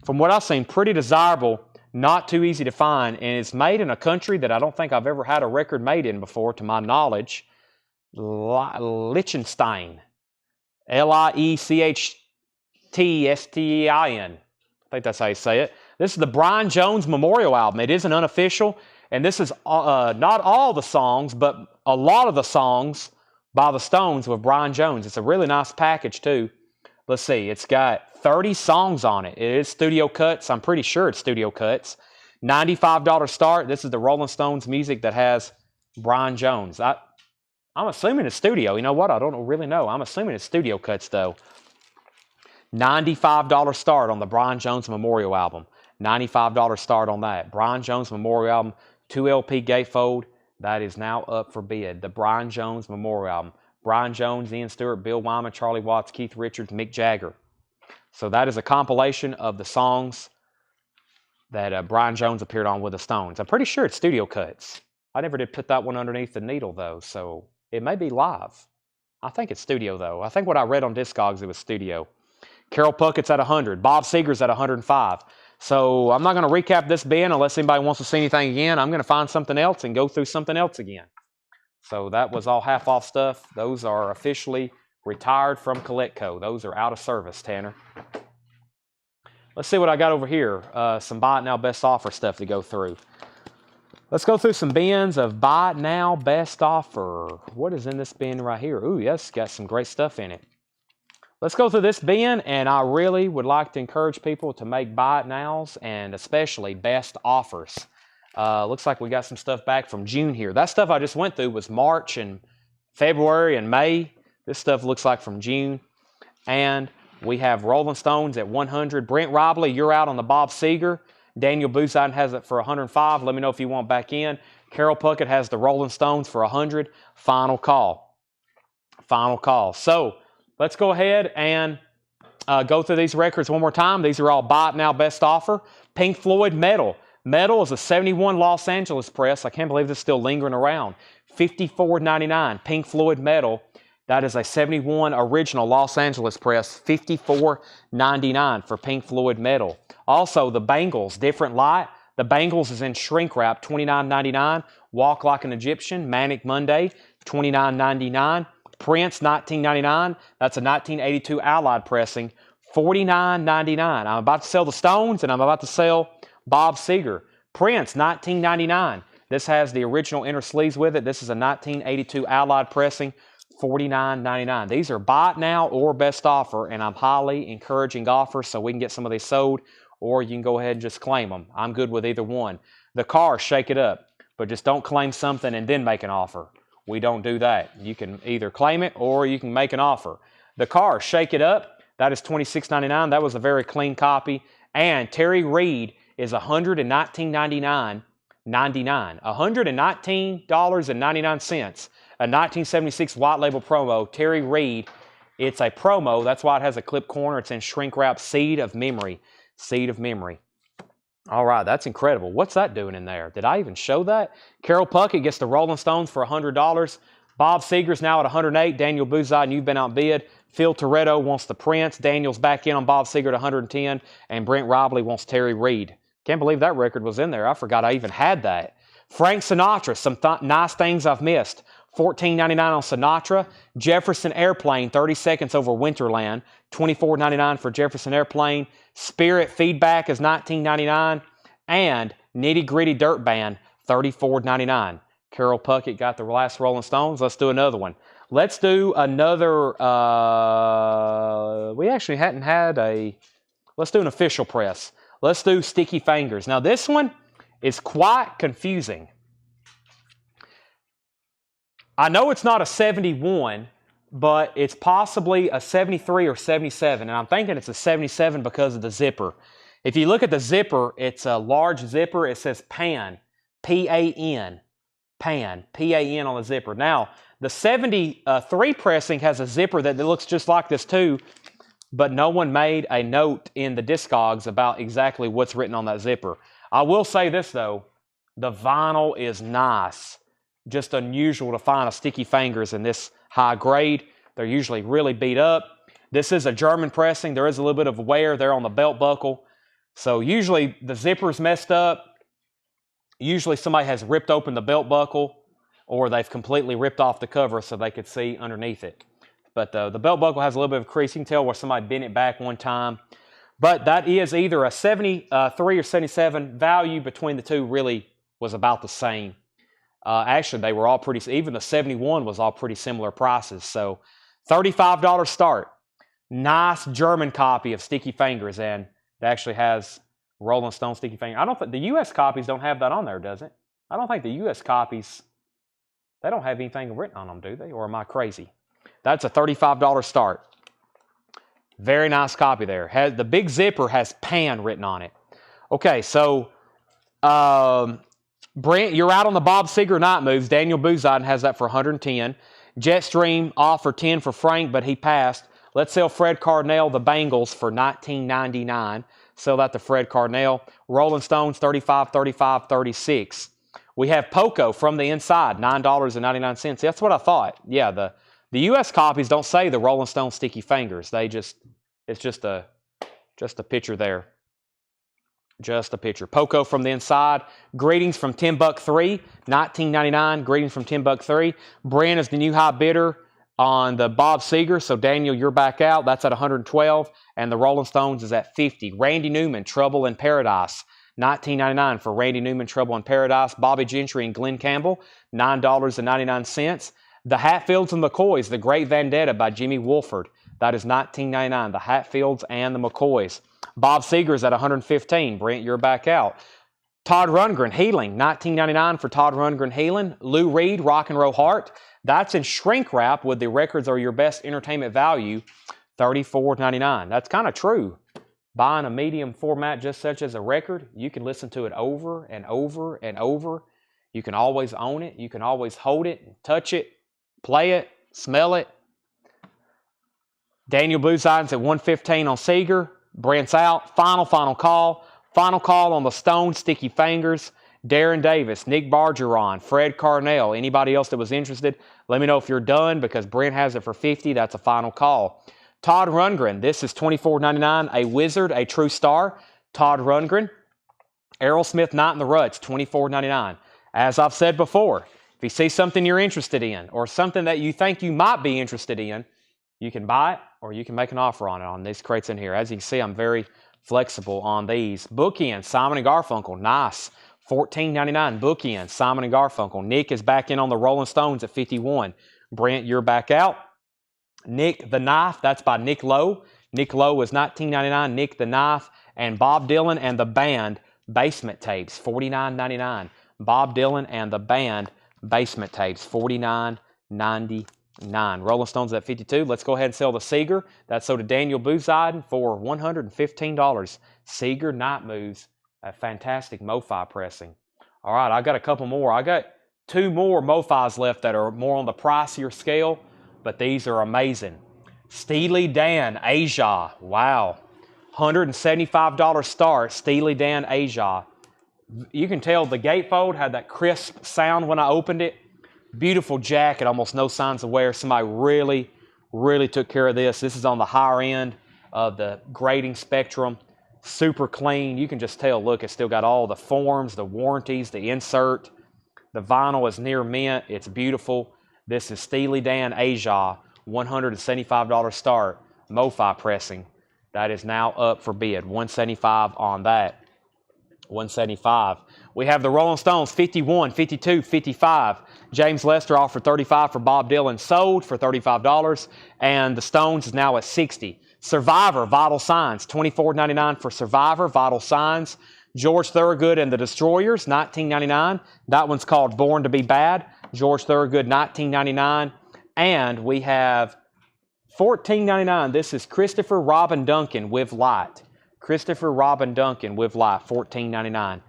from what I've seen, pretty desirable, not too easy to find, and it's made in a country that I don't think I've ever had a record made in before, to my knowledge. Liechtenstein. Liechtenstein. I think that's how you say it. This is the Brian Jones Memorial Album. It is an unofficial, and this is not all the songs, but a lot of the songs by the Stones with Brian Jones. It's a really nice package, too. Let's see. It's got 30 songs on it. It is studio cuts. I'm pretty sure it's studio cuts. $95 start. This is the Rolling Stones music that has Brian Jones. I'm assuming it's studio. You know what? I don't really know. I'm assuming it's studio cuts, though. $95 start on the Brian Jones Memorial Album. $95 start on that. Brian Jones Memorial Album, 2 LP gatefold. That is now up for bid. The Brian Jones Memorial Album. Brian Jones, Ian Stewart, Bill Wyman, Charlie Watts, Keith Richards, Mick Jagger. So that is a compilation of the songs that Brian Jones appeared on with the Stones. I'm pretty sure it's studio cuts. I never did put that one underneath the needle, though, so it may be live. I think it's studio, though. I think what I read on Discogs, it was studio. Carol Puckett's at 100. Bob Seger's at 105. So I'm not going to recap this bin unless anybody wants to see anything again. I'm going to find something else and go through something else again. So that was all half-off stuff. Those are officially retired from Coletco. Those are out of service, Tanner. Let's see what I got over here. Some Buy It Now Best Offer stuff to go through. Let's go through some bins of Buy It Now Best Offer. What is in this bin right here? Ooh, yes, got some great stuff in it. Let's go through this bin, and I really would like to encourage people to make Buy It Nows and especially best offers. Looks like we got some stuff back from June here. That stuff I just went through was March and February and May. This stuff looks like from June. And we have Rolling Stones at 100. Brent Ribley, you're out on the Bob Seger. Daniel Buziden has it for 105. Let me know if you want back in. Carol Puckett has the Rolling Stones for 100. Final call. Final call. So let's go ahead and go through these records one more time. These are all Buy It Now Best Offer. Pink Floyd Metal. Metal is a 71 Los Angeles press. I can't believe this is still lingering around. $54.99. Pink Floyd Metal. That is a 71 original Los Angeles press. $54.99 for Pink Floyd Metal. Also, the Bangles, Different Light. The Bangles is in shrink wrap, $29.99. Walk Like an Egyptian, Manic Monday, $29.99. Prince, $19.99. That's a 1982 Allied pressing, $49.99. I'm about to sell the Stones, and I'm about to sell Bob Seger. Prince, $19.99. This has the original inner sleeves with it. This is a 1982 Allied pressing, $49.99. These are buy it now or best offer, and I'm highly encouraging offers so we can get some of these sold, or you can go ahead and just claim them. I'm good with either one. The car, shake it up, but just don't claim something and then make an offer. We don't do that. You can either claim it or you can make an offer. The car, shake it up, that is $26.99. That was a very clean copy. And Terry Reid is $119.99. $119.99. A 1976 white label promo, Terry Reid. It's a promo. That's why it has a clip corner. It's in shrink wrap. Seed of Memory. Seed of Memory. All right, that's incredible. What's that doing in there? Did I even show that? Carol Puckett gets the Rolling Stones for $100. Bob Seger's now at $108. Daniel Buzai, and you've been outbid. Phil Toretto wants the Prince. Daniel's back in on Bob Seger at $110. And Brent Robley wants Terry Reid. Can't believe that record was in there. I forgot I even had that. Frank Sinatra, some nice things I've missed. $14.99 on Sinatra. Jefferson Airplane, 30 Seconds Over Winterland. $24.99 for Jefferson Airplane. Spirit Feedback is $19.99. And Nitty Gritty Dirt Band, $34.99. Carol Puckett got the last Rolling Stones. Let's do another one. Let's do another, we actually hadn't had a, let's do an official press. Let's do Sticky Fingers. Now this one is quite confusing. I know it's not a 71, but it's possibly a 73 or 77, and I'm thinking it's a 77 because of the zipper. If you look at the zipper, it's a large zipper. It says Pan, P-A-N, Pan, P-A-N on the zipper. Now, the 73 pressing has a zipper that looks just like this too, but no one made a note in the Discogs about exactly what's written on that zipper. I will say this though, the vinyl is nice. Just unusual to find a Sticky Fingers in this high grade. They're usually really beat up. This is a German pressing. There is a little bit of wear there on the belt buckle. So usually the zipper's messed up. Usually somebody has ripped open the belt buckle or they've completely ripped off the cover so they could see underneath it. But the belt buckle has a little bit of crease. You can tell where somebody bent it back one time. But that is either a 73 or 77. Value between the two really was about the same. Actually, they were all pretty, even the 71 was all pretty similar prices. So $35 start. Nice German copy of Sticky Fingers, and it actually has Rolling Stone Sticky Fingers. I don't think the U.S. copies don't have that on there, does it? I don't think the U.S. copies, they don't have anything written on them, do they? Or am I crazy? That's a $35 start. Very nice copy there. The big zipper has Pan written on it. Okay, so Brent, you're out on the Bob Seger Night Moves. Daniel Buzai has that for $110. Jetstream offered $10 for Frank, but he passed. Let's sell Fred Carnell the Bangles for $19.99. Sell that to Fred Carnell. Rolling Stones, $35, $35, $36. We have Poco from the inside, $9.99. That's what I thought. Yeah, the U.S. copies don't say the Rolling Stone Sticky Fingers. It's just a picture there. Just a picture. Poco from the inside. Greetings from Tim Buck 3, $19.99. Greetings from Tim Buck 3. Brent is the new high bidder on the Bob Seger. So Daniel, you're back out. That's at $112. And the Rolling Stones is at $50. Randy Newman, Trouble in Paradise. $19.99 for Randy Newman, Trouble in Paradise. Bobby Gentry and Glenn Campbell, $9.99. The Hatfields and McCoys, The Great Vendetta by Jimmy Wolford. That is $19.99. The Hatfields and the McCoys. Bob Seger's at $115. Brent, you're back out. Todd Rundgren, Healing, $19.99 for Todd Rundgren Healing. Lou Reed, Rock and Roll Heart. That's in shrink wrap with the records are your best entertainment value, $34.99. That's kind of true. Buying a medium format just such as a record, you can listen to it over and over and over. You can always own it. You can always hold it, touch it, play it, smell it. Daniel Buzai's at $115 on Seger. Brent's out. Final call. Final call on the Stone Sticky Fingers. Darren Davis, Nick Bargeron, Fred Carnell. Anybody else that was interested, let me know if you're done because Brent has it for $50. That's a final call. Todd Rundgren, this is $24.99. A Wizard, a True Star. Todd Rundgren. Aerosmith, Night in the Ruts, $24.99. As I've said before, if you see something you're interested in or something that you think you might be interested in, you can buy it or you can make an offer on it on these crates in here. As you can see, I'm very flexible on these. Bookend, Simon & Garfunkel, nice. $14.99. Bookend, Simon & Garfunkel. Nick is back in on the Rolling Stones at $51. Brent, you're back out. Nick the Knife, that's by Nick Lowe. Nick Lowe was $19.99. Nick the Knife and Bob Dylan and the Band Basement Tapes, $49.99. Bob Dylan and the Band Basement Tapes, $49.99. Rolling Stones at 52. Let's go ahead and sell the Seeger. That's sold to Daniel Boozaiden for $115. Seeger Night Moves, a fantastic MoFi pressing. All right, I got a couple more. I got 2 more MoFis left that are more on the pricier scale, but these are amazing. Steely Dan Asia. Wow. $175 start, Steely Dan Asia. You can tell the gatefold had that crisp sound when I opened it. Beautiful jacket, almost no signs of wear. Somebody really, really took care of this. This is on the higher end of the grading spectrum. Super clean. You can just tell, look, it's still got all the forms, the warranties, the insert. The vinyl is near mint. It's beautiful. This is Steely Dan Asia, $175 start, MoFi pressing. That is now up for bid. $175 on that. $175. We have the Rolling Stones, 51, 52, 55. James Lester offered $35 for Bob Dylan, sold for $35. And the Stones is now at $60. Survivor, Vital Signs, $24.99 for Survivor, Vital Signs. George Thorogood and the Destroyers, $19.99. That one's called Born to Be Bad. George Thorogood, $19.99. And we have $14.99. This is Christopher Robin Duncan with Light. Christopher Robin Duncan with Light, $14.99.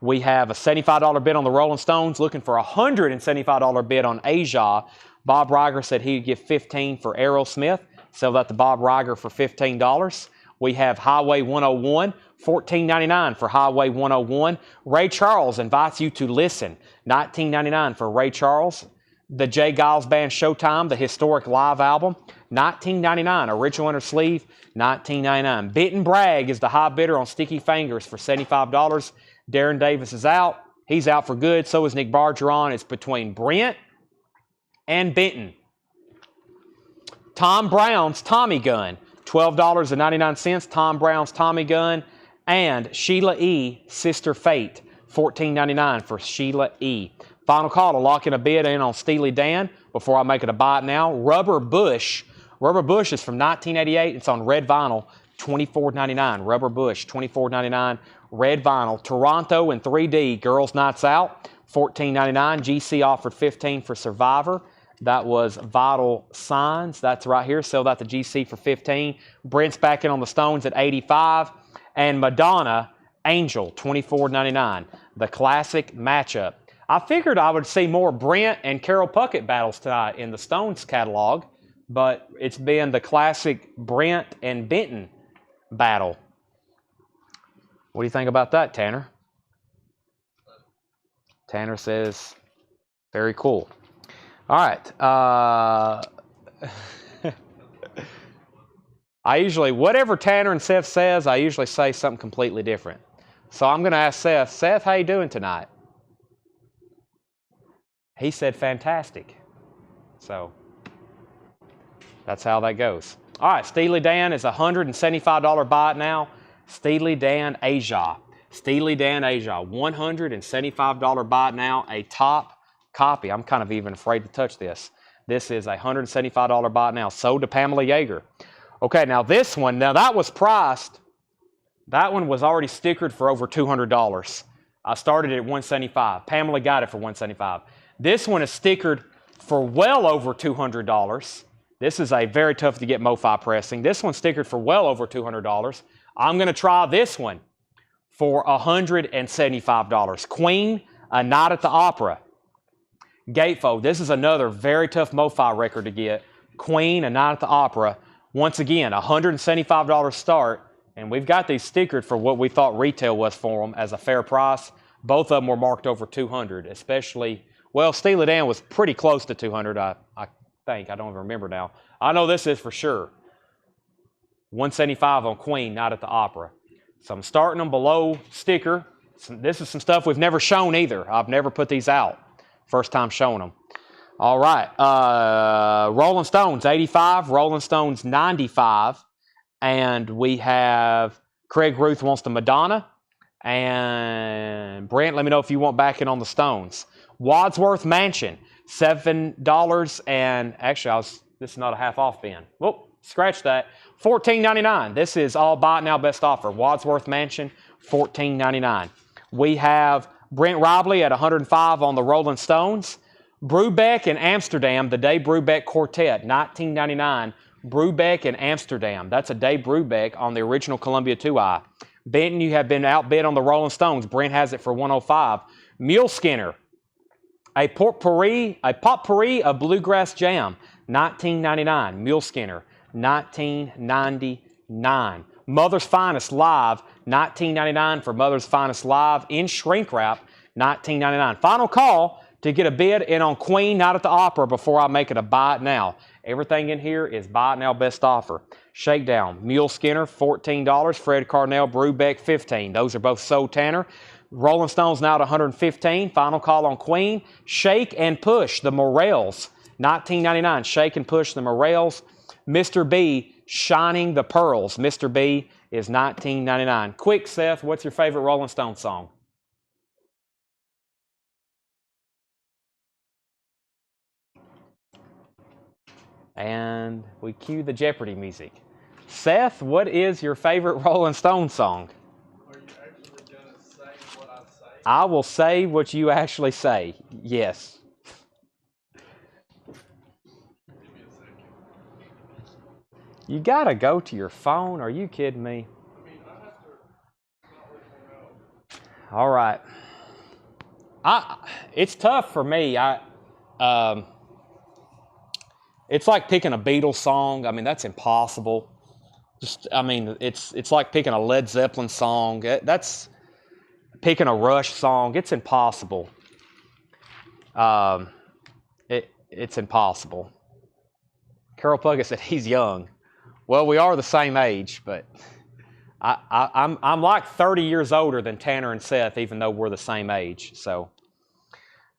We have a $75 bid on the Rolling Stones, looking for a $175 bid on Asia. Bob Riger said he'd give $15 for Aerosmith. Sell that to Bob Riger for $15. We have Highway 101, $14.99 for Highway 101. Ray Charles invites you to listen, $19.99 for Ray Charles. The J. Giles Band Showtime, the historic live album, $19.99. Original inner sleeve, $19.99. Bit and Bragg is the high bidder on Sticky Fingers for $75. Darren Davis is out. He's out for good. So is Nick Bargeron. It's between Brent and Benton. Tom Brown's Tommy Gun, $12.99. Tom Brown's Tommy Gun. And Sheila E. Sister Fate, $14.99 for Sheila E. Final call to lock in a bid in on Steely Dan before I make it a buy it now. Rubber Bush. Rubber Bush is from 1988. It's on red vinyl, $24.99. Rubber Bush, $24.99. Red vinyl. Toronto in 3D, Girls Nights Out, $14.99. GC offered $15 for Survivor. That was Vital Signs. That's right here. Sell that to GC for $15. Brent's back in on the Stones at $85. And Madonna, Angel, $24.99. The classic matchup. I figured I would see more Brent and Carol Puckett battles tonight in the Stones catalog, but it's been the classic Brent and Benton battle. What do you think about that, Tanner? Tanner says, very cool. All right. I usually, whatever Tanner and Seth says, I usually say something completely different. So I'm going to ask Seth, Seth, how you doing tonight? He said fantastic. So that's how that goes. All right, Steely Dan is $175 buy it now. Steely Dan Asia. Steely Dan Asia, $175 buy it now. A top copy. I'm kind of even afraid to touch this. This is a $175 buy it now. Sold to Pamela Yeager. Okay, now this one, now that was priced. That one was already stickered for over $200. I started it at $175. Pamela got it for $175. This one is stickered for well over $200. This is a very tough to get MoFi pressing. This one's stickered for well over $200. I'm going to try this one for $175. Queen, A Night at the Opera. Gatefold. This is another very tough MoFi record to get. Queen, A Night at the Opera. Once again, $175 start. And we've got these stickered for what we thought retail was for them as a fair price. Both of them were marked over $200, especially... Well, Steely Dan was pretty close to $200, I think. I don't even remember now. I know this is for sure. $175 on Queen, Night at the Opera. So I'm starting them below sticker. This is some stuff we've never shown either. I've never put these out. First time showing them. All right. Rolling Stones, 85. Rolling Stones, 95. And we have Craig Ruth wants the Madonna. And Brent, let me know if you want back in on the Stones. Wadsworth Mansion, $7 and actually this is not a half off bin. Whoop, scratch that. $14.99. This is all buy it now best offer. Wadsworth Mansion, $14.99. We have Brent Robley at 105 on the Rolling Stones. Brubeck in Amsterdam, the Dave Brubeck Quartet, $19.99. Brubeck in Amsterdam. That's a Dave Brubeck on the original Columbia 2i. Benton, you have been outbid on the Rolling Stones. Brent has it for 105. Mule Skinner, a potpourri of bluegrass jam, $19.99. Mule Skinner, $19.99. Mother's Finest Live, $19.99 for Mother's Finest Live in shrink wrap, $19.99. Final call to get a bid in on Queen Night at the Opera before I make it a buy it now. Everything in here is buy it now best offer. Shakedown, Mule Skinner, $14. Fred Carnell, Brubeck, $15. Those are both sold, Tanner. Rolling Stones now at $115. Final call on Queen. Shake and Push, the Morels, $19.99. Shake and Push, the Morels. Mr. B, Shining the Pearls. Mr. B is $19.99. Quick, Seth, what's your favorite Rolling Stone song? And we cue the Jeopardy music. Seth, what is your favorite Rolling Stone song? Are you actually going to say what I say? I will say what you actually say. Yes. Give me a second. You got to go to your phone. Are you kidding me? I mean, I have to not let you know. All right. It's tough for me. It's like picking a Beatles song. I mean, that's impossible. It's like picking a Led Zeppelin song. That's picking a Rush song. It's impossible. It's impossible. Carol Puckett said he's young. Well, we are the same age, but I'm like 30 years older than Tanner and Seth, even though we're the same age. So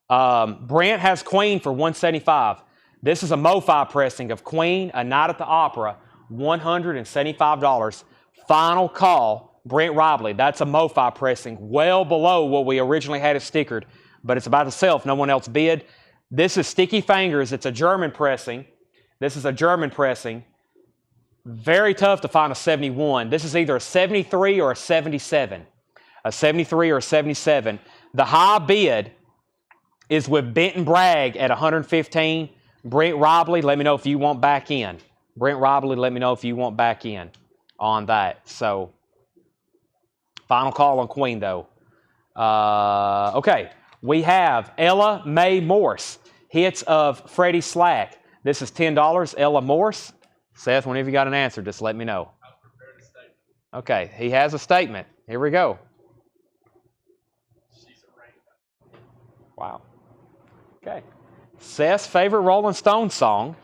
Brent has Queen for $175. This is a Mofi pressing of Queen, A Night at the Opera, $175. Final call, Brent Robley. That's a Mofi pressing, well below what we originally had it stickered, but it's about to sell if no one else bid. This is Sticky Fingers. It's a German pressing. This is a German pressing. Very tough to find a 71. This is either a 73 or a 77. A 73 or a 77. The high bid is with Benton Bragg at 115. Brent Robley, let me know if you want back in. Brent Robley, let me know if you want back in on that. So, final call on Queen, though. Okay, we have Ella Mae Morse, hits of Freddie Slack. This is $10. Ella Morse. Seth, whenever you got an answer, just let me know. I've prepared a statement. Okay, he has a statement. Here we go. She's a rainbow. Wow. Okay. Seth's favorite Rolling Stone song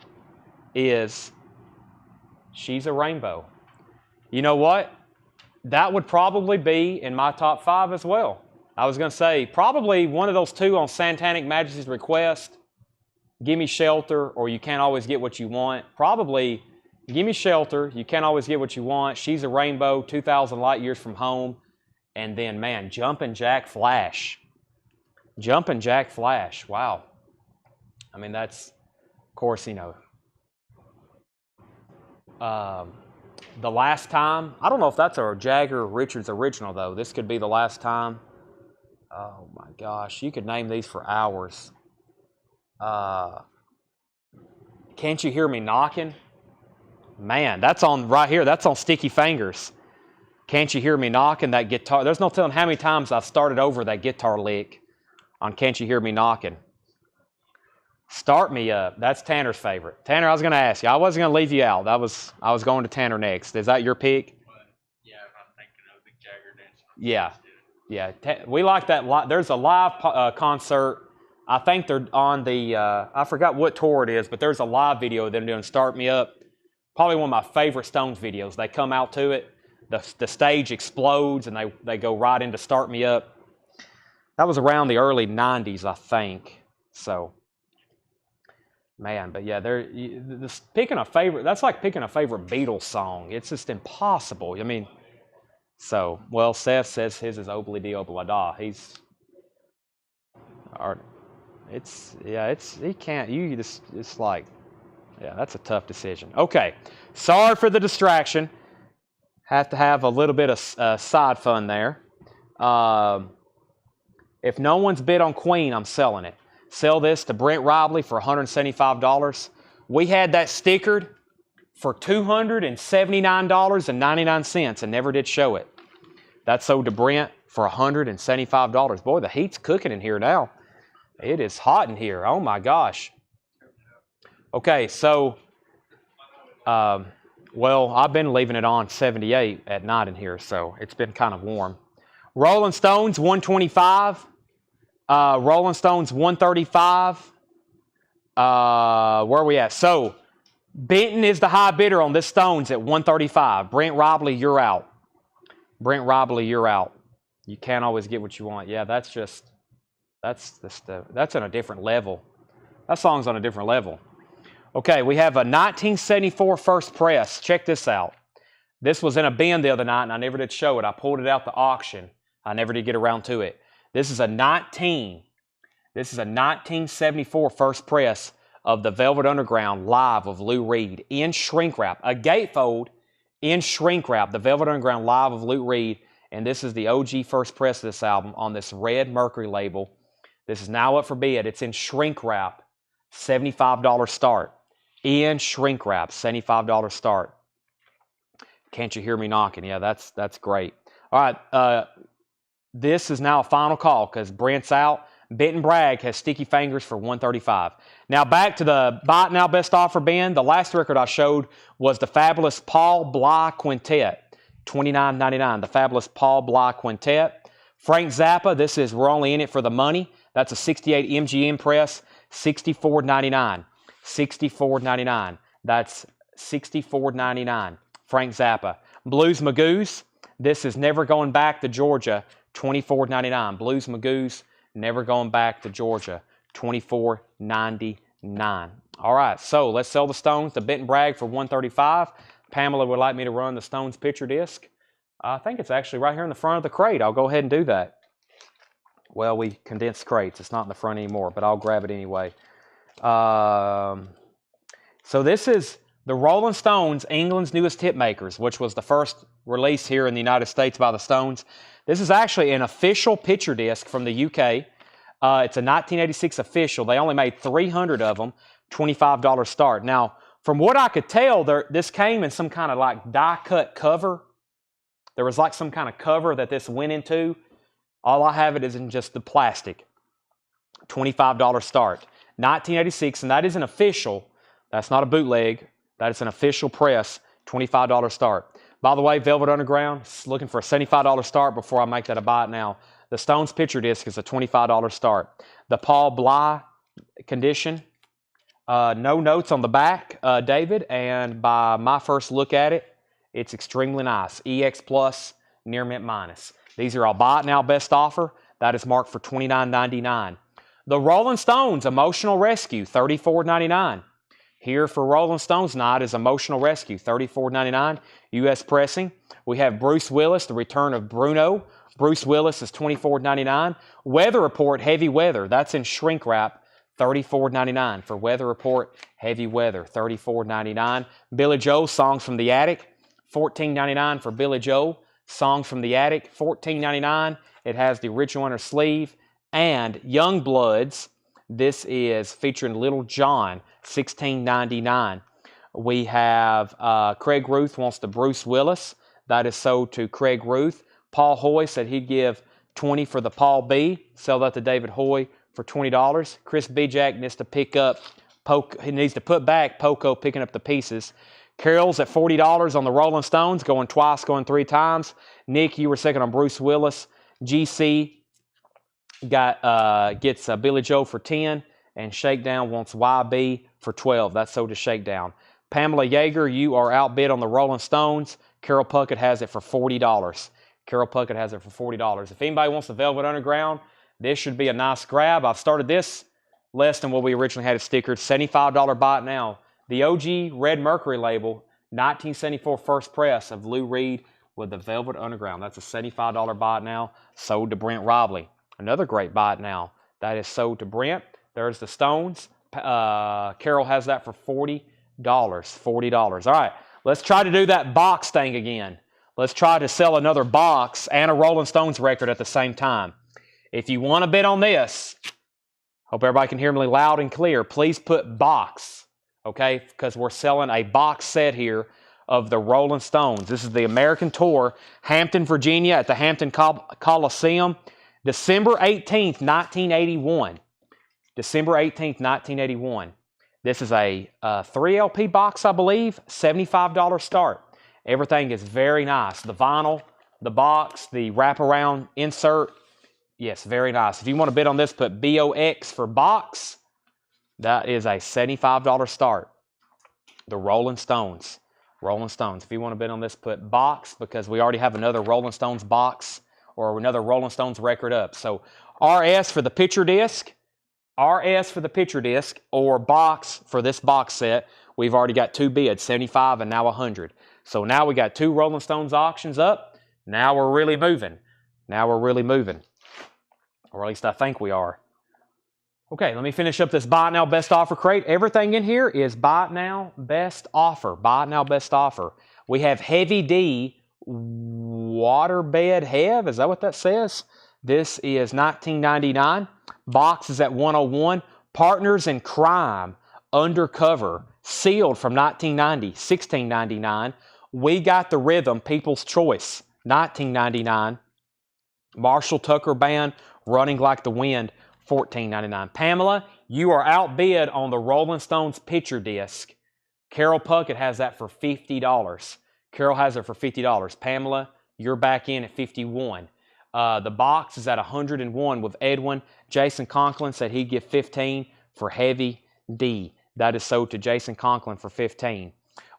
is She's a Rainbow. You know what? That would probably be in my top 5 as well. I was going to say probably one of those two on Santanic Majesty's Request, Gimme Shelter, or You Can't Always Get What You Want. Probably Gimme Shelter, You Can't Always Get What You Want, She's a Rainbow, 2,000 Light Years from Home, and then, man, Jumpin' Jack Flash. Jumpin' Jack Flash, wow. I mean, that's, of course, you know, The Last Time. I don't know if that's a Jagger Richards original, though. This could be The Last Time. Oh, my gosh. You could name these for hours. Can't You Hear Me Knocking? Man, that's on right here. That's on Sticky Fingers. Can't You Hear Me Knocking? That guitar. There's no telling how many times I've started over that guitar lick on Can't You Hear Me Knocking. Start Me Up. That's Tanner's favorite. Tanner, I was going to ask you. I wasn't going to leave you out. I was going to Tanner next. Is that your pick? Yeah, I'm thinking of the Jagger dance. Yeah. Yeah. We like that. There's a live concert. I think they're on the, I forgot what tour it is, but there's a live video of them doing Start Me Up. Probably one of my favorite Stones videos. They come out to it. The stage explodes and they go right into Start Me Up. That was around the early 90s, I think. So, man, but yeah, picking a favorite, that's like picking a favorite Beatles song. It's just impossible. I mean, so, well, Seth says his is Obly Dee Obla Da. he can't, it's like, yeah, that's a tough decision. Okay, sorry for the distraction. Have to have a little bit of side fun there. If no one's bid on Queen, I'm selling it. Sell this to Brent Robley for $175. We had that stickered for $279.99 and never did show it. That sold to Brent for $175. Boy, the heat's cooking in here now. It is hot in here. Oh my gosh. Okay, so, well, I've been leaving it on 78 at night in here, so it's been kind of warm. Rolling Stones, 125. Rolling Stones, 135. Where are we at? So, Benton is the high bidder on this Stones at 135. Brent Robley, you're out. Brent Robley, you're out. You can't always get what you want. Yeah, that's on a different level. That song's on a different level. Okay, we have a 1974 first press. Check this out. This was in a bin the other night, and I never did show it. I pulled it out the auction. I never did get around to it. This is a 1974 first press of the Velvet Underground live of Lou Reed in shrink wrap. A gatefold in shrink wrap. The Velvet Underground live of Lou Reed. And this is the OG first press of this album on this red Mercury label. This is now up for bid. It's in shrink wrap. $75 start. In shrink wrap. $75 start. Can't you hear me knocking? Yeah, that's great. All right. This is now a final call because Brent's out. Benton Bragg has Sticky Fingers for $135. Now back to the Buy It Now Best Offer bin. The last record I showed was the fabulous Paul Bly Quintet, $29.99. The fabulous Paul Bly Quintet. Frank Zappa, this is We're Only In It For The Money. That's a 68 MGM press, $64.99. $64.99. That's $64.99. Frank Zappa. Blues Magoos, this is Never Going Back to Georgia, $24.99. Blues Magoos, Never Going Back to Georgia, $24.99. All right, so let's sell the Stones to Benton Bragg for $135. Pamela would like me to run the Stones picture disc. I think it's actually right here in the front of the crate. I'll go ahead and do that. Well, we condensed crates. It's not in the front anymore, but I'll grab it anyway. So this is the Rolling Stones, England's Newest Hitmakers, which was the first release here in the United States by the Stones. This is actually an official picture disc from the UK. It's a 1986 official. They only made 300 of them, $25 start. Now, from what I could tell, this came in some kind of like die-cut cover. There was like some kind of cover that this went into. All I have it is in just the plastic. $25 start. 1986, and that is an official. That's not a bootleg. That is an official press, $25 start. By the way, Velvet Underground is looking for a $75 start before I make that a buy it now. The Stones picture disc is a $25 start. The Paul Bly condition, no notes on the back, David, and by my first look at it, it's extremely nice. EX Plus, near mint minus. These are all buy it now best offer. That is marked for $29.99. The Rolling Stones Emotional Rescue, $34.99. Here for Rolling Stones night is Emotional Rescue, $34.99, U.S. pressing. We have Bruce Willis, The Return of Bruno. Bruce Willis is $24.99. Weather Report, Heavy Weather. That's in shrink wrap, $34.99 for Weather Report, Heavy Weather, $34.99. Billy Joel, Songs from the Attic, $14.99 for Billy Joel. Songs from the Attic, $14.99. It has the original inner sleeve. And Young Bloods, this is featuring Little John, $16.99. We have Craig Ruth wants the Bruce Willis. That is sold to Craig Ruth. Paul Hoy said he'd give $20 for the Paul B. Sell that to David Hoy for $20. Chris Bijak needs to pick up, he needs to put back Poco picking up the pieces. Carol's at $40 on the Rolling Stones, going twice, going three times. Nick, you were second on Bruce Willis. GC gets Billy Joe for $10, and Shakedown wants YB for $12. That's sold to Shakedown. Pamela Yeager, you are outbid on the Rolling Stones. Carol Puckett has it for $40. Carol Puckett has it for $40. If anybody wants the Velvet Underground, this should be a nice grab. I've started this less than what we originally had it stickered. $75 buy it now. The OG Red Mercury label, 1974 first press of Lou Reed with the Velvet Underground. That's a $75 buy it now, sold to Brent Robley. Another great buy it now. That is sold to Brent. There's the Stones. Carol has that for $40. $40. All right, let's try to do that box thing again. Let's try to sell another box and a Rolling Stones record at the same time. If you want to bid on this, hope everybody can hear me loud and clear, please put box, okay? Because we're selling a box set here of the Rolling Stones. This is the American Tour, Hampton, Virginia, at the Hampton Coliseum, December 18th, 1981. December 18th, 1981. This is a 3 LP box, I believe, $75 start. Everything is very nice. The vinyl, the box, the wraparound insert. Yes, very nice. If you want to bid on this, put BOX for box. That is a $75 start. The Rolling Stones. Rolling Stones. If you want to bid on this, put box, because we already have another Rolling Stones box or another Rolling Stones record up. So RS for the picture disc. RS for the picture disc, or box for this box set. We've already got 2 bids, 75 and now 100. So now we got 2 Rolling Stones auctions up. Now we're really moving. Now we're really moving. Or at least I think we are. Okay, let me finish up this Buy It Now Best Offer crate. Everything in here is Buy It Now Best Offer. Buy It Now Best Offer. We have Heavy D Waterbed Hev. Is that what that says? This is $19.99. Box is at $101. Partners in Crime Undercover, sealed from 1990, $16.99. We Got the Rhythm, People's Choice, $19.99. Marshall Tucker Band, Running Like the Wind, $14.99. Pamela, you are outbid on the Rolling Stones picture disc. Carol Puckett has that for $50. Carol has it for $50. Pamela, you're back in at $51. The box is at $101 with Edwin. Jason Conklin said he'd give $15 for Heavy D. That is sold to Jason Conklin for $15.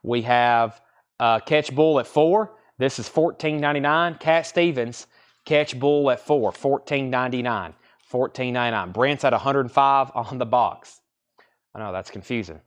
We have Catch Bull at $4. This is $14.99. Cat Stevens, Catch Bull at $4, $14.99. $14.99. Brent's at $105 on the box. I know that's confusing.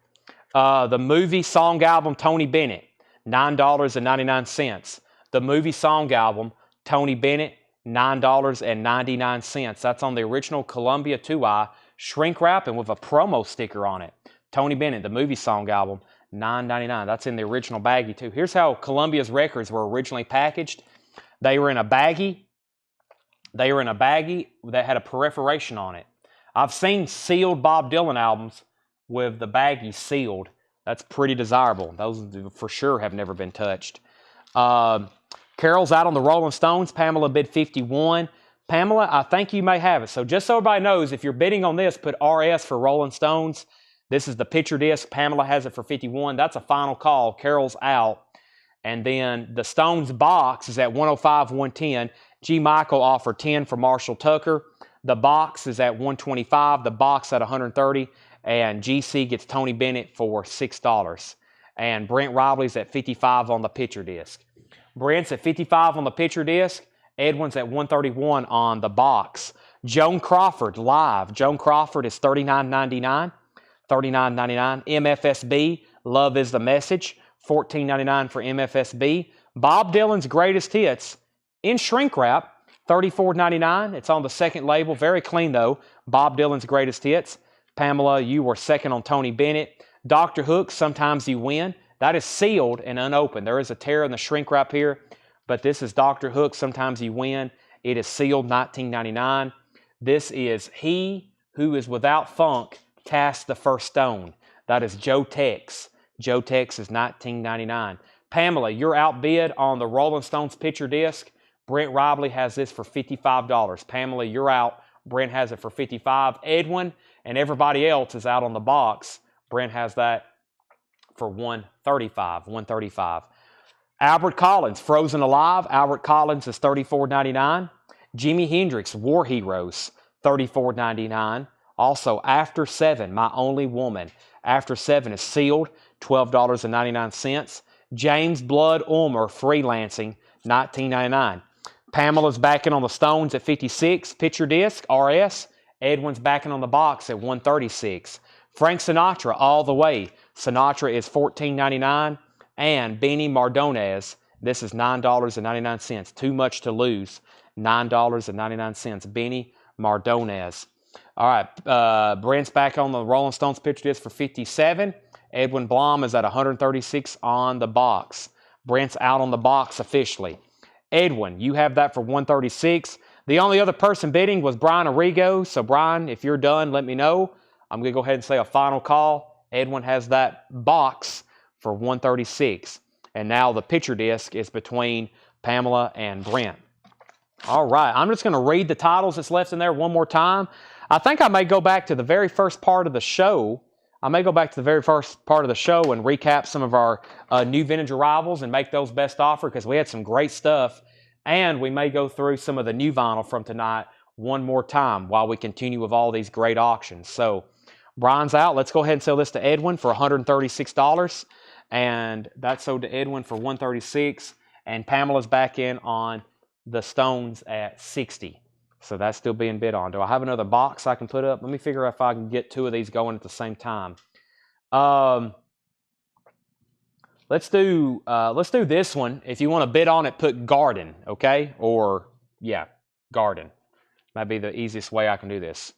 The movie song album Tony Bennett, $9.99. The movie song album Tony Bennett, $9.99. That's on the original Columbia 2i shrink wrap and with a promo sticker on it. Tony Bennett, the movie song album, $9.99. That's in the original baggie too. Here's how Columbia's records were originally packaged. They were in a baggie. That had a perforation on it. I've seen sealed Bob Dylan albums with the baggie sealed. That's pretty desirable. Those for sure have never been touched. Carol's out on the Rolling Stones. Pamela bid $51. Pamela, I think you may have it. So just so everybody knows, if you're bidding on this, put RS for Rolling Stones. This is the picture disc. Pamela has it for $51. That's a final call. Carol's out. And then the Stones box is at $105, $110. G. Michael offered $10 for Marshall Tucker. The box is at $125. The box at $130. And GC gets Tony Bennett for $6. And Brent Robley's at $55 on the picture disc. Brent's at $55 on the picture disc. Edwin's at $131 on the box. Joan Crawford live. Joan Crawford is $39.99. $39.99. MFSB, Love is the Message, $14.99 for MFSB. Bob Dylan's Greatest Hits in shrink wrap, $34.99. It's on the second label. Very clean though. Bob Dylan's Greatest Hits. Pamela, you were second on Tony Bennett. Dr. Hook, Sometimes You Win. That is sealed and unopened. There is a tear in the shrink wrap here, but this is Dr. Hook, Sometimes You Win. It is sealed, $19.99. This is He Who Is Without Funk Cast the First Stone. That is Joe Tex. Joe Tex is $19.99. Pamela, you're outbid on the Rolling Stones picture disc. Brent Robley has this for $55. Pamela, you're out. Brent has it for $55. Edwin and everybody else is out on the box. Brent has that for $135. $135. Albert Collins, Frozen Alive. Albert Collins is $34.99. Jimi Hendrix, War Heroes, $34.99. Also, After 7, My Only Woman. After 7 is sealed, $12.99. James Blood Ulmer, Freelancing, $19.99. Pamela's backing on the Stones at $56. Picture disc, RS. Edwin's backing on the box at $136. Frank Sinatra, All the Way. Sinatra is $14.99. And Benny Mardones, this is $9.99. Too Much to Lose, $9.99. Benny Mardones. All right, Brent's back on the Rolling Stones picture disc for 57. Edwin Blom is at 136 on the box. Brent's out on the box officially. Edwin, you have that for 136. The only other person bidding was Brian Arrigo. So, Brian, if you're done, let me know. I'm going to go ahead and say a final call. Edwin has that box for 136. And now the picture disc is between Pamela and Brent. All right, I'm just going to read the titles that's left in there one more time. I think I may go back to the very first part of the show. And recap some of our new vintage arrivals and make those best offer because we had some great stuff. And we may go through some of the new vinyl from tonight one more time while we continue with all these great auctions. So Brian's out. Let's go ahead and sell this to Edwin for $136. And that's sold to Edwin for $136. And Pamela's back in on the Stones at $60. So that's still being bid on. Do I have another box I can put up? Let me figure out if I can get two of these going at the same time. Let's do this one. If you want to bid on it, put garden, okay? Or, yeah, garden. Might be the easiest way I can do this.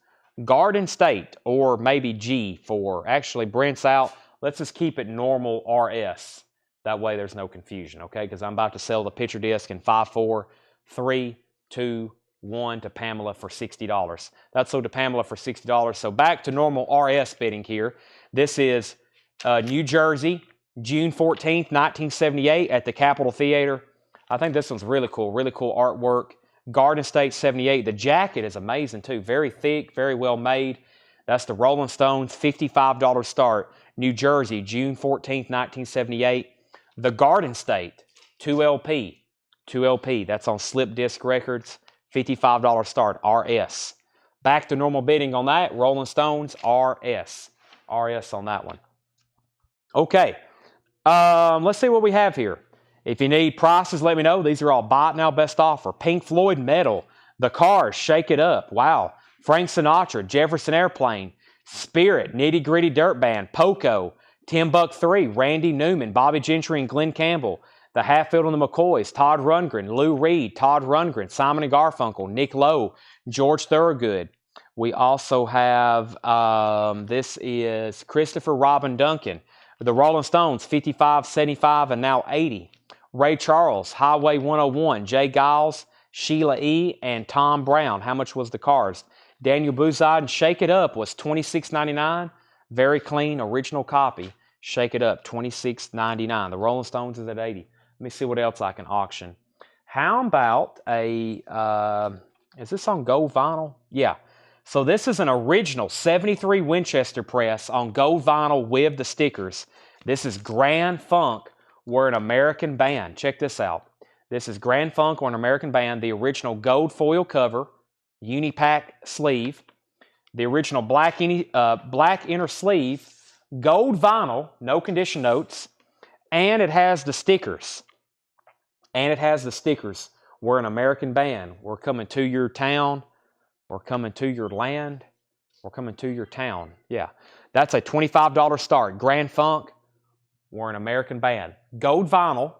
Garden State, or maybe G for, actually, Brent's out. Let's just keep it normal RS. That way there's no confusion, okay? Because I'm about to sell the picture disc in 5, 4, 3, 2, 1 to Pamela for $60. That's sold to Pamela for $60. So back to normal RS bidding here. This is New Jersey, June 14th, 1978 at the Capitol Theater. I think this one's really cool artwork. Garden State 78. The jacket is amazing too. Very thick, very well made. That's the Rolling Stones, $55 start. New Jersey, June 14th, 1978. The Garden State, 2LP. 2LP, that's on Slip Disc Records. $55 start, RS. Back to normal bidding on that, Rolling Stones, RS. RS on that one. Okay, let's see what we have here. If you need prices, let me know. These are all buy it now, best offer. Pink Floyd Metal, The Cars, Shake It Up, wow. Frank Sinatra, Jefferson Airplane, Spirit, Nitty Gritty Dirt Band, Poco, Timbuk 3, Randy Newman, Bobby Gentry and Glenn Campbell, The Hatfield and the McCoys, Todd Rundgren, Lou Reed, Todd Rundgren, Simon & Garfunkel, Nick Lowe, George Thorogood. We also have, this is Christopher Robin Duncan, the Rolling Stones, 55, 75, and now 80. Ray Charles, Highway 101, Jay Giles, Sheila E., and Tom Brown. How much was the Cars? Daniel Bouzad and Shake It Up was $26.99. Very clean, original copy. Shake It Up, $26.99. The Rolling Stones is at 80. Let me see what else I can auction. How about a, is this on gold vinyl? Yeah. So this is an original 73 Winchester press on gold vinyl with the stickers. This is Grand Funk, We're an American Band. Check this out. This is Grand Funk, We're an American Band, the original gold foil cover, Unipack sleeve, the original black inner sleeve, gold vinyl, no condition notes, and it has the stickers. We're an American Band. We're coming to your town. We're coming to your land. We're coming to your town. Yeah, that's a $25 start. Grand Funk, We're an American Band. Gold vinyl,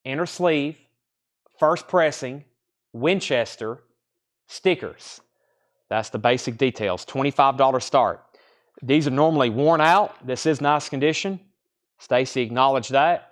inner sleeve, first pressing, Winchester, stickers. That's the basic details. $25 start. These are normally worn out. This is nice condition. Stacy acknowledged that.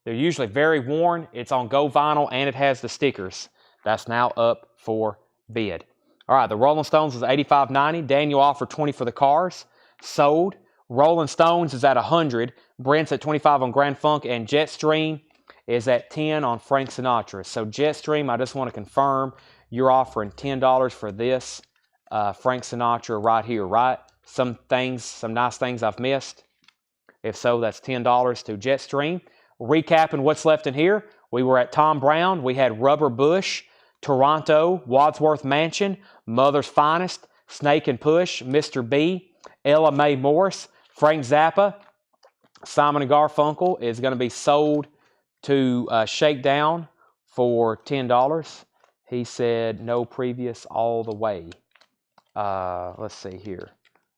They're usually very worn. It's on gold vinyl and it has the stickers. That's now up for bid. All right, the Rolling Stones is $85.90. Daniel offered $20 for the Cars. Sold. Rolling Stones is at $100. Brent's at $25 on Grand Funk, and Jetstream is at $10 on Frank Sinatra. So Jetstream, I just want to confirm you're offering $10 for this Frank Sinatra right here, right? Some nice things I've missed. If so, that's $10 to Jetstream. Recapping what's left in here, we were at Tom Brown. We had Rubber Bush, Toronto, Wadsworth Mansion, Mother's Finest, Snake and Push, Mr. B, Ella Mae Morris, Frank Zappa, Simon & Garfunkel is going to be sold to Shakedown for $10. He said no previous all the way. Let's see here.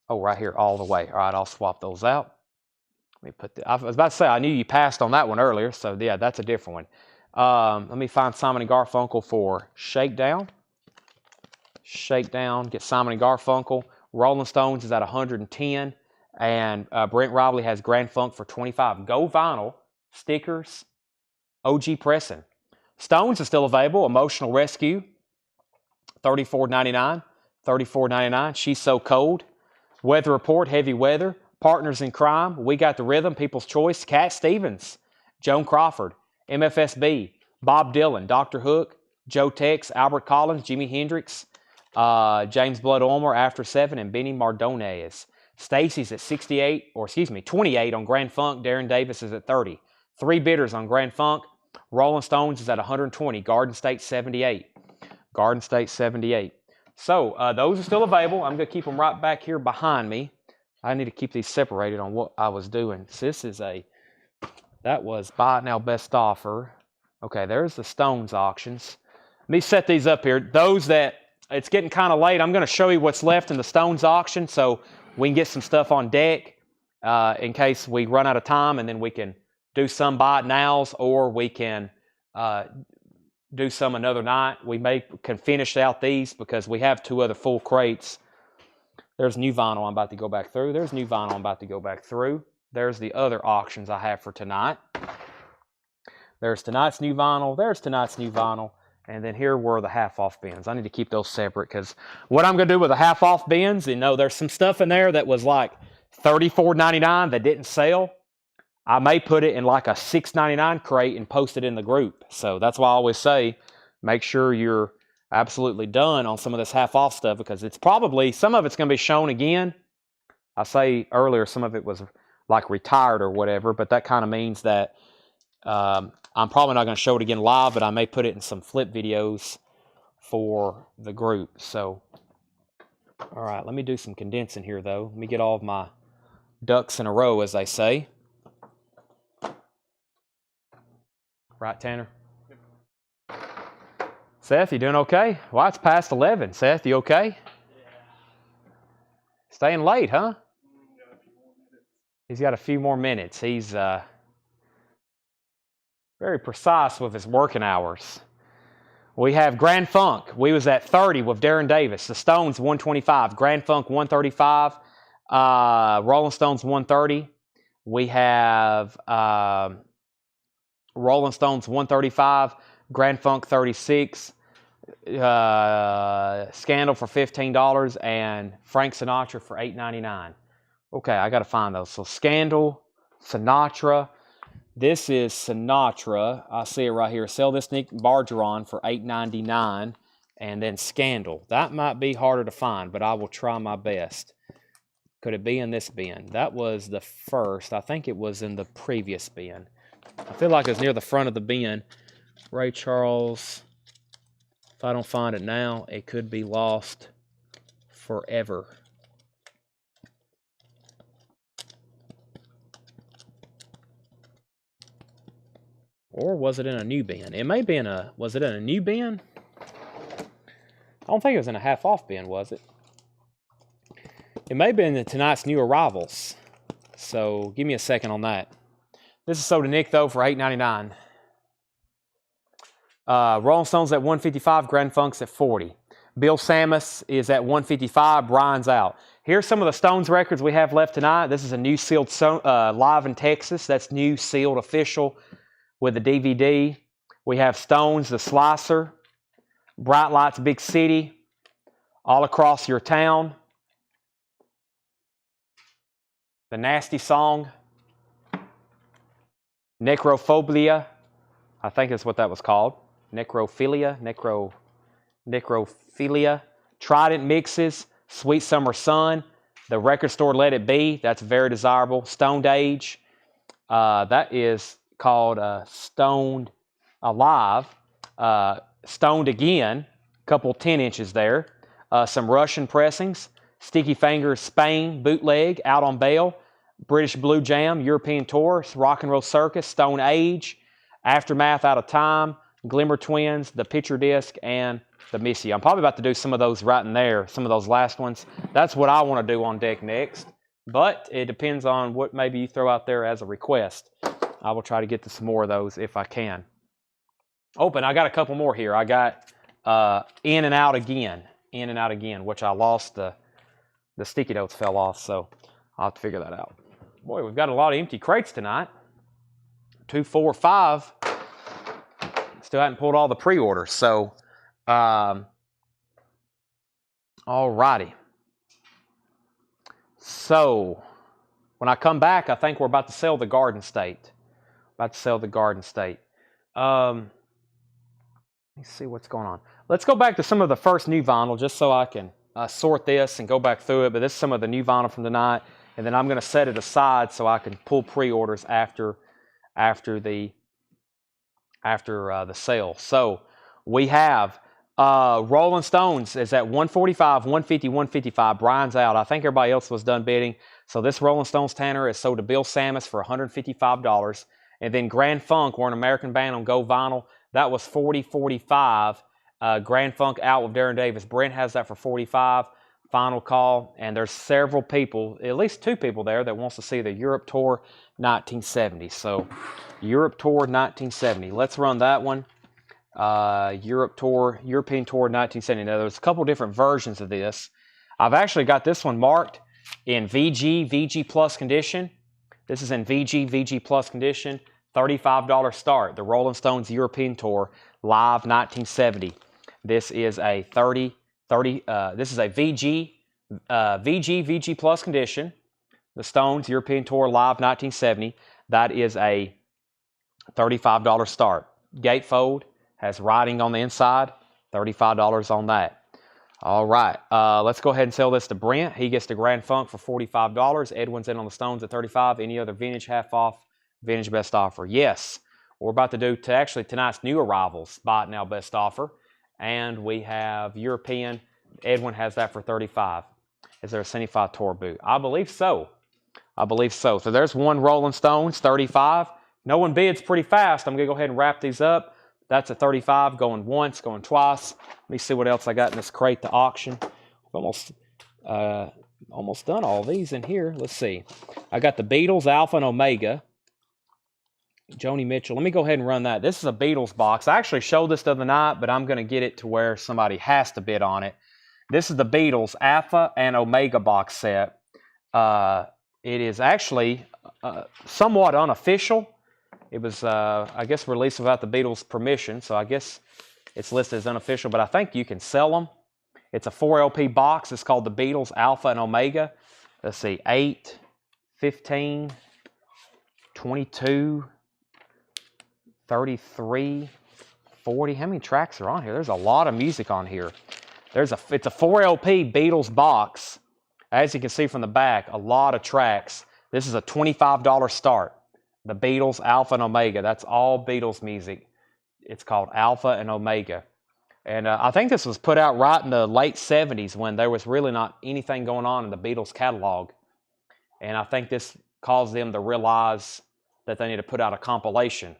Oh, right here, all the way. All right, I'll swap those out. Let me put I was about to say, I knew you passed on that one earlier, so yeah, that's a different one. Let me find Simon & Garfunkel for Shakedown. Shakedown, get Simon & Garfunkel. Rolling Stones is at 110. And Brent Robley has Grand Funk for 25. Go vinyl, stickers, OG pressing. Stones is still available. Emotional Rescue, $34.99. $34.99. She's So Cold. Weather Report, Heavy Weather. Partners in Crime, We Got the Rhythm, People's Choice. Cat Stevens, Joan Crawford, MFSB, Bob Dylan, Dr. Hook, Joe Tex, Albert Collins, Jimi Hendrix, James Blood Ulmer, After 7, and Benny Mardones. Stacy's at 28 on Grand Funk. Darren Davis is at 30. Three Bitters on Grand Funk. Rolling Stones is at 120. Garden State 78. Garden State 78. So those are still available. I'm going to keep them right back here behind me. I need to keep these separated on what I was doing. So this is that was Buy It Now Best Offer. Okay, there's the Stones auctions. Let me set these up here. Those that, it's getting kind of late. I'm going to show you what's left in the Stones auction so we can get some stuff on deck in case we run out of time, and then we can do some Buy It Nows, or we can do some another night. We can finish out these because we have two other full crates. There's new vinyl I'm about to go back through. There's new vinyl I'm about to go back through. There's the other auctions I have for tonight. There's tonight's new vinyl. There's tonight's new vinyl. And then here were the half-off bins. I need to keep those separate because what I'm going to do with the half-off bins, there's some stuff in there that was like $34.99 that didn't sell. I may put it in like a $6.99 crate and post it in the group. So that's why I always say, make sure you're absolutely done on some of this half-off stuff, because it's probably, some of it's going to be shown again. I say earlier some of it was like retired or whatever, but that kind of means that I'm probably not going to show it again live, but I may put it in some flip videos for the group. So, all right, let me do some condensing here, though. Let me get all of my ducks in a row, as they say. Right, Tanner? Seth, you doing okay? Well, it's past 11. Seth, you okay? Yeah. Staying late, huh? Got a few more minutes. He's got a few more minutes. He's very precise with his working hours. We have Grand Funk. We was at 30 with Darren Davis. The Stones, 125. Grand Funk, 135. Rolling Stones, 130. We have Rolling Stones, 135. Grand Funk, 36. Scandal for $15, and Frank Sinatra for $8.99. Okay, I got to find those. So Scandal, Sinatra. This is Sinatra. I see it right here. Sell this Nick Bargeron for $8.99, and then Scandal. That might be harder to find, but I will try my best. Could it be in this bin? That was the first. I think it was in the previous bin. I feel like it was near the front of the bin. Ray Charles. If I don't find it now, it could be lost forever. Or was it in a new bin? It may be in a, was it in a new bin? I don't think it was in a half-off bin, was it? It may be in tonight's new arrivals. So give me a second on that. This is sold to Nick, though, for $8.99. Rolling Stones at 155, Grand Funk's at 40. Bill Samus is at 155, Brian's out. Here's some of the Stones records we have left tonight. This is a new sealed Live in Texas. That's new sealed official with the DVD. We have Stones, The Slicer, Bright Lights, Big City, All Across Your Town, The Nasty Song, Necrophobia, I think that's what that was called. Necrophilia, Necrophilia, Trident Mixes, Sweet Summer Sun, The Record Store Let It Be, that's very desirable. Stoned Age, that is called Stoned Alive. Stoned Again, couple 10 inches there. Some Russian pressings, Sticky Fingers Spain, Bootleg, Out on Bail, British Blue Jam, European Tour, Rock and Roll Circus, Stone Age, Aftermath, Out of Time, Glimmer Twins, The Picture Disc, and The Missy. I'm probably about to do some of those right in there, some of those last ones. That's what I want to do on deck next, but it depends on what maybe you throw out there as a request. I will try to get to some more of those if I can. Open, I got a couple more here. I got In and Out Again, which I lost the The sticky notes fell off, so I'll have to figure that out. Boy, we've got a lot of empty crates tonight. 2, 4, 5. Still haven't pulled all the pre-orders, so all righty. So when I come back, I think we're about to sell the Garden State. Let me see what's going on. Let's go back to some of the first new vinyl just so I can sort this and go back through it. But this is some of the new vinyl from tonight. And then I'm going to set it aside so I can pull pre-orders after the sale. So we have Rolling Stones is at 145, 150, 155. Brian's out. I think everybody else was done bidding. So this Rolling Stones Tanner is sold to Bill Samus for $155. And then Grand Funk, we're an American band on Go Vinyl. That was $40.45. Grand Funk out with Darren Davis. Brent has that for $45. Final call. And there's several people, at least 2 people there that wants to see the Europe Tour 1970. So Europe Tour 1970. Let's run that one. European Tour 1970. Now there's a couple different versions of this. I've actually got this one marked in VG Plus condition. This is in VG Plus condition. $35 start. The Rolling Stones European Tour live 1970. This is a this is a VG Plus condition. The Stones European Tour live 1970. That is a $35 start. Gatefold has writing on the inside. $35 on that. All right. Let's go ahead and sell this to Brent. He gets the Grand Funk for $45. Edwin's in on the Stones at $35. Any other vintage half off? Vintage best offer. Yes. We're about to do actually tonight's new arrivals. Buy it now best offer. And we have European. Edwin has that for $35. Is there a 75 tour boot? I believe so. So there's one Rolling Stones, $35. No one bids pretty fast. I'm going to go ahead and wrap these up. That's a $35 going once, going twice. Let me see what else I got in this crate to auction. Almost done all these in here. Let's see. I got the Beatles, Alpha and Omega. Joni Mitchell. Let me go ahead and run that. This is a Beatles box. I actually showed this the other night, but I'm going to get it to where somebody has to bid on it. This is the Beatles Alpha and Omega box set. It is actually somewhat unofficial. It was, I guess, released without the Beatles' permission, so I guess it's listed as unofficial, but I think you can sell them. It's a 4 LP box. It's called the Beatles Alpha and Omega. Let's see, 8, 15, 22, 33, 40. How many tracks are on here? There's a lot of music on here. It's a 4 LP Beatles box. As you can see from the back, a lot of tracks. This is a $25 start. The Beatles, Alpha and Omega. That's all Beatles music. It's called Alpha and Omega. And I think this was put out right in the late 70s when there was really not anything going on in the Beatles catalog. And I think this caused them to realize that they need to put out a compilation.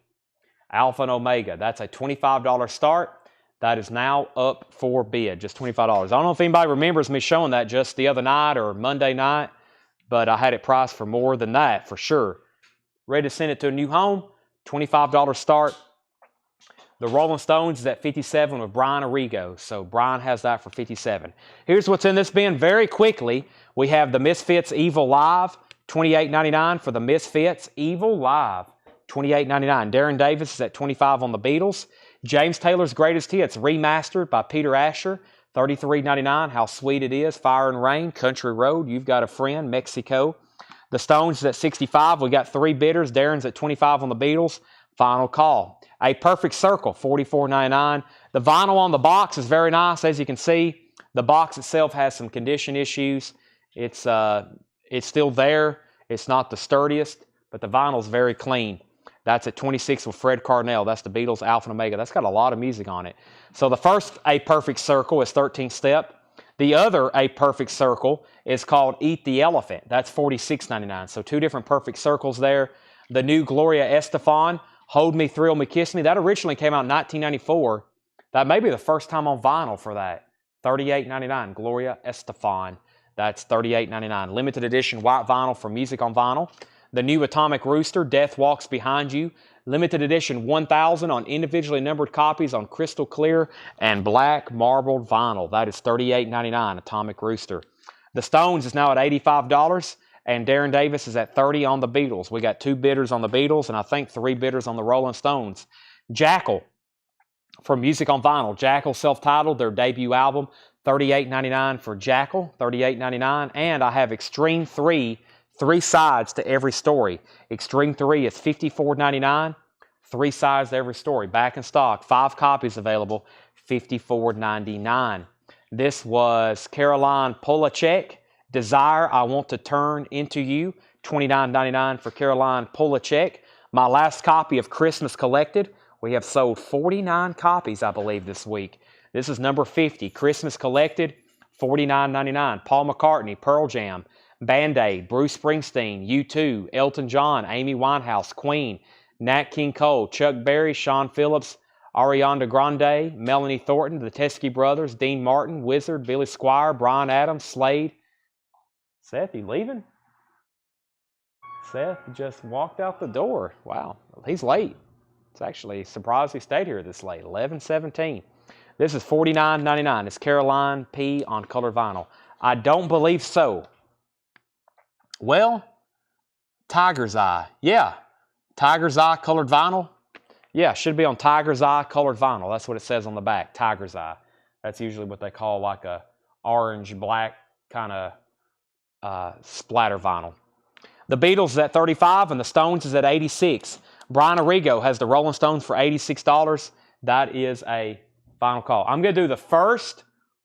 Alpha and Omega. That's a $25 start. That is now up for bid, just $25. I don't know if anybody remembers me showing that just the other night or Monday night, but I had it priced for more than that for sure. Ready to send it to a new home, $25 start. The Rolling Stones is at 57 with Brian Arrigo, so Brian has that for 57. Here's what's in this bin very quickly. We have the Misfits Evil Live, $28.99 for the Misfits Evil Live, $28.99. Darren Davis is at $25 on the Beatles. James Taylor's Greatest Hits, remastered by Peter Asher, $33.99. How Sweet It Is, Fire and Rain, Country Road, You've Got a Friend, Mexico. The Stones is at 65. We got 3 bidders. Darren's at 25 on the Beatles. Final call. A Perfect Circle, $44.99. The vinyl on the box is very nice. As you can see, the box itself has some condition issues. It's still there. It's not the sturdiest, but the vinyl is very clean. That's at 26 with Fred Carnell. That's the Beatles, Alpha and Omega. That's got a lot of music on it. So the first A Perfect Circle is 13 step. The other A Perfect Circle is called Eat the Elephant. That's $46.99. So 2 different perfect circles there. The new Gloria Estefan, Hold Me, Thrill Me, Kiss Me. That originally came out in 1994. That may be the first time on vinyl for that. $38.99. Gloria Estefan. That's $38.99. Limited edition white vinyl for Music on Vinyl. The new Atomic Rooster, Death Walks Behind You. Limited edition 1,000 on individually numbered copies on crystal clear and black marbled vinyl. That is $38.99, Atomic Rooster. The Stones is now at $85, and Darren Davis is at $30 on the Beatles. We got 2 bidders on the Beatles, and I think 3 bidders on the Rolling Stones. Jackal, for Music on Vinyl. Jackal, self-titled, their debut album, $38.99 for Jackal, $38.99. And I have Extreme 3, 3 sides to every story. Extreme 3 is $54.99, 3 sides to every story. Back in stock, 5 copies available, $54.99. This was Caroline Polachek, Desire, I Want to Turn Into You, $29.99 for Caroline Polachek. My last copy of Christmas Collected. We have sold 49 copies, I believe, this week. This is number 50, Christmas Collected, $49.99. Paul McCartney, Pearl Jam, Band-Aid, Bruce Springsteen, U2, Elton John, Amy Winehouse, Queen, Nat King Cole, Chuck Berry, Sean Phillips, Ariana Grande, Melanie Thornton, the Teskey Brothers, Dean Martin, Wizard, Billy Squier, Bryan Adams, Slade. Seth, you leaving? Seth just walked out the door. Wow, he's late. It's actually surprised he stayed here this late, 11:17. This is $49.99. It's Caroline P. on colored vinyl. I don't believe so. Well, Tiger's Eye. Yeah, Tiger's Eye colored vinyl. Yeah, should be on Tiger's Eye colored vinyl. That's what it says on the back, Tiger's Eye. That's usually what they call like a orange-black kind of splatter vinyl. The Beatles is at $35 and the Stones is at $86. Brian Arrigo has the Rolling Stones for $86. That is a final call. I'm going to do the first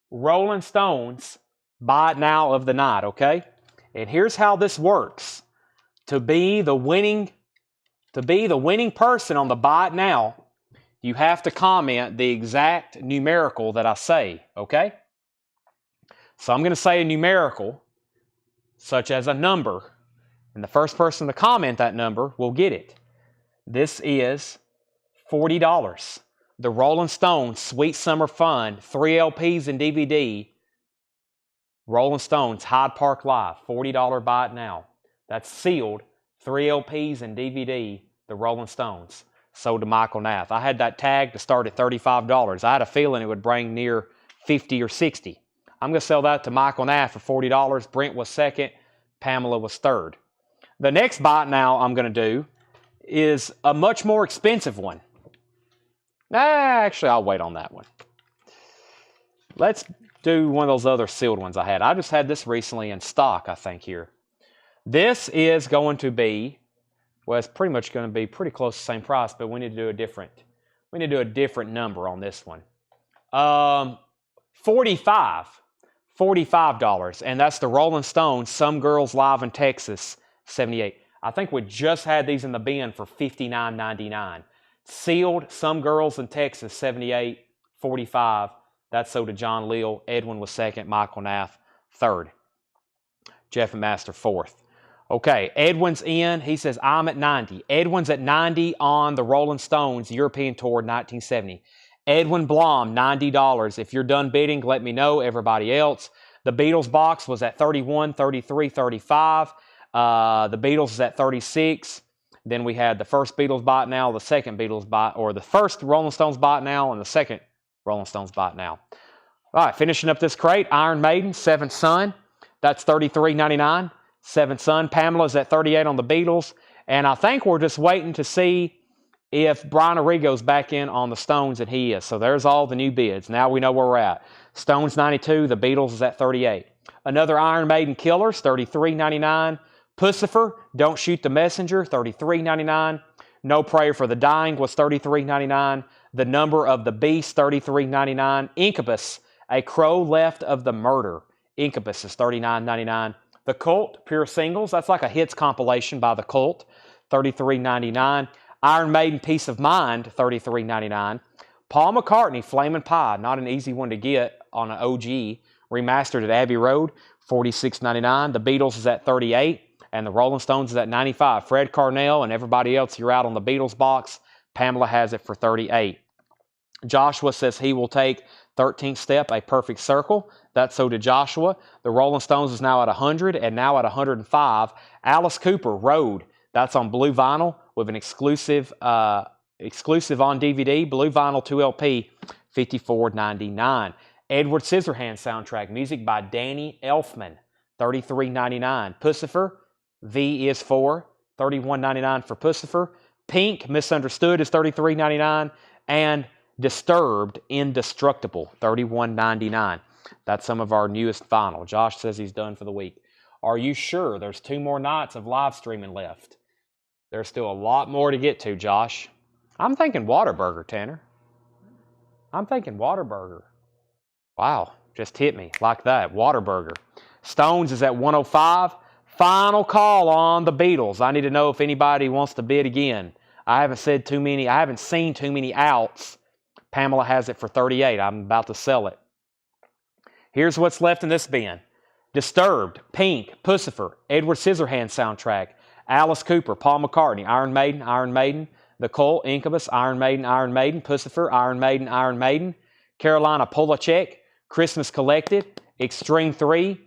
Rolling Stones buy it now of the night, okay? And here's how this works. To be the winning person on the buy it now, you have to comment the exact numerical that I say, okay? So I'm going to say a numerical, such as a number, and the first person to comment that number will get it. This is $40. The Rolling Stones Sweet Summer Fun, 3 LPs and DVD. Rolling Stones Hyde Park Live, $40 buy it now. That's sealed, 3 LPs and DVD, the Rolling Stones. Sold to Michael Nath. I had that tag to start at $35. I had a feeling it would bring near $50 or $60. I'm going to sell that to Michael Nath for $40. Brent was second. Pamela was third. The next buy it now I'm going to do is a much more expensive one. Actually, I'll wait on that one. Let's do one of those other sealed ones I had. I just had this recently in stock, I think, here. This is going to be, well, it's pretty much going to be pretty close to the same price, but we need to do a different number on this one. $45, and that's the Rolling Stones, Some Girls Live in Texas, 78. I think we just had these in the bin for $59.99. Sealed, Some Girls in Texas, 78, 45. That's sold to John Leal. Edwin was second. Michael Nath, third. Jeff and Master, fourth. Okay, Edwin's in. He says, I'm at 90. Edwin's at 90 on the Rolling Stones European Tour 1970. Edwin Blom, $90. If you're done bidding, let me know. Everybody else. The Beatles box was at 31, 33, 35. The Beatles is at 36. Then we had the first Beatles buy it now, the second Beatles buy, or the first Rolling Stones buy it now, and the second Rolling Stones buy it now. All right, finishing up this crate, Iron Maiden, Seventh Son. That's $33.99. Seventh Son. Pamela's at 38 on the Beatles. And I think we're just waiting to see if Brian Arrigo's back in on the Stones, and he is. So there's all the new bids. Now we know where we're at. Stones 92, the Beatles is at 38. Another Iron Maiden Killers, $33.99. Pussifer, Don't Shoot the Messenger, $33.99. No Prayer for the Dying was $33.99. The Number of the Beast, $33.99. Incubus, A Crow Left of the Murder. Incubus is $39.99. The Cult, Pure Singles, that's like a hits compilation by The Cult, $33.99. Iron Maiden, Peace of Mind, $33.99. Paul McCartney, Flamin' Pie, not an easy one to get on an OG, remastered at Abbey Road, $46.99. The Beatles is at 38. And the Rolling Stones is at 95. Fred Carnell and everybody else, you're out on the Beatles box. Pamela has it for 38. Joshua says he will take 13th Step, A Perfect Circle. That's so to Joshua. The Rolling Stones is now at 100 and now at 105. Alice Cooper, Road. That's on blue vinyl with an exclusive on DVD. Blue vinyl 2LP, $54.99. Edward Scissorhands soundtrack. Music by Danny Elfman. $33.99. Pussifer, V is for $31.99 for Pussifer. Pink, Misunderstood is $33.99. And Disturbed, Indestructible, $31.99. That's some of our newest vinyl. Josh says he's done for the week. Are you sure? There's 2 more nights of live streaming left. There's still a lot more to get to, Josh. I'm thinking Whataburger, Tanner. I'm thinking Whataburger. Wow, just hit me like that. Whataburger. Stones is at 105. Final call on the Beatles. I need to know if anybody wants to bid again. I haven't seen too many outs. Pamela has it for 38. I'm about to sell it. Here's what's left in this bin. Disturbed, Pink, Pussifer, Edward Scissorhands soundtrack, Alice Cooper, Paul McCartney, Iron Maiden, The Cult, Incubus, Iron Maiden, Pussifer, Iron Maiden, Carolina Polachek, Christmas Collected, Extreme 3,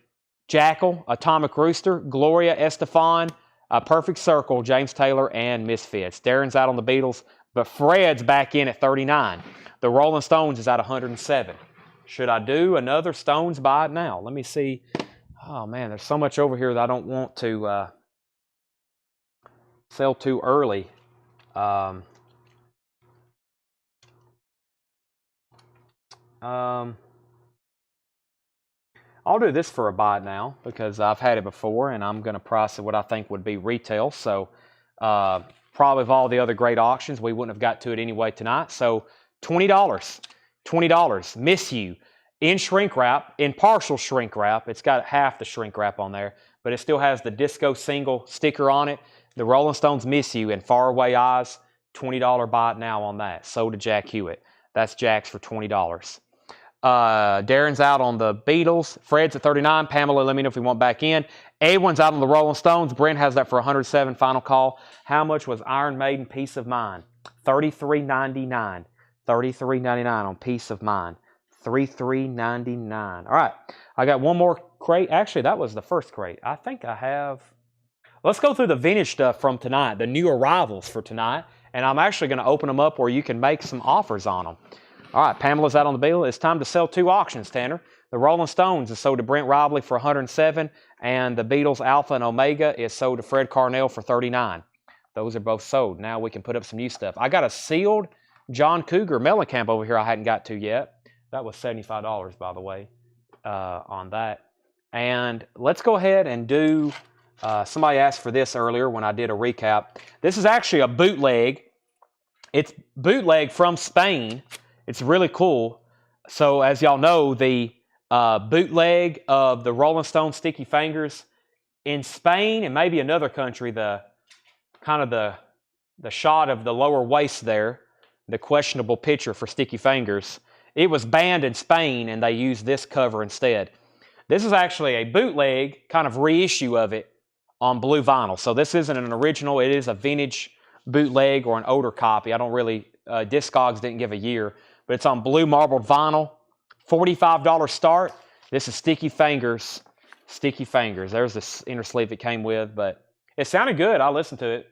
Jackal, Atomic Rooster, Gloria Estefan, A Perfect Circle, James Taylor, and Misfits. Darren's out on the Beatles, but Fred's back in at 39. The Rolling Stones is at 107. Should I do another Stones buy it now? Let me see. Oh, man, there's so much over here that I don't want to sell too early. I'll do this for a buy it now because I've had it before and I'm going to price it what I think would be retail. So probably of all the other great auctions, we wouldn't have got to it anyway tonight. So $20. $20. Miss You. In shrink wrap, in partial shrink wrap. It's got half the shrink wrap on there, but it still has the disco single sticker on it. The Rolling Stones Miss You and Faraway Eyes. $20 buy it now on that. Sold to Jack Hewitt. That's Jack's for $20. Darren's out on the Beatles. Fred's at 39. Pamela, let me know if we want back in. Edwin's out on the Rolling Stones. Brent has that for 107. Final call. How much was Iron Maiden Peace of Mind? $33.99. $33.99 on Peace of Mind. $33.99. All right. I got one more crate. Actually, that was the first crate. I think I have. Let's go through the vintage stuff from tonight, the new arrivals for tonight. And I'm actually going to open them up where you can make some offers on them. All right, Pamela's out on the bill. It's time to sell 2 auctions, Tanner. The Rolling Stones is sold to Brent Robley for 107, and the Beatles Alpha and Omega is sold to Fred Carnell for 39. Those are both sold. Now we can put up some new stuff. I got a sealed John Cougar Mellencamp over here I hadn't got to yet. That was $75, by the way, on that. And let's go ahead and do, somebody asked for this earlier when I did a recap. This is actually a bootleg. It's bootleg from Spain. It's really cool. So as y'all know, the bootleg of the Rolling Stone Sticky Fingers in Spain and maybe another country, the shot of the lower waist there, the questionable picture for Sticky Fingers, it was banned in Spain and they used this cover instead. This is actually a bootleg kind of reissue of it on blue vinyl. So this isn't an original. It is a vintage bootleg or an older copy. I don't really, Discogs didn't give a year. But it's on blue marbled vinyl. $45 start. This is Sticky Fingers. Sticky Fingers. There's this inner sleeve it came with, but it sounded good. I listened to it.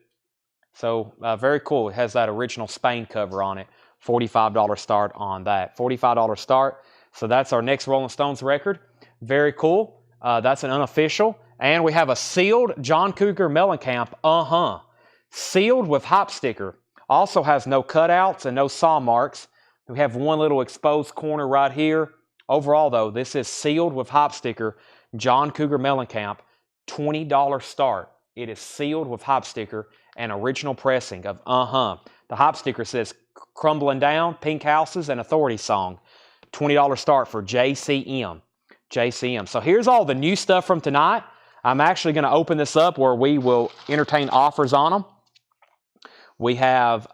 So very cool. It has that original Spain cover on it. $45 start on that. $45 start. So that's our next Rolling Stones record. Very cool. That's an unofficial. And we have a sealed John Cougar Mellencamp. Sealed with hop sticker. Also has no cutouts and no saw marks. We have one little exposed corner right here. Overall, though, this is sealed with hop sticker. John Cougar Mellencamp, $20 start. It is sealed with hop sticker and original pressing of The hop sticker says Crumbling Down, Pink Houses, and Authority Song. $20 start for JCM. JCM. So here's all the new stuff from tonight. I'm actually going to open this up where we will entertain offers on them. We have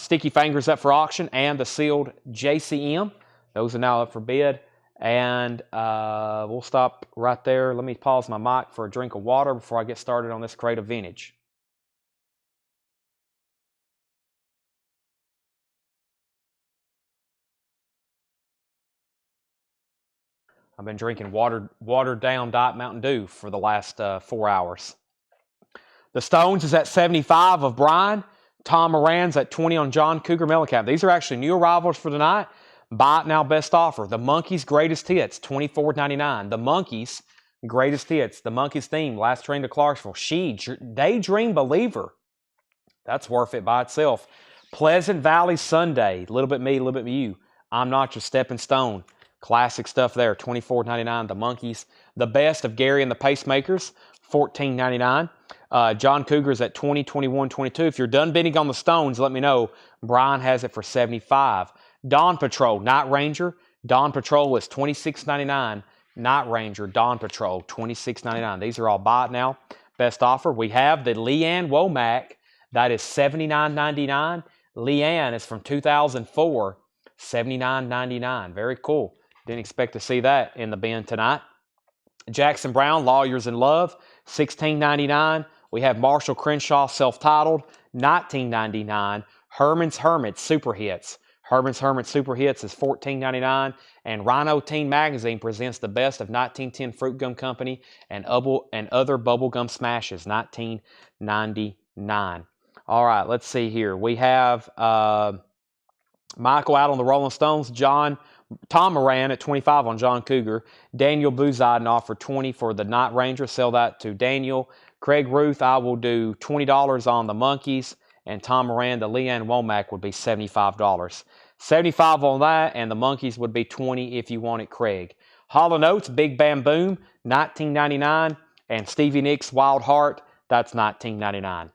Sticky Fingers up for auction and the sealed JCM. Those are now up for bid. And we'll stop right there. Let me pause my mic for a drink of water before I get started on this crate of vintage. I've been drinking watered down Diet Mountain Dew for the last 4 hours. The Stones is at 75 of Brian. Tom Moran's at 20 on John Cougar Mellencamp. These are actually new arrivals for tonight. Buy it now, best offer. The Monkees Greatest Hits, $24.99. The Monkees Greatest Hits, The Monkees Theme, Last Train to Clarksville, Daydream Believer. That's worth it by itself. Pleasant Valley Sunday, Little Bit Me, Little Bit You. I'm Not Your Stepping Stone. Classic stuff there, $24.99. The Monkees. The Best of Gary and the Pacemakers, $14.99. John Cougar's at $20, $21, $22. If you're done bidding on the Stones, let me know. Brian has it for $75. Dawn Patrol, Night Ranger. Dawn Patrol is $26.99. Night Ranger, Dawn Patrol, $26.99. These are all bought now. Best offer. We have the Leanne Womack. That is $79.99. Leanne is from 2004, $79.99. Very cool. Didn't expect to see that in the bin tonight. Jackson Browne, Lawyers in Love, $16.99. We have Marshall Crenshaw, self-titled, $19.99. Herman's Hermit, Super Hits. Herman's Hermit Super Hits is $14.99. And Rhino Teen Magazine presents the best of 1910 Fruit Gum Company and other bubblegum smashes, $19.99. All right, let's see here. We have Michael out on the Rolling Stones. Tom Moran at $25 on John Cougar. Daniel Buziden offered $20 for the Night Ranger. Sell that to Daniel. Craig Ruth, I will do $20 on the Monkees. And Tom Moran, the Leanne Womack, would be $75. $75 on that, and the Monkees would be $20 if you want it, Craig. Hall & Oates, Big Bam Boom, $19.99. And Stevie Nicks, Wild Heart, that's $19.99.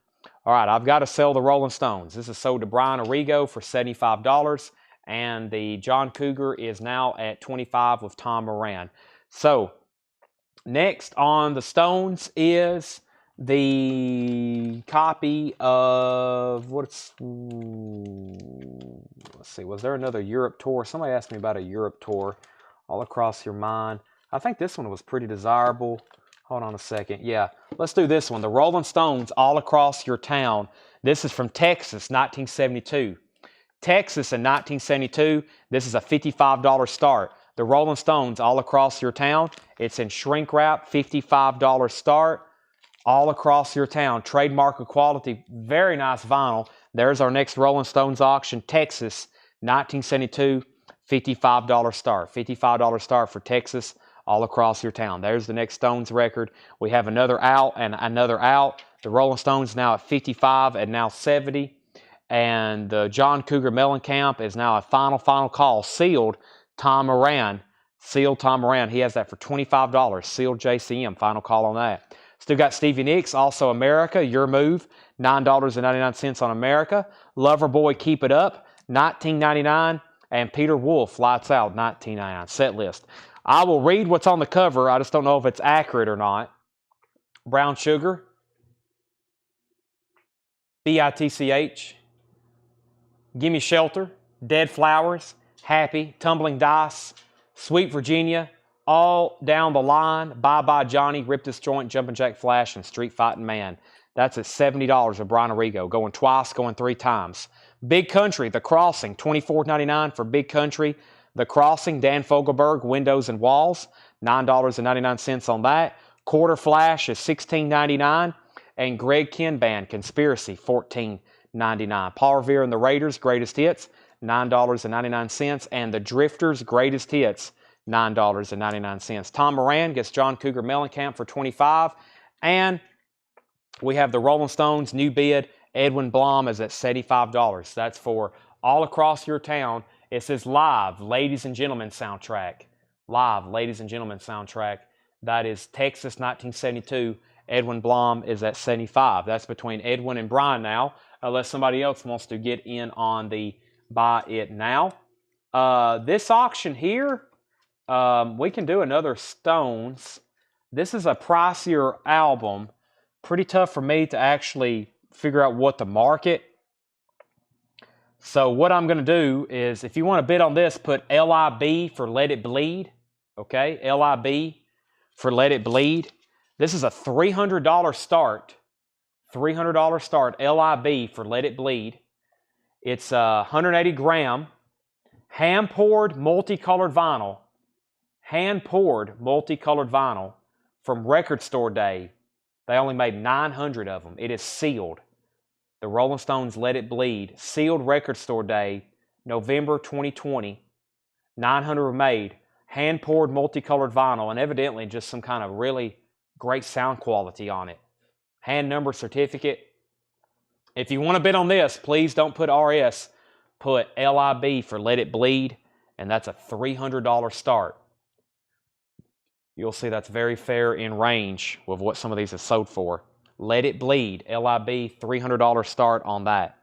All right, I've got to sell the Rolling Stones. This is sold to Brian Arrigo for $75, and the John Cougar is now at $25 with Tom Moran. So, next on the Stones is the copy of, let's see, was there another Europe tour? Somebody asked me about a Europe tour, All Across Your Mind. I think this one was pretty desirable. Hold on a second. Yeah, let's do this one. The Rolling Stones, All Across Your Town. This is from Texas, 1972. Texas in 1972, this is a $55 start. The Rolling Stones, All Across Your Town. It's in shrink wrap, $55 start. All Across Your Town. Trademark of quality, very nice vinyl. There's our next Rolling Stones auction, Texas, 1972, $55 start. $55 start for Texas. All Across Your Town. There's the next Stones record. We have another out and another out. The Rolling Stones now at 55 and now 70. And the John Cougar Mellencamp is now a final call. Sealed Tom Moran. Sealed Tom Moran. He has that for $25. Sealed JCM. Final call on that. Still got Stevie Nicks. Also America. Your Move. $9.99 on America. Loverboy Keep It Up. $19.99. And Peter Wolf Lights Out. $19.99. Set list. I will read what's on the cover. I just don't know if it's accurate or not. Brown Sugar. BITCH. Gimme Shelter. Dead Flowers. Happy. Tumbling Dice. Sweet Virginia. All Down the Line. Bye Bye Johnny. Rip This Joint. Jumpin' Jack Flash. And Street Fighting Man. That's at $70 with Brian Arrigo. Going twice. Going 3 times. Big Country. The Crossing. $24.99 for Big Country. The Crossing, Dan Fogelberg, Windows and Walls, $9.99 on that. Quarter Flash is $16.99. And Greg Ken Band, Conspiracy, $14.99. Paul Revere and the Raiders, Greatest Hits, $9.99. And the Drifters, Greatest Hits, $9.99. Tom Moran gets John Cougar Mellencamp for $25. And we have the Rolling Stones, new bid. Edwin Blom is at $75. That's for All Across Your Town. It says Live, Ladies and Gentlemen soundtrack. Live, Ladies and Gentlemen soundtrack. That is Texas 1972. Edwin Blom is at $75. That's between Edwin and Brian now, unless somebody else wants to get in on the buy it now. This auction here, we can do another Stones. This is a pricier album. Pretty tough for me to actually figure out what to market. So what I'm going to do is, if you want to bid on this, put LIB for Let It Bleed. Okay, LIB for Let It Bleed. This is a $300 start. $300 start, LIB for Let It Bleed. It's 180 gram, hand-poured multicolored vinyl. Hand-poured multicolored vinyl from Record Store Day. They only made 900 of them. It is sealed. The Rolling Stones Let It Bleed. Sealed Record Store Day, November 2020. 900 were made. hand-poured multicolored vinyl, and evidently just some kind of really great sound quality on it. Hand number certificate. If you want to bid on this, please don't put RS. Put LIB for Let It Bleed, and that's a $300 start. You'll see that's very fair in range with what some of these have sold for. Let It Bleed, LIB, $300 start on that.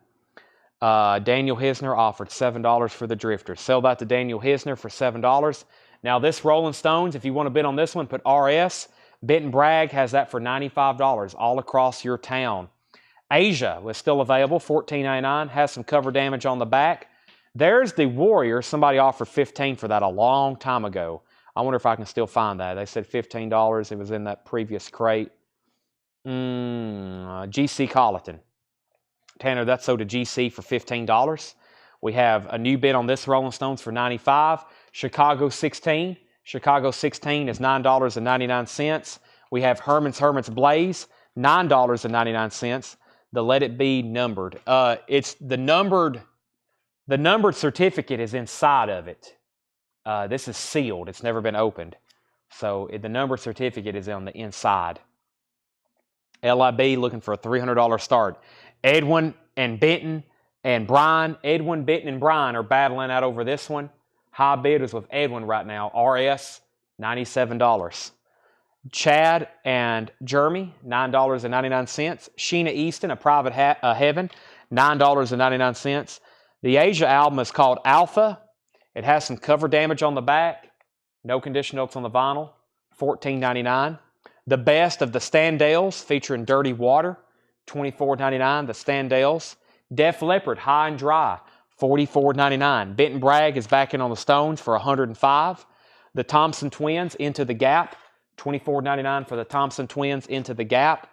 Daniel Hisner offered $7 for the Drifter. Sell that to Daniel Hisner for $7. Now this Rolling Stones, if you want to bid on this one, put RS. Benton Bragg has that for $95 all across your town. Asia was still available, $14.99. Has some cover damage on the back. There's the Warrior. Somebody offered $15 for that a long time ago. I wonder if I can still find that. They said $15. It was in that previous crate. GC Colleton. Tanner, that's sold to GC for $15. We have a new bid on this Rolling Stones for $95. Chicago 16. Chicago 16 is $9.99. We have Herman's Blaze, $9.99. The Let It Be numbered. It's the numbered certificate is inside of it. This is sealed. It's never been opened. So the numbered certificate is on the inside. LIB looking for a $300 start. Edwin and Benton and Brian. Edwin, Benton, and Brian are battling out over this one. High bid is with Edwin right now. RS, $97. Chad and Jeremy, $9.99. Sheena Easton, A Private Heaven, $9.99. The Asia album is called Alpha. It has some cover damage on the back. No condition notes on the vinyl, $14.99. The Best of the Standales featuring Dirty Water, $24.99. The Standales. Def Leppard, High and Dry, $44.99. Benton Bragg is back in on the Stones for $105. The Thompson Twins, Into the Gap, $24.99 for the Thompson Twins, Into the Gap.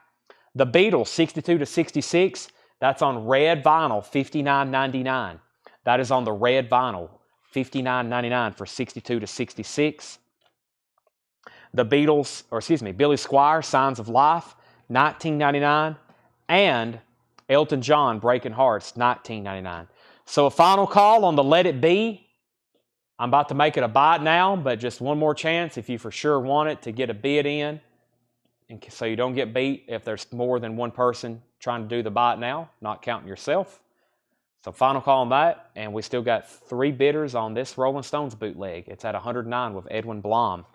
The Beatles, 62 to 66, that's on red vinyl, $59.99. That is on the red vinyl, $59.99 for 62 to 66. The Beatles, Billy Squier, Signs of Life, $19.99. And Elton John, Breaking Hearts, $19.99. So a final call on the Let It Be. I'm about to make it a buy it now, but just one more chance if you for sure want it to get a bid in. And so you don't get beat if there's more than one person trying to do the buy it now, not counting yourself. So final call on that, and we still got 3 bidders on this Rolling Stones bootleg. It's at $109 with Edwin Blom.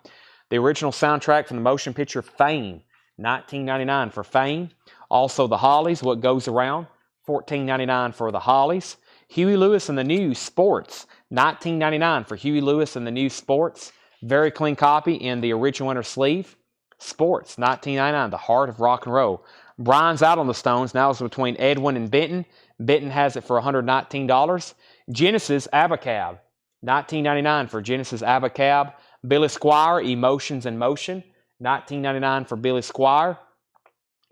The original soundtrack from the motion picture Fame, $19.99 for Fame. Also the Hollies, What Goes Around, $14.99 for the Hollies. Huey Lewis and the News Sports, $19.99 for Huey Lewis and the News Sports. Very clean copy in the original inner sleeve. Sports, $19.99, the heart of rock and roll. Brian's out on the Stones. Now it's between Edwin and Benton. Benton has it for $119. Genesis Abacab, $19.99 for Genesis Abacab. Billy Squier, Emotions in Motion, $19.99 for Billy Squier.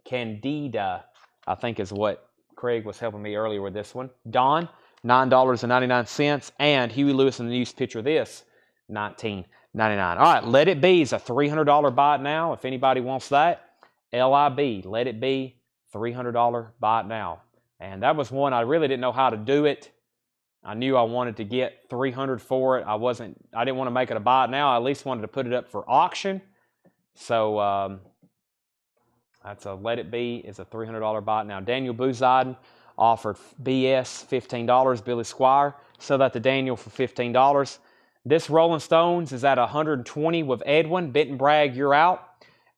Candida, I think is what Craig was helping me earlier with this one. Dawn, $9.99. And Huey Lewis and the News Picture This, $19.99. All right, Let It Be is a $300 buy it now if anybody wants that. LIB, Let It Be, $300 buy it now. And that was one I really didn't know how to do it. I knew I wanted to get $300 for it. I didn't want to make it a buy it now. I at least wanted to put it up for auction. So that's a Let It Be is a $300 buy it now. Daniel Bouziden offered BS $15. Billy Squier, sell that to Daniel for $15. This Rolling Stones is at $120 with Edwin. Benton Bragg, you're out.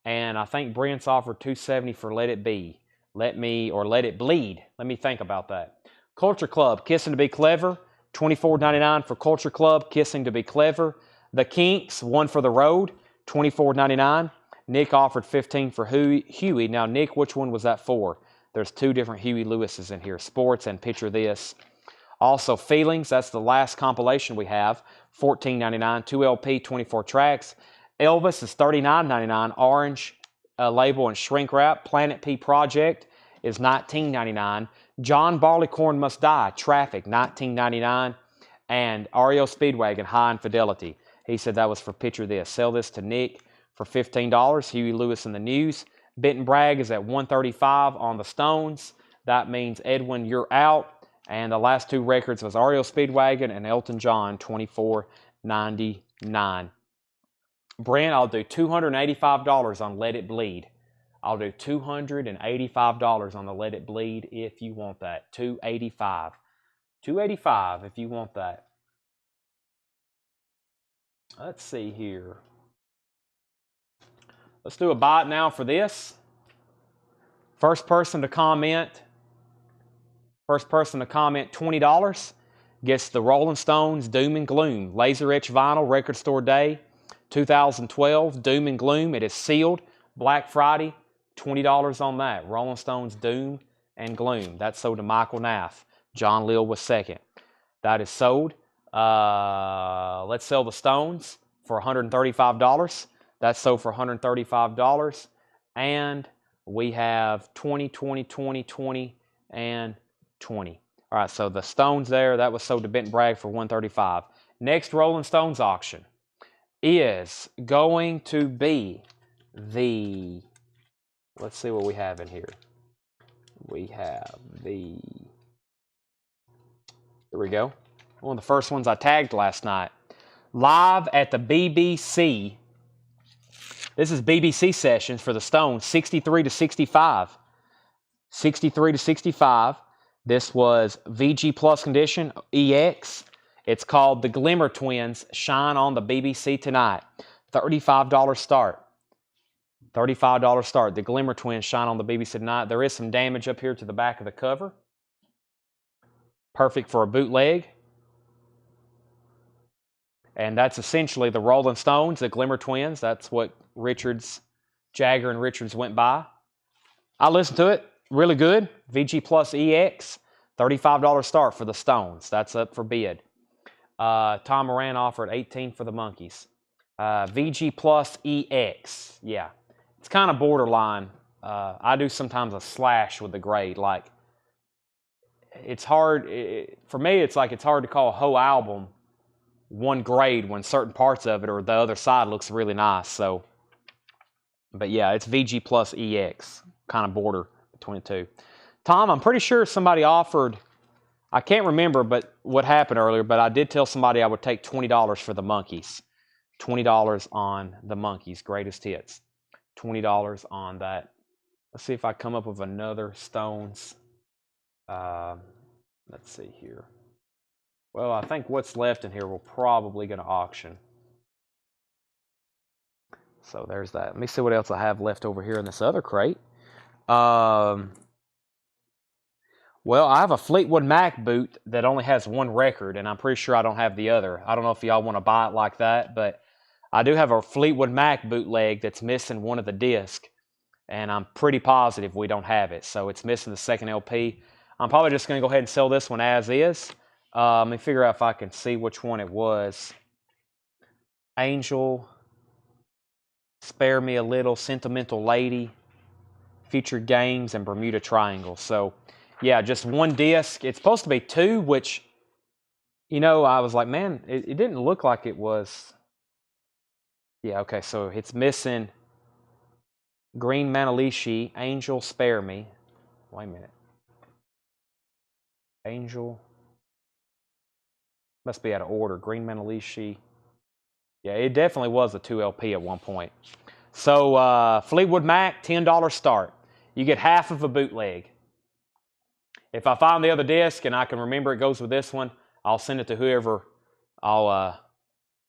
And I think Brent's offered $270 for Let It Be. Let It Bleed. Let me think about that. Culture Club, Kissing to Be Clever, $24.99 for Culture Club, Kissing to Be Clever. The Kinks, One for the Road, $24.99. Nick offered $15 for Huey. Now, Nick, which one was that for? There's 2 different Huey Lewises in here, Sports and Picture This. Also, Feelings, that's the last compilation we have, $14.99, 2 LP, 24 tracks. Elvis is $39.99, Orange label and shrink wrap. Planet P Project is $19.99. John Barleycorn Must Die, Traffic, $19.99. And REO Speedwagon, High Infidelity. He said that was for Picture This. Sell this to Nick for $15. Huey Lewis in the News. Benton Bragg is at $135 on the Stones. That means, Edwin, you're out. And the last 2 records was REO Speedwagon and Elton John, $24.99. Brent, I'll do $285 on Let It Bleed. I'll do $285 on the Let It Bleed if you want that. $285. $285 if you want that. Let's see here. Let's do a buy it now for this. First person to comment $20 gets the Rolling Stones Doom and Gloom Laser Etch Vinyl Record Store Day 2012 Doom and Gloom. It is sealed. Black Friday, $20 on that. Rolling Stones Doom and Gloom. That's sold to Michael Nath. John Lill was second. That is sold. Let's sell the Stones for $135. That's sold for $135. And we have 20, 20, 20, 20, and 20. All right, so the Stones there, that was sold to Benton Bragg for $135. Next Rolling Stones auction is going to be the, let's see what we have in here. We have the, here we go. One of the first ones I tagged last night. Live at the BBC. This is BBC sessions for the Stones, 63 to 65. 63 to 65. This was VG Plus condition, EX. It's called The Glimmer Twins Shine on the BBC Tonight. $35 start. $35 start. The Glimmer Twins Shine on the BBC Tonight. There is some damage up here to the back of the cover. Perfect for a bootleg. And that's essentially the Rolling Stones, the Glimmer Twins. That's what Jagger and Richards went by. I listened to it. Really good. VG Plus EX. $35 start for the Stones. That's up for bid. Tom Moran offered $18 for the Monkees. VG Plus EX. Yeah. It's kind of borderline. I do sometimes a slash with the grade. Like, it's hard. For me, it's like it's hard to call a whole album one grade when certain parts of it or the other side looks really nice. So, but yeah, it's VG Plus EX. Kind of border between the two. Tom, I'm pretty sure somebody offered, I can't remember but what happened earlier, but I did tell somebody I would take $20 for the Monkees. $20 on the Monkees, greatest hits. $20 on that. Let's see if I come up with another Stones. Let's see here. Well, I think what's left in here we're probably going to auction. So there's that. Let me see what else I have left over here in this other crate. Well, I have a Fleetwood Mac boot that only has one record, and I'm pretty sure I don't have the other. I don't know if y'all want to buy it like that, but I do have a Fleetwood Mac bootleg that's missing one of the discs, and I'm pretty positive we don't have it. So it's missing the second LP. I'm probably just going to go ahead and sell this one as is. Let me figure out if I can see which one it was. Angel, Spare Me a Little, Sentimental Lady, Future Games, and Bermuda Triangle. So, yeah, just one disc. It's supposed to be two, which, you know, I was like, man, it didn't look like it was. Yeah, okay, so it's missing Green Manalishi, Angel, Spare Me. Wait a minute. Angel. Must be out of order. Green Manalishi. Yeah, it definitely was a 2 LP at one point. So, Fleetwood Mac, $10 start. You get half of a bootleg. If I find the other disc and I can remember it goes with this one, I'll send it to whoever. I'll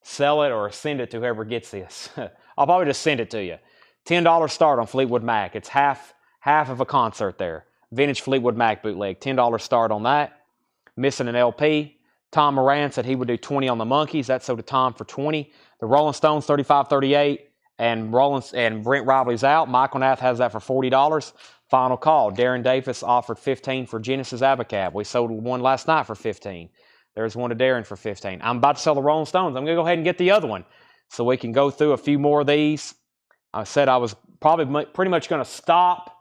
sell it or send it to whoever gets this. I'll probably just send it to you. $10 start on Fleetwood Mac. It's half of a concert there. Vintage Fleetwood Mac bootleg. $10 start on that. Missing an LP. Tom Moran said he would do 20 on the Monkees. That sold to Tom for 20. The Rolling Stones, 35-38. And Brent Robley's out. Michael Nath has that for $40. Final call. Darren Davis offered 15 for Genesis Avocab. We sold one last night for 15. There's one to Darren for 15. I'm about to sell the Rolling Stones. I'm going to go ahead and get the other one so we can go through a few more of these. I said I was probably pretty much going to stop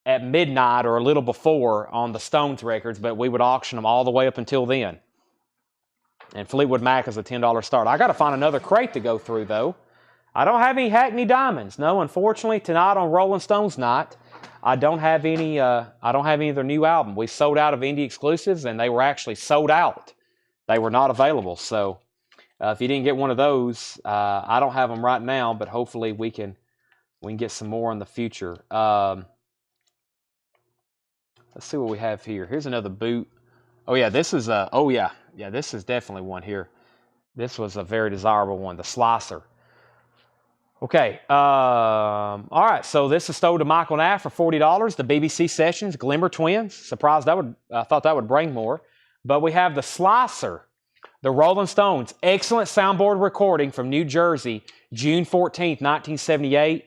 at midnight or a little before on the Stones records, but we would auction them all the way up until then. And Fleetwood Mac is a $10 start. I got to find another crate to go through, though. I don't have any Hackney Diamonds. No, unfortunately, tonight on Rolling Stones night, I don't have any. I don't have any of their new album. We sold out of indie exclusives, and they were actually sold out. They were not available. So If you didn't get one of those, I don't have them right now, but hopefully we can get some more in the future. Let's see what we have here. Here's another boot. Oh yeah, this is this is definitely one here. This was a very desirable one, the Slicer. Okay, all right. So this is sold to Michael Knapp for $40. The BBC Sessions Glimmer Twins. Surprised I thought that would bring more, but we have the Slicer, the Rolling Stones. Excellent soundboard recording from New Jersey, June 14th, 1978.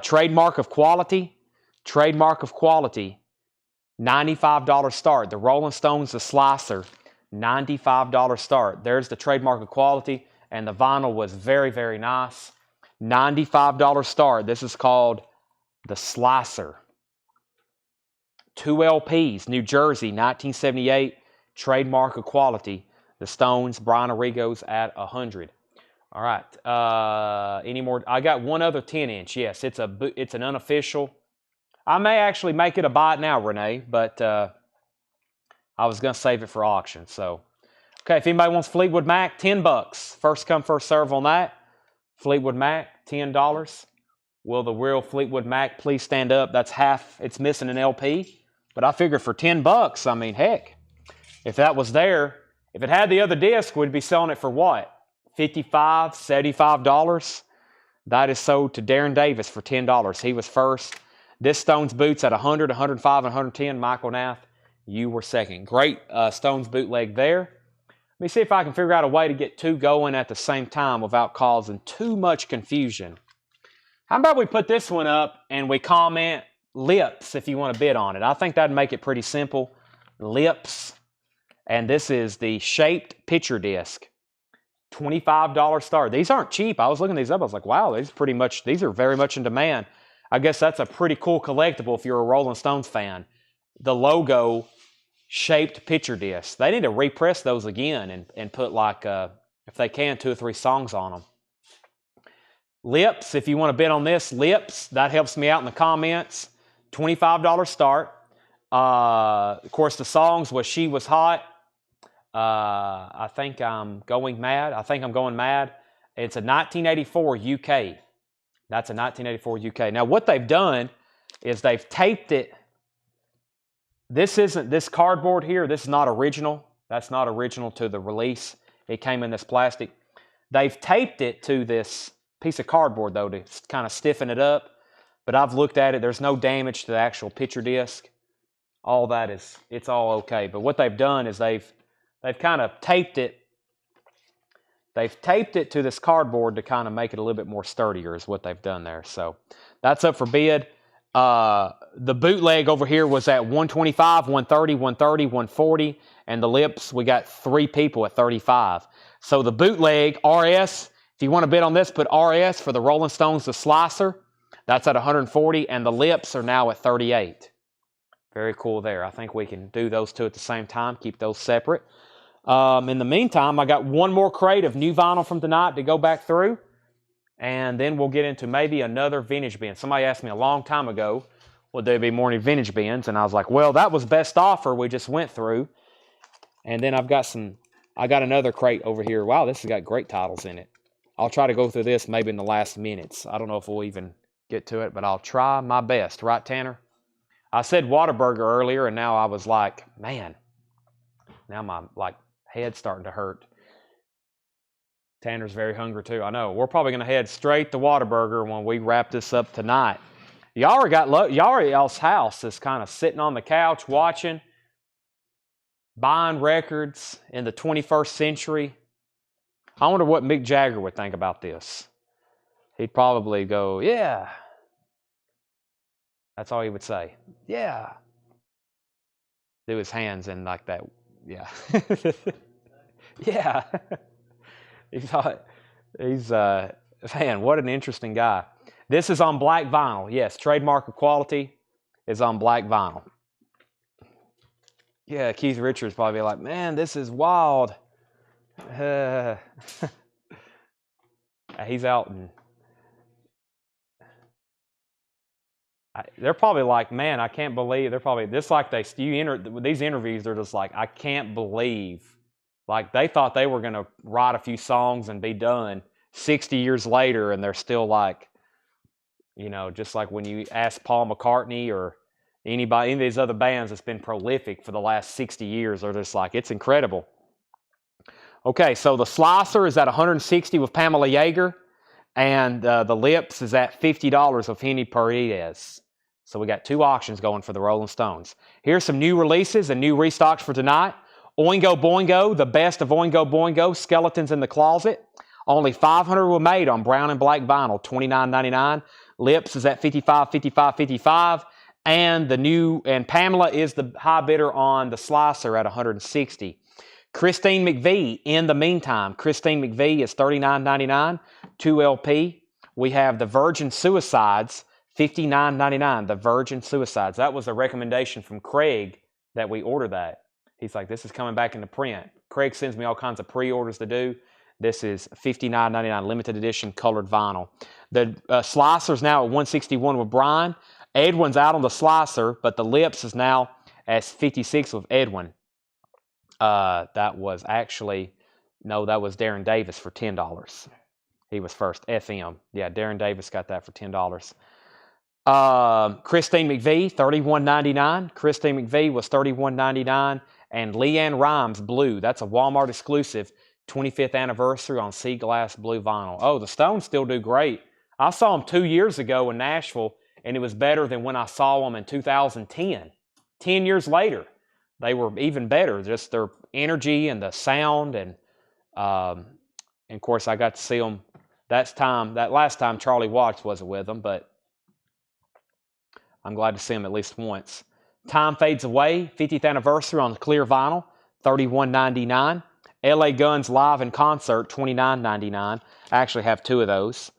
Trademark of quality. Trademark of quality. $95 start. The Rolling Stones, the Slicer, $95 start. There's the trademark of quality, and the vinyl was very, very nice. $95 start. This is called the Slicer. 2 LPs, New Jersey, 1978, trademark of quality. The Stones, Brian Arrigo's at 100. All right. Any more? I got one other 10-inch. Yes, it's an unofficial. I may actually make it a buy it now, Renee, but I was going to save it for auction. So, okay, if anybody wants Fleetwood Mac, $10. First come, first serve on that. Fleetwood Mac, $10. Will the real Fleetwood Mac please stand up? That's half. It's missing an LP. But I figured for $10, I mean, heck, if that was there, if it had the other disc, we'd be selling it for what? $55, $75? That is sold to Darren Davis for $10. He was first. This Stones boot's at 100, 105, and 110. Michael Knapp, you were second. Great Stones bootleg there. Let me see if I can figure out a way to get two going at the same time without causing too much confusion. How about we put this one up and we comment Lips if you want to bid on it? I think that'd make it pretty simple. Lips. And this is the shaped picture disc. $25 start. These aren't cheap. I was looking these up. I was like, wow, these are very much in demand. I guess that's a pretty cool collectible if you're a Rolling Stones fan. The logo shaped picture disc. They need to repress those again and put like, if they can, 2 or 3 songs on them. Lips, if you want to bid on this, Lips, that helps me out in the comments. $25 start. Of course, the songs was She Was Hot. I think I'm going mad. It's a 1984 UK. That's a 1984 UK. Now, what they've done is they've taped it. This cardboard here, this is not original. That's not original to the release. It came in this plastic. They've taped it to this piece of cardboard, though, to kind of stiffen it up. But I've looked at it. There's no damage to the actual picture disc. All that it's all okay. But what they've done is they've kind of taped it. They've taped it to this cardboard to kind of make it a little bit more sturdier is what they've done there. So that's up for bid. The bootleg over here was at 125, 130, 130, 140. And the Lips, we got 3 people at 35. So the bootleg, RS, if you want to bid on this, put RS for the Rolling Stones, the Slicer. That's at 140. And the Lips are now at 38. Very cool there. I think we can do those two at the same time, keep those separate. In the meantime, I got one more crate of new vinyl from tonight to go back through, and then we'll get into maybe another vintage bin. Somebody asked me a long time ago, would there be more vintage bins? And I was like, well, that was best offer we just went through. And then I got another crate over here. Wow, this has got great titles in it. I'll try to go through this maybe in the last minutes. I don't know if we'll even get to it, but I'll try my best. Right, Tanner? I said Whataburger earlier, and now I was like, man, now my head's starting to hurt. Tanner's very hungry too. I know. We're probably going to head straight to Whataburger when we wrap this up tonight. Y'all's house is kind of sitting on the couch watching, buying records in the 21st century. I wonder what Mick Jagger would think about this. He'd probably go, yeah. That's all he would say. Yeah. Do his hands in like that. Yeah. Yeah. Man, what an interesting guy. This is on black vinyl. Yes, trademark of quality is on black vinyl. Yeah, Keith Richards probably like, man, this is wild. He's out and they're probably like, man, I can't believe. They're probably just like these interviews. They're just like, I can't believe Like, they thought they were going to write a few songs and be done 60 years later, and they're still like, you know, just like when you ask Paul McCartney or any of these other bands that's been prolific for the last 60 years, they're just like, it's incredible. Okay, so the Slicer is at $160 with Pamela Yeager, and the Lips is at $50 with Henny Paredes. So we got 2 auctions going for the Rolling Stones. Here's some new releases and new restocks for tonight. Oingo Boingo, the best of Oingo Boingo, Skeletons in the Closet. Only 500 were made on brown and black vinyl, $29.99. Lips is at $55, $55, $55. And Pamela is the high bidder on the Slicer at $160. Christine McVie, In the Meantime. Christine McVie is $39.99, 2 LP. We have the Virgin Suicides, $59.99, the Virgin Suicides. That was a recommendation from Craig that we order that. He's like, this is coming back into print. Craig sends me all kinds of pre-orders to do. This is $59.99, limited edition colored vinyl. The Slicer's now at $161 with Brian. Edwin's out on the Slicer, but the Lips is now at $56 with Edwin. That was Darren Davis for $10. He was first, FM. Yeah, Darren Davis got that for $10. Christine McVie, $31.99. Christine McVie was $31.99. And Leanne Rimes, Blue. That's a Walmart exclusive, 25th anniversary on sea glass blue vinyl. Oh, the Stones still do great. I saw them 2 years ago in Nashville, and it was better than when I saw them in 2010. 10 years later, they were even better. Just their energy and the sound, and of course, I got to see them that last time Charlie Watts wasn't with them, but I'm glad to see them at least once. Time Fades Away, 50th anniversary on clear vinyl, $31.99. LA Guns Live in Concert, $29.99. I actually have 2 of those.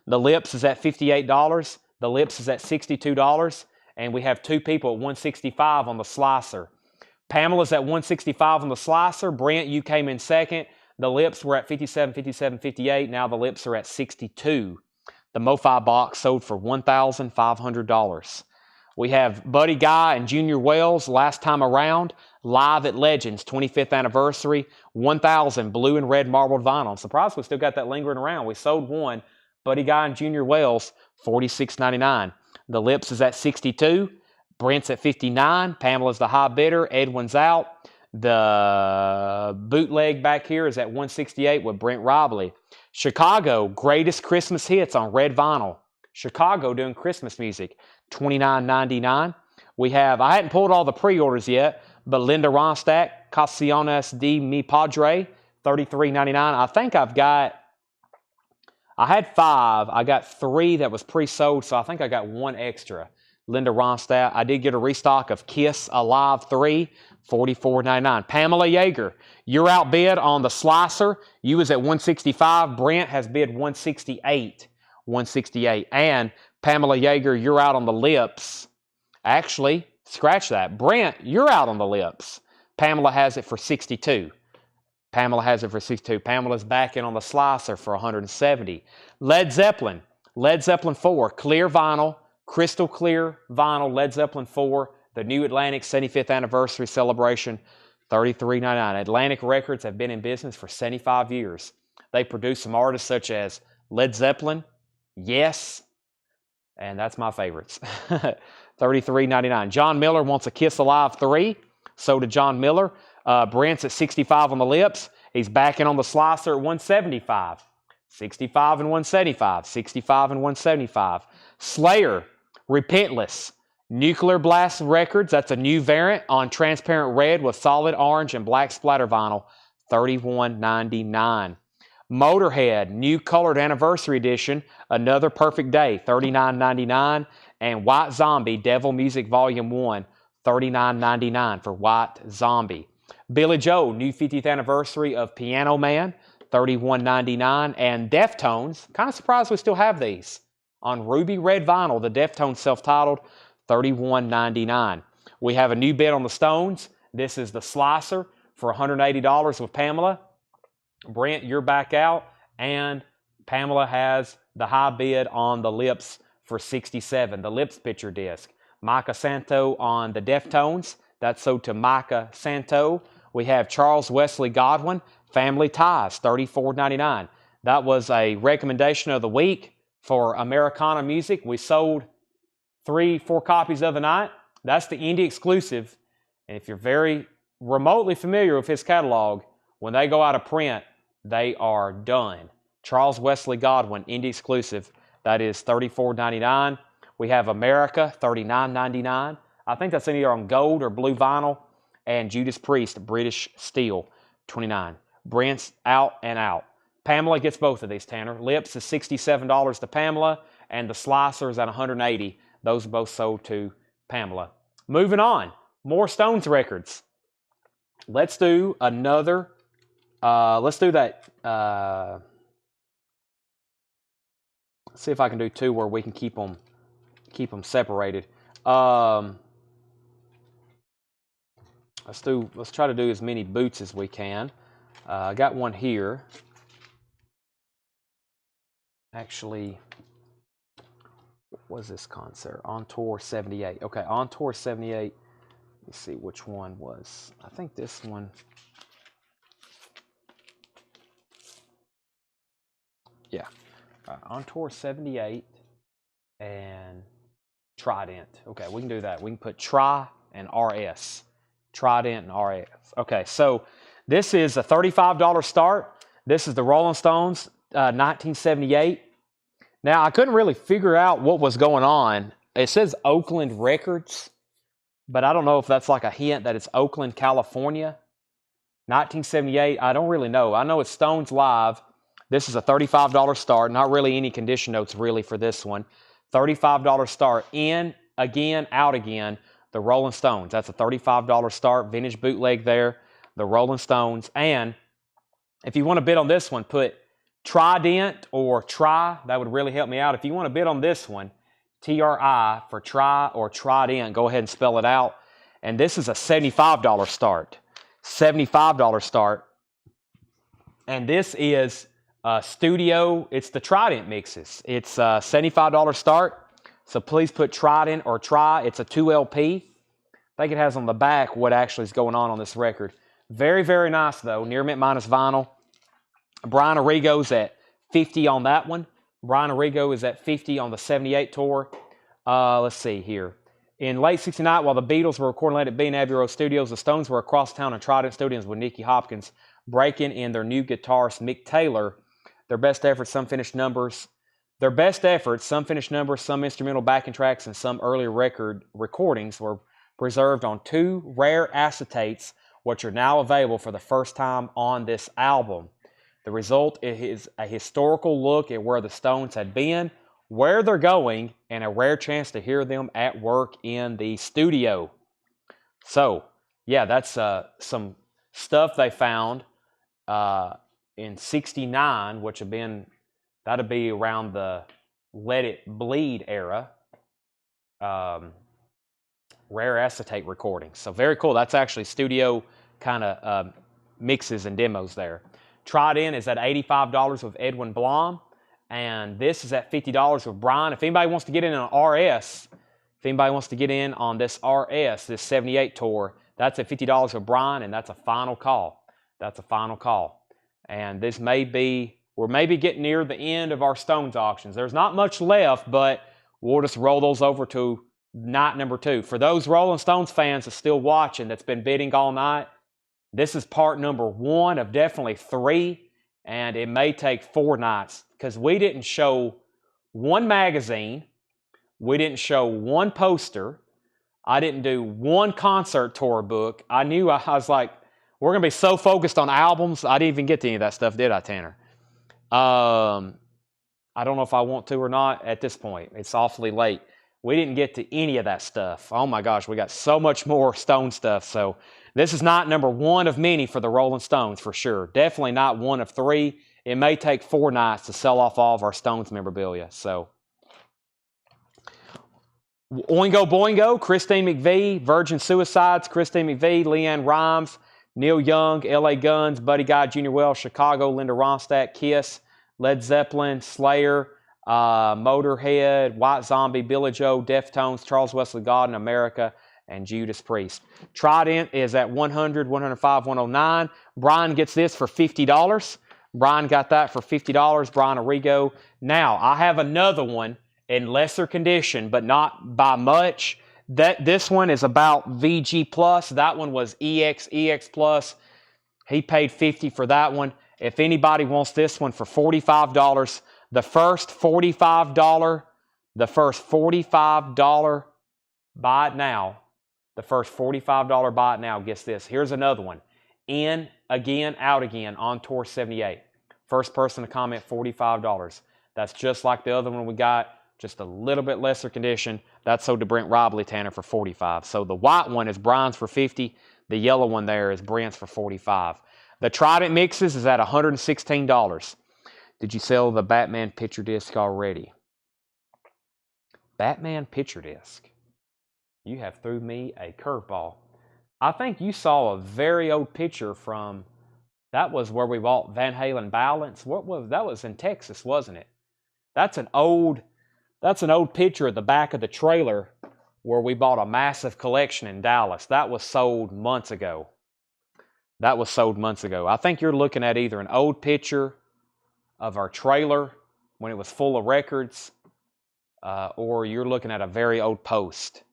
The Lips is at $58. The Lips is at $62. And we have 2 people at $165 on the Slicer. Pamela's at $165 on the Slicer. Brent, you came in second. The Lips were at $57, $57, $58. Now the Lips are at $62. The Mofi box sold for $1,500. We have Buddy Guy and Junior Wells, Last Time Around, live at Legends, 25th anniversary, 1,000 blue and red marbled vinyl. I'm surprised we still got that lingering around. We sold one, Buddy Guy and Junior Wells, $46.99. The Lips is at $62, Brent's at $59, Pamela's the high bidder, Edwin's out. The bootleg back here is at $168 with Brent Robley. Chicago, greatest Christmas hits on red vinyl. Chicago doing Christmas music, $29.99. We have, I hadn't pulled all the pre-orders yet, but Linda Ronstadt, Casiones de Mi Padre, $33.99. I think I had 5. I got 3 that was pre-sold, so I think I got 1 extra. Linda Ronstadt. I did get a restock of Kiss Alive 3, $44.99. Pamela Yeager, you're outbid on the Slicer. You was at $165. Brent has bid $168. And Pamela Yeager, you're out on the Lips. Actually, scratch that. Brent, you're out on the Lips. Pamela has it for $62. Pamela's back in on the Slicer for $170. Led Zeppelin 4, clear vinyl, crystal clear vinyl, Led Zeppelin 4, the New Atlantic 75th anniversary celebration, $33.99. Atlantic Records have been in business for 75 years. They produce some artists such as Led Zeppelin, Yes, and that's my favorites. $33.99. John Miller wants a Kiss Alive 3. So did John Miller. Brent's at $65 on the Lips. He's backing on the Slicer at $175. $65 and $175. $65 and $175. Slayer, Repentless. Nuclear Blast Records. That's a new variant on transparent red with solid orange and black splatter vinyl. $31.99. Motorhead, new colored anniversary edition, Another Perfect Day, $39.99. And White Zombie, Devil Music Volume 1, $39.99 for White Zombie. Billy Joel, new 50th anniversary of Piano Man, $31.99. And Deftones, kind of surprised we still have these. On ruby red vinyl, the Deftones self-titled, $31.99. We have a new bid on the Stones. This is the Slicer for $180 with Pamela. Brent, you're back out, and Pamela has the high bid on the Lips for $67, the Lips picture disc. Micah Santo on the Deftones, that's sold to Micah Santo. We have Charles Wesley Godwin, Family Ties, $34.99. That was a recommendation of the week for Americana music. We sold 3-4 copies of the night. That's the indie exclusive. And if you're very remotely familiar with his catalog, when they go out of print, they are done. Charles Wesley Godwin, indie exclusive. That is $34.99. We have America, $39.99. I think that's either on gold or blue vinyl. And Judas Priest, British Steel, $29. Brent's Out and Out. Pamela gets both of these, Tanner. Lips is $67 to Pamela, and the Slicers at $180. Those are both sold to Pamela. Moving on, more Stones records. Let's do another. Let's do that. Let's see if I can do two where we can keep them separated. Let's try to do as many boots as we can. I got one here. Actually, what was this concert? On Tour 78. Okay, On Tour 78. Let's see which one was. I think this one. Yeah. On Tour 78 and Trident. Okay, we can do that. We can put Tri and RS. Trident and RS. Okay, so this is a $35 start. This is the Rolling Stones, 1978. Now, I couldn't really figure out what was going on. It says Oakland Records, but I don't know if that's like a hint that it's Oakland, California. 1978, I don't really know. I know it's Stones Live. This is a $35 start. Not really any condition notes really for this one. $35 start. In, again, out again. The Rolling Stones. That's a $35 start. Vintage bootleg there. The Rolling Stones. And if you want to bid on this one, put Trident or Tri. That would really help me out. If you want to bid on this one, Tri for Tri or Trident, go ahead and spell it out. And this is a $75 start. $75 start. And this is studio. It's the Trident mixes. It's a $75 start. So please put Trident or Tri. It's a 2 LP. I think it has on the back what actually is going on this record. Very, very nice, though. Near mint minus vinyl. Brian Arrigo's at 50 on that one. Brian Arrigo is at 50 on the 78 tour. Let's see here. In late 69, while the Beatles were recording Let It Be in Abbey Road Studios, the Stones were across town in Trident Studios with Nicky Hopkins, breaking in their new guitarist, Mick Taylor. Their best efforts, some finished numbers, some instrumental backing tracks, and some earlier recordings were preserved on 2 rare acetates, which are now available for the first time on this album. The result is a historical look at where the Stones had been, where they're going, and a rare chance to hear them at work in the studio. So, yeah, that's some stuff they found in 69, which that'd be around the Let It Bleed era. Rare acetate recordings. So very cool. That's actually studio kind of mixes and demos there. Trident is at $85 with Edwin Blom. And this is at $50 with Brian. If anybody wants to get in on RS, this 78 tour, that's at $50 with Brian, and that's a final call. And this we're maybe getting near the end of our Stones auctions. There's not much left, but we'll just roll those over to night number 2. For those Rolling Stones fans that's still watching, that's been bidding all night, this is part number 1 of definitely 3, and it may take 4 nights because we didn't show 1 magazine, we didn't show 1 poster, I didn't do 1 concert tour book. I was like, we're going to be so focused on albums, I didn't even get to any of that stuff, did I, Tanner? I don't know if I want to or not at this point. It's awfully late. We didn't get to any of that stuff. Oh my gosh, we got so much more Stone stuff. So this is not number 1 of many for the Rolling Stones for sure. Definitely not 1 of 3. It may take 4 nights to sell off all of our Stones memorabilia. So Oingo Boingo, Christine McVie, Virgin Suicides, Christine McVie, Leanne Rimes, Neil Young, L.A. Guns, Buddy Guy, Junior Wells, Chicago, Linda Ronstadt, Kiss, Led Zeppelin, Slayer, Motorhead, White Zombie, Billy Joe, Deftones, Charles Wesley Godwin, America, and Judas Priest. Trident is at 100, 105, 109. Brian gets this for $50. Brian got that for $50. Brian Arrigo. Now, I have another one in lesser condition, but not by much. This one is about VG Plus. That one was EX Plus. He paid $50 for that one. If anybody wants this one for $45, the first $45 buy it now. The first $45 buy it now gets this. Here's another one. In again, out again on Tour 78. First person to comment, $45. That's just like the other one we got, just a little bit lesser condition. That's sold to Brent Robley, Tanner, for $45. So the white one is Brian's for $50. The yellow one there is Brent's for $45. The Trident mixes is at $116. Did you sell the Batman picture disc already? Batman picture disc. You have threw me a curveball. I think you saw a very old picture from, that was where we bought Van Halen Balance. What was that? Was in Texas, wasn't it? That's an old picture at the back of the trailer where we bought a massive collection in Dallas. That was sold months ago. I think you're looking at either an old picture of our trailer when it was full of records, or you're looking at a very old post.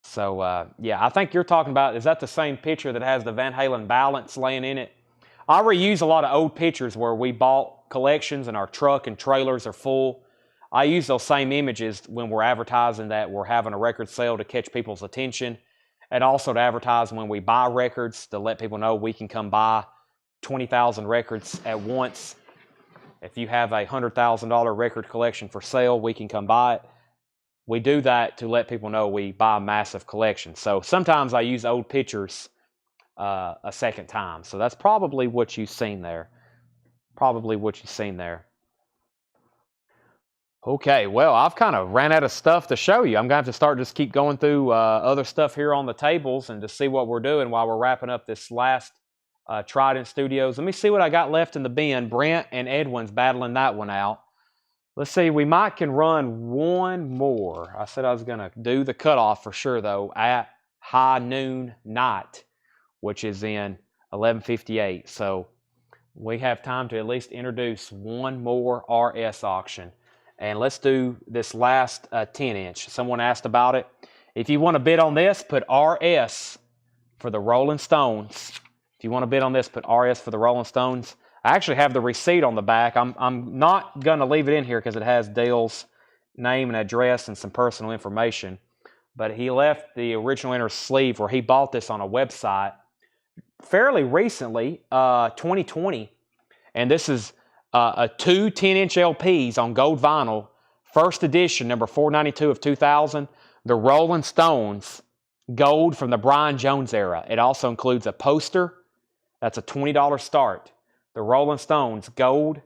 So, yeah, I think you're talking about, is that the same picture that has the Van Halen Balance laying in it? I reuse a lot of old pictures where we bought collections and our truck and trailers are full. I use those same images when we're advertising that we're having a record sale to catch people's attention, and also to advertise when we buy records to let people know we can come buy 20,000 records at once. If you have a $100,000 record collection for sale, we can come buy it. We do that to let people know we buy a massive collection. So sometimes I use old pictures a second time. So that's probably what you've seen there. Okay, well, I've kind of ran out of stuff to show you. I'm going to have to start just keep going through other stuff here on the tables and to see what we're doing while we're wrapping up this last Trident Studios. Let me see what I got left in the bin. Brent and Edwin's battling that one out. Let's see, we might can run one more. I said I was going to do the cutoff for sure, though, at high noon night, which is in 11:58. So we have time to at least introduce one more RS auction. And let's do this last 10-inch. Someone asked about it. If you want to bid on this, put RS for the Rolling Stones. If you want to bid on this, put RS for the Rolling Stones. I actually have the receipt on the back. I'm not going to leave it in here because it has Dale's name and address and some personal information. But he left the original inner sleeve where he bought this on a website fairly recently, 2020. And this is two 10-inch LPs on gold vinyl, first edition, number 492 of 2000, the Rolling Stones, gold from the Brian Jones era. It also includes a poster. That's a $20 start. The Rolling Stones, gold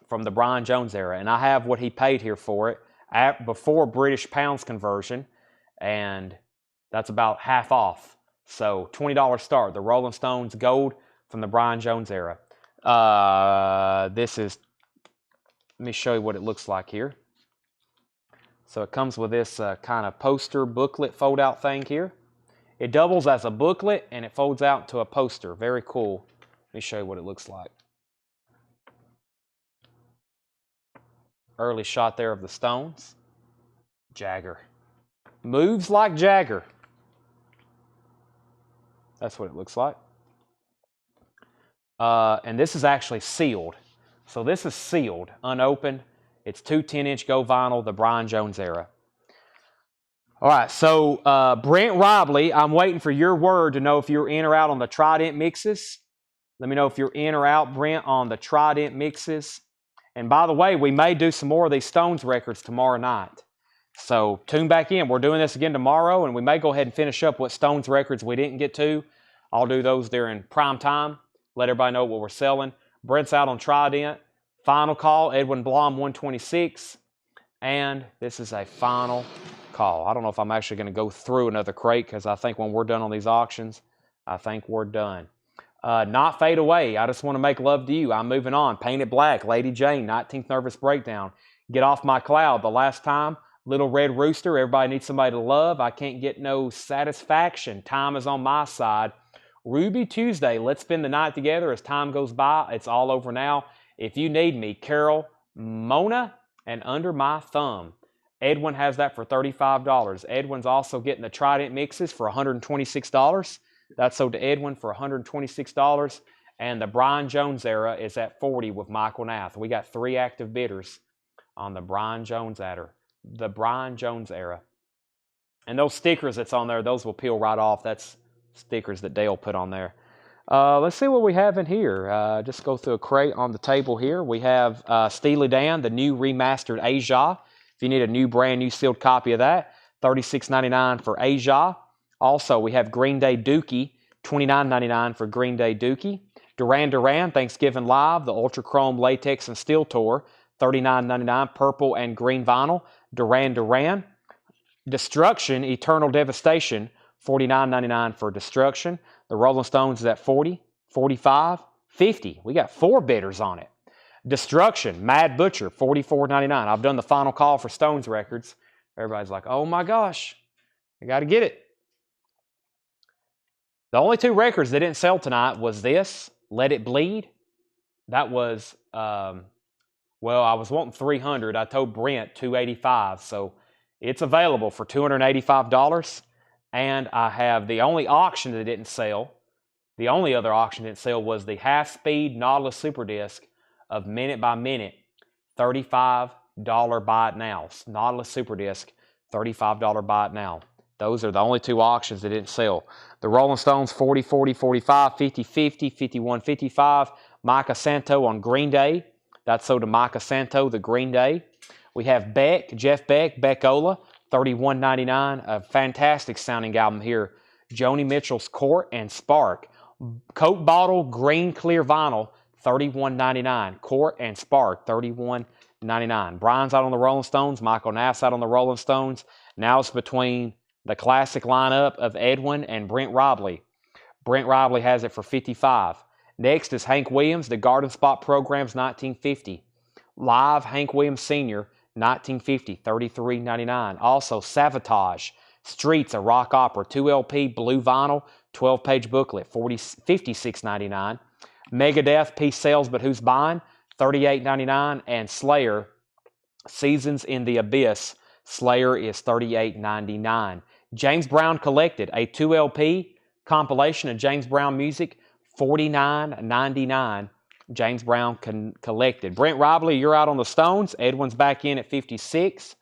from the Brian Jones era. And I have what he paid here for it before British pounds conversion, and that's about half off. So $20 start. The Rolling Stones, gold from the Brian Jones era. Let me show you what it looks like here. So it comes with this kind of poster booklet fold-out thing here. It doubles as a booklet, and it folds out to a poster. Very cool. Let me show you what it looks like. Early shot there of the Stones. Jagger. Moves like Jagger. That's what it looks like. And this is actually sealed. So this is sealed, unopened. It's two 10-inch gold vinyl, the Brian Jones era. All right, so Brent Robley, I'm waiting for your word to know if you're in or out on the Trident mixes. Let me know if you're in or out, Brent, on the Trident mixes. And by the way, we may do some more of these Stones records tomorrow night. So tune back in. We're doing this again tomorrow, and we may go ahead and finish up what Stones records we didn't get to. I'll do those during prime time. Let everybody know what we're selling. Brent's out on Trident. Final call, Edwin Blom, 126. And this is a final call. I don't know if I'm actually going to go through another crate because I think when we're done on these auctions, I think we're done. Not Fade Away. I Just Want to Make Love to You. I'm moving on. Painted Black. Lady Jane. 19th Nervous Breakdown. Get Off My Cloud. The Last Time. Little Red Rooster, everybody needs somebody to love. I can't get no satisfaction. Time is on my side. Ruby Tuesday, let's spend the night together as time goes by. It's all over now. If you need me, Carol, Mona, and Under My Thumb. Edwin has that for $35. Edwin's also getting the Trident mixes for $126. That's sold to Edwin for $126. And the Brian Jones era is at $40 with Michael Nath. We got 3 active bidders on the Brian Jones era. The Brian Jones era. And those stickers that's on there, those will peel right off. That's stickers that Dale put on there. Let's see what we have in here. Just go through a crate on the table here. We have Steely Dan, the new remastered Asia. If you need a new, brand new sealed copy of that, $36.99 for Asia. Also, we have Green Day Dookie, $29.99 for Green Day Dookie. Duran Duran, Thanksgiving Live, the Ultra Chrome Latex and Steel Tour, $39.99, purple and green vinyl. Duran Duran. Destruction, Eternal Devastation, $49.99 for Destruction. The Rolling Stones is at $40, $45, $50. We got 4 bidders on it. Destruction, Mad Butcher, $44.99. I've done the final call for Stones records. Everybody's like, oh my gosh, I got to get it. The only 2 records that didn't sell tonight was this, Let It Bleed. That was, well, I was wanting 300. I told Brent 285, so it's available for $285. And I have the only auction that didn't sell. The only other auction that didn't sell was the half-speed Nautilus Super Disc of Minute by Minute, $35 buy it now. Nautilus Super Disc, $35 buy it now. Those are the only 2 auctions that didn't sell. The Rolling Stones, 40, 40, 45, 50, 50, 51, 55. Micah Santo on Green Day. That's sold to Micah Santo, the Green Day. We have Beck, Jeff Beck, Beckola, $31.99. A fantastic sounding album here. Joni Mitchell's Court and Spark. Coke bottle, green clear vinyl, $31.99. Court and Spark, $31.99. Brian's out on the Rolling Stones. Michael Nass out on the Rolling Stones. Now it's between the classic lineup of Edwin and Brent Robley. Brent Robley has it for $55. Next is Hank Williams, the Garden Spot Programs, $19.50. Live Hank Williams Sr., $19.50, $33.99. Also, Savatage, Streets, a rock opera, 2 LP, blue vinyl, 12-page booklet, $56.99. Megadeth, Peace Sells, But Who's Buying, $38.99. And Slayer, Seasons in the Abyss, Slayer is $38.99. James Brown Collected, a 2 LP compilation of James Brown music, $49.99. James Brown Collected. Brent Robley, you're out on the Stones. Edwin's back in at $56.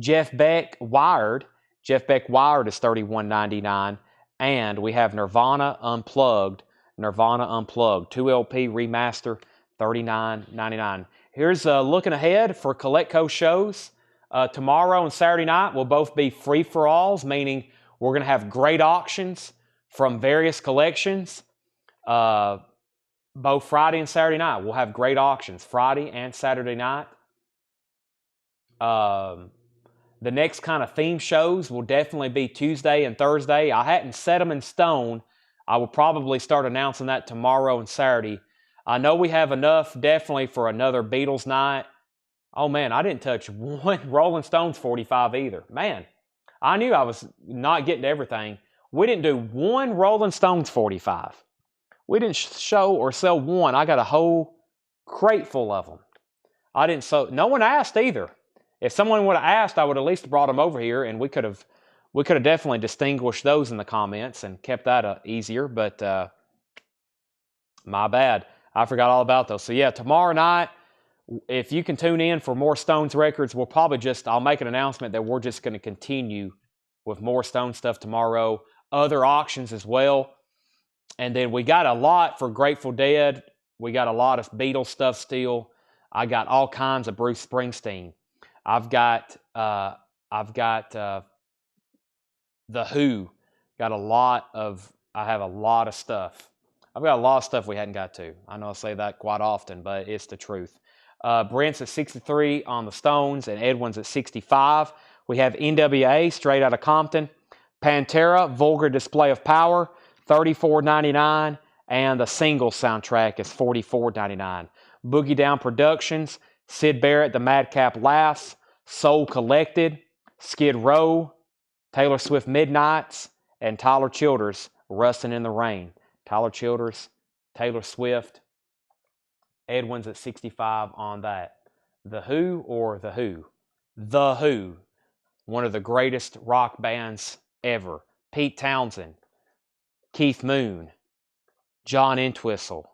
Jeff Beck Wired. Jeff Beck Wired is $31.99. And we have Nirvana Unplugged. Nirvana Unplugged. 2 LP remaster, $39.99. Here's looking ahead for Colectco shows. Tomorrow and Saturday night will both be free-for-alls, meaning we're going to have great auctions from various collections. Both Friday and Saturday night. We'll have great auctions Friday and Saturday night. The next kind of theme shows will definitely be Tuesday and Thursday. I hadn't set them in stone. I will probably start announcing that tomorrow and Saturday. I know we have enough definitely for another Beatles night. Oh man, I didn't touch one Rolling Stones 45 either. Man, I knew I was not getting to everything. We didn't do one Rolling Stones 45. We didn't show or sell one. I got a whole crate full of them. I didn't so no one asked either. If someone would have asked, I would at least have brought them over here, and we could have definitely distinguished those in the comments and kept that easier. But my bad, I forgot all about those. So yeah, tomorrow night, if you can tune in for more Stones records, we'll probably I'll make an announcement that we're just going to continue with more Stone stuff tomorrow. Other auctions as well. And then we got a lot for Grateful Dead. We got a lot of Beatles stuff still. I got all kinds of Bruce Springsteen. I've got The Who. I have a lot of stuff. I've got a lot of stuff we hadn't got to. I know I say that quite often, but it's the truth. Brent's at 63 on the Stones, and Edwin's at 65. We have NWA, Straight Outta Compton. Pantera, Vulgar Display of Power, $34.99, and the single soundtrack is $44.99. Boogie Down Productions, Sid Barrett, The Madcap Laughs, Soul Collected, Skid Row, Taylor Swift Midnights, and Tyler Childers, Rustin' in the Rain. Tyler Childers, Taylor Swift, Edwin's at 65 on that. The Who or The Who? The Who, one of the greatest rock bands ever. Pete Townsend, Keith Moon, John Entwistle,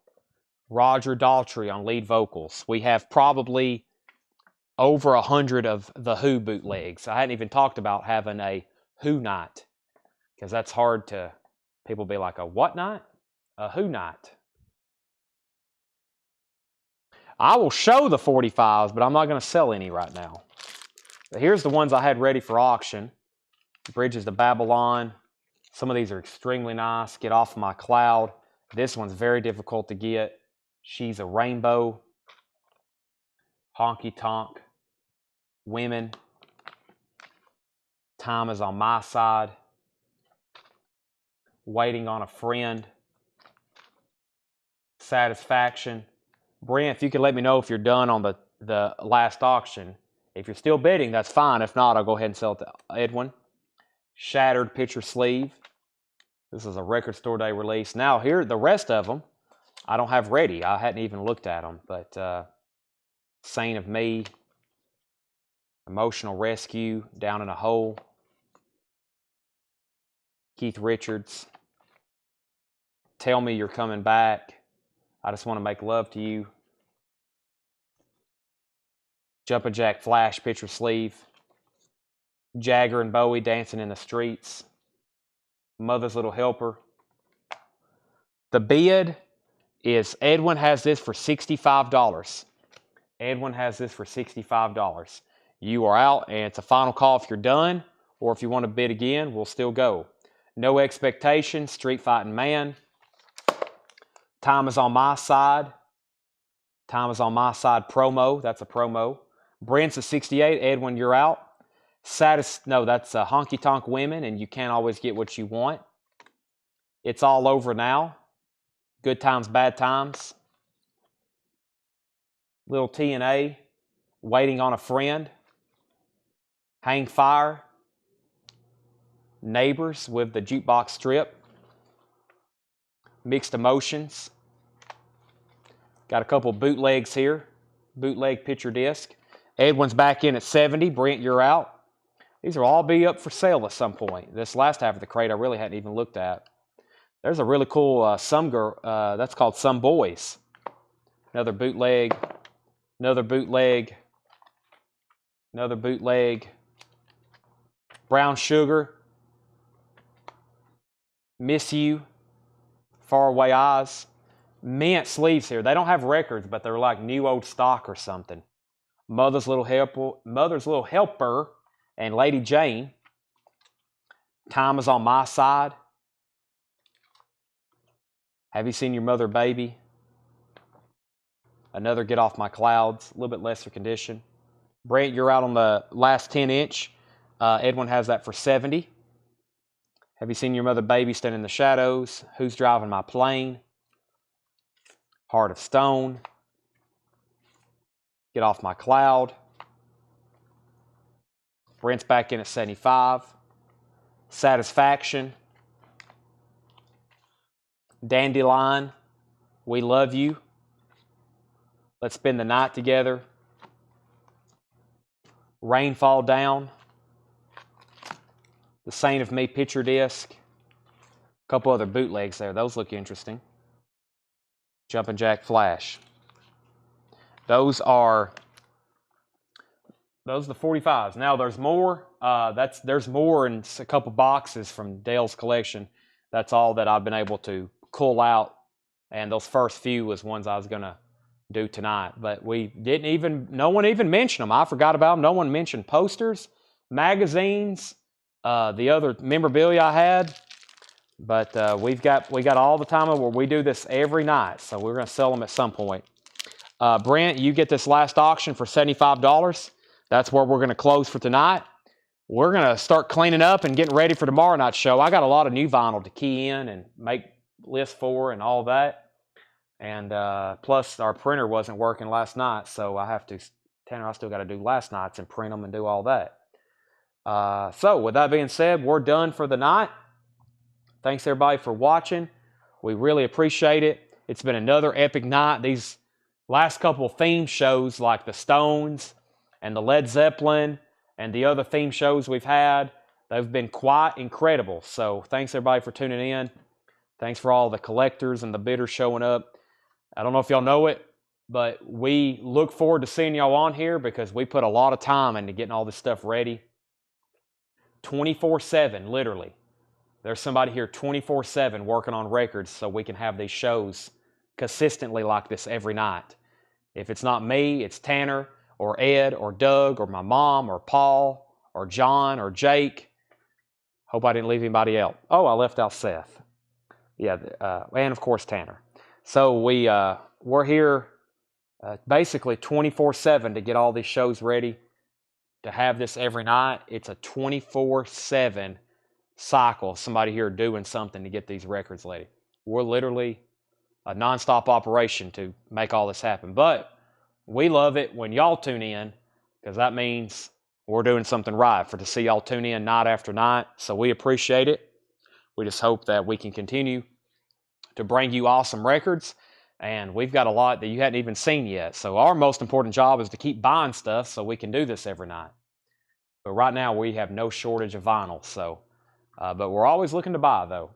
Roger Daltrey on lead vocals. We have probably over 100 of The Who bootlegs. I hadn't even talked about having a Who night, because that's hard to, people be like, a what night? A Who night. I will show the 45s, but I'm not going to sell any right now. But here's the ones I had ready for auction. Bridges to Babylon. Some of these are extremely nice. Get Off My Cloud. This one's very difficult to get. She's a Rainbow. Honky Tonk. Women. Time Is on My Side. Waiting on a Friend. Satisfaction. Brent, if you could let me know if you're done on the last auction. If you're still bidding, that's fine. If not, I'll go ahead and sell it to Edwin. Shattered Picture Sleeve. This is a record store day release. Now, here, the rest of them, I don't have ready. I hadn't even looked at them. But Saint of Me, Emotional Rescue, Down in a Hole, Keith Richards, Tell Me You're Coming Back, I Just Want to Make Love to You, Jumpin' Jack Flash Picture Sleeve, Jagger and Bowie, Dancing in the Streets, Mother's Little Helper. The bid is, Edwin has this for $65. Edwin has this for $65. You are out, and it's a final call if you're done, or if you want to bid again, we'll still go. No Expectation, Street Fighting Man. Time Is on My Side. Time Is on My Side promo. That's a promo. Brent's a 68. Edwin, you're out. No, that's Honky Tonk Women, and You Can't Always Get What You Want. It's All Over Now. Good Times, Bad Times. Little TNA. Waiting on a Friend. Hang Fire. Neighbors with the jukebox strip. Mixed Emotions. Got a couple bootlegs here. Bootleg picture disc. Edwin's back in at 70. Brent, you're out. These will all be up for sale at some point. This last half of the crate I really hadn't even looked at. There's a really cool Some Girl, that's called Some Boys. Another bootleg. Another bootleg. Another bootleg. Brown Sugar. Miss You. Faraway Eyes. Mint sleeves here. They don't have records, but they're like new old stock or something. Mother's Little Helper and Lady Jane. Time Is on My Side. Have You Seen Your Mother, Baby? Another Get Off My Clouds. A little bit lesser condition. Brent, you're out on the last 10-inch. Edwin has that for 70. Have You Seen Your Mother, Baby? Stand in the Shadows. Who's Driving My Plane? Heart of Stone. Get Off My Cloud. Brent's back in at 75. Satisfaction. Dandelion. We Love You. Let's Spend the Night Together. Rain Fall Down. The Saint of Me picture disc. A couple other bootlegs there. Those look interesting. Jumpin' Jack Flash. Those are the 45s. Now there's more. There's more in a couple boxes from Dale's collection. That's all that I've been able to cull out. And those first few was ones I was gonna do tonight. But no one even mentioned them. I forgot about them. No one mentioned posters, magazines, the other memorabilia I had. But we got all the time where we do this every night, so we're going to sell them at some point. Brent, you get this last auction for $75. That's where we're going to close for tonight. We're going to start cleaning up and getting ready for tomorrow night's show. I got a lot of new vinyl to key in and make lists for and all that. And plus, our printer wasn't working last night, so I still got to do last night's and print them and do all that. So with that being said, we're done for the night. Thanks everybody for watching. We really appreciate it. It's been another epic night. These last couple of theme shows like the Stones and the Led Zeppelin and the other theme shows we've had, they've been quite incredible. So thanks everybody for tuning in. Thanks for all the collectors and the bidders showing up. I don't know if y'all know it, but we look forward to seeing y'all on here because we put a lot of time into getting all this stuff ready. 24/7, literally. There's somebody here 24/7 working on records so we can have these shows consistently like this every night. If it's not me, it's Tanner or Ed or Doug or my mom or Paul or John or Jake. Hope I didn't leave anybody else. Oh, I left out Seth. Yeah, and of course Tanner. So we're here basically 24/7 to get all these shows ready, to have this every night. It's a 24/7 cycle. Somebody here doing something to get these records ready. We're literally a nonstop operation to make all this happen. But we love it when y'all tune in because that means we're doing something right to see y'all tune in night after night. So we appreciate it. We just hope that we can continue to bring you awesome records. And we've got a lot that you hadn't even seen yet. So our most important job is to keep buying stuff so we can do this every night. But right now we have no shortage of vinyl. So, but we're always looking to buy though.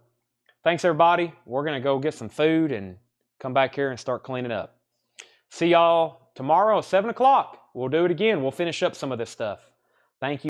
Thanks everybody. We're going to go get some food and come back here and start cleaning up. See y'all tomorrow at 7 o'clock. We'll do it again. We'll finish up some of this stuff. Thank you.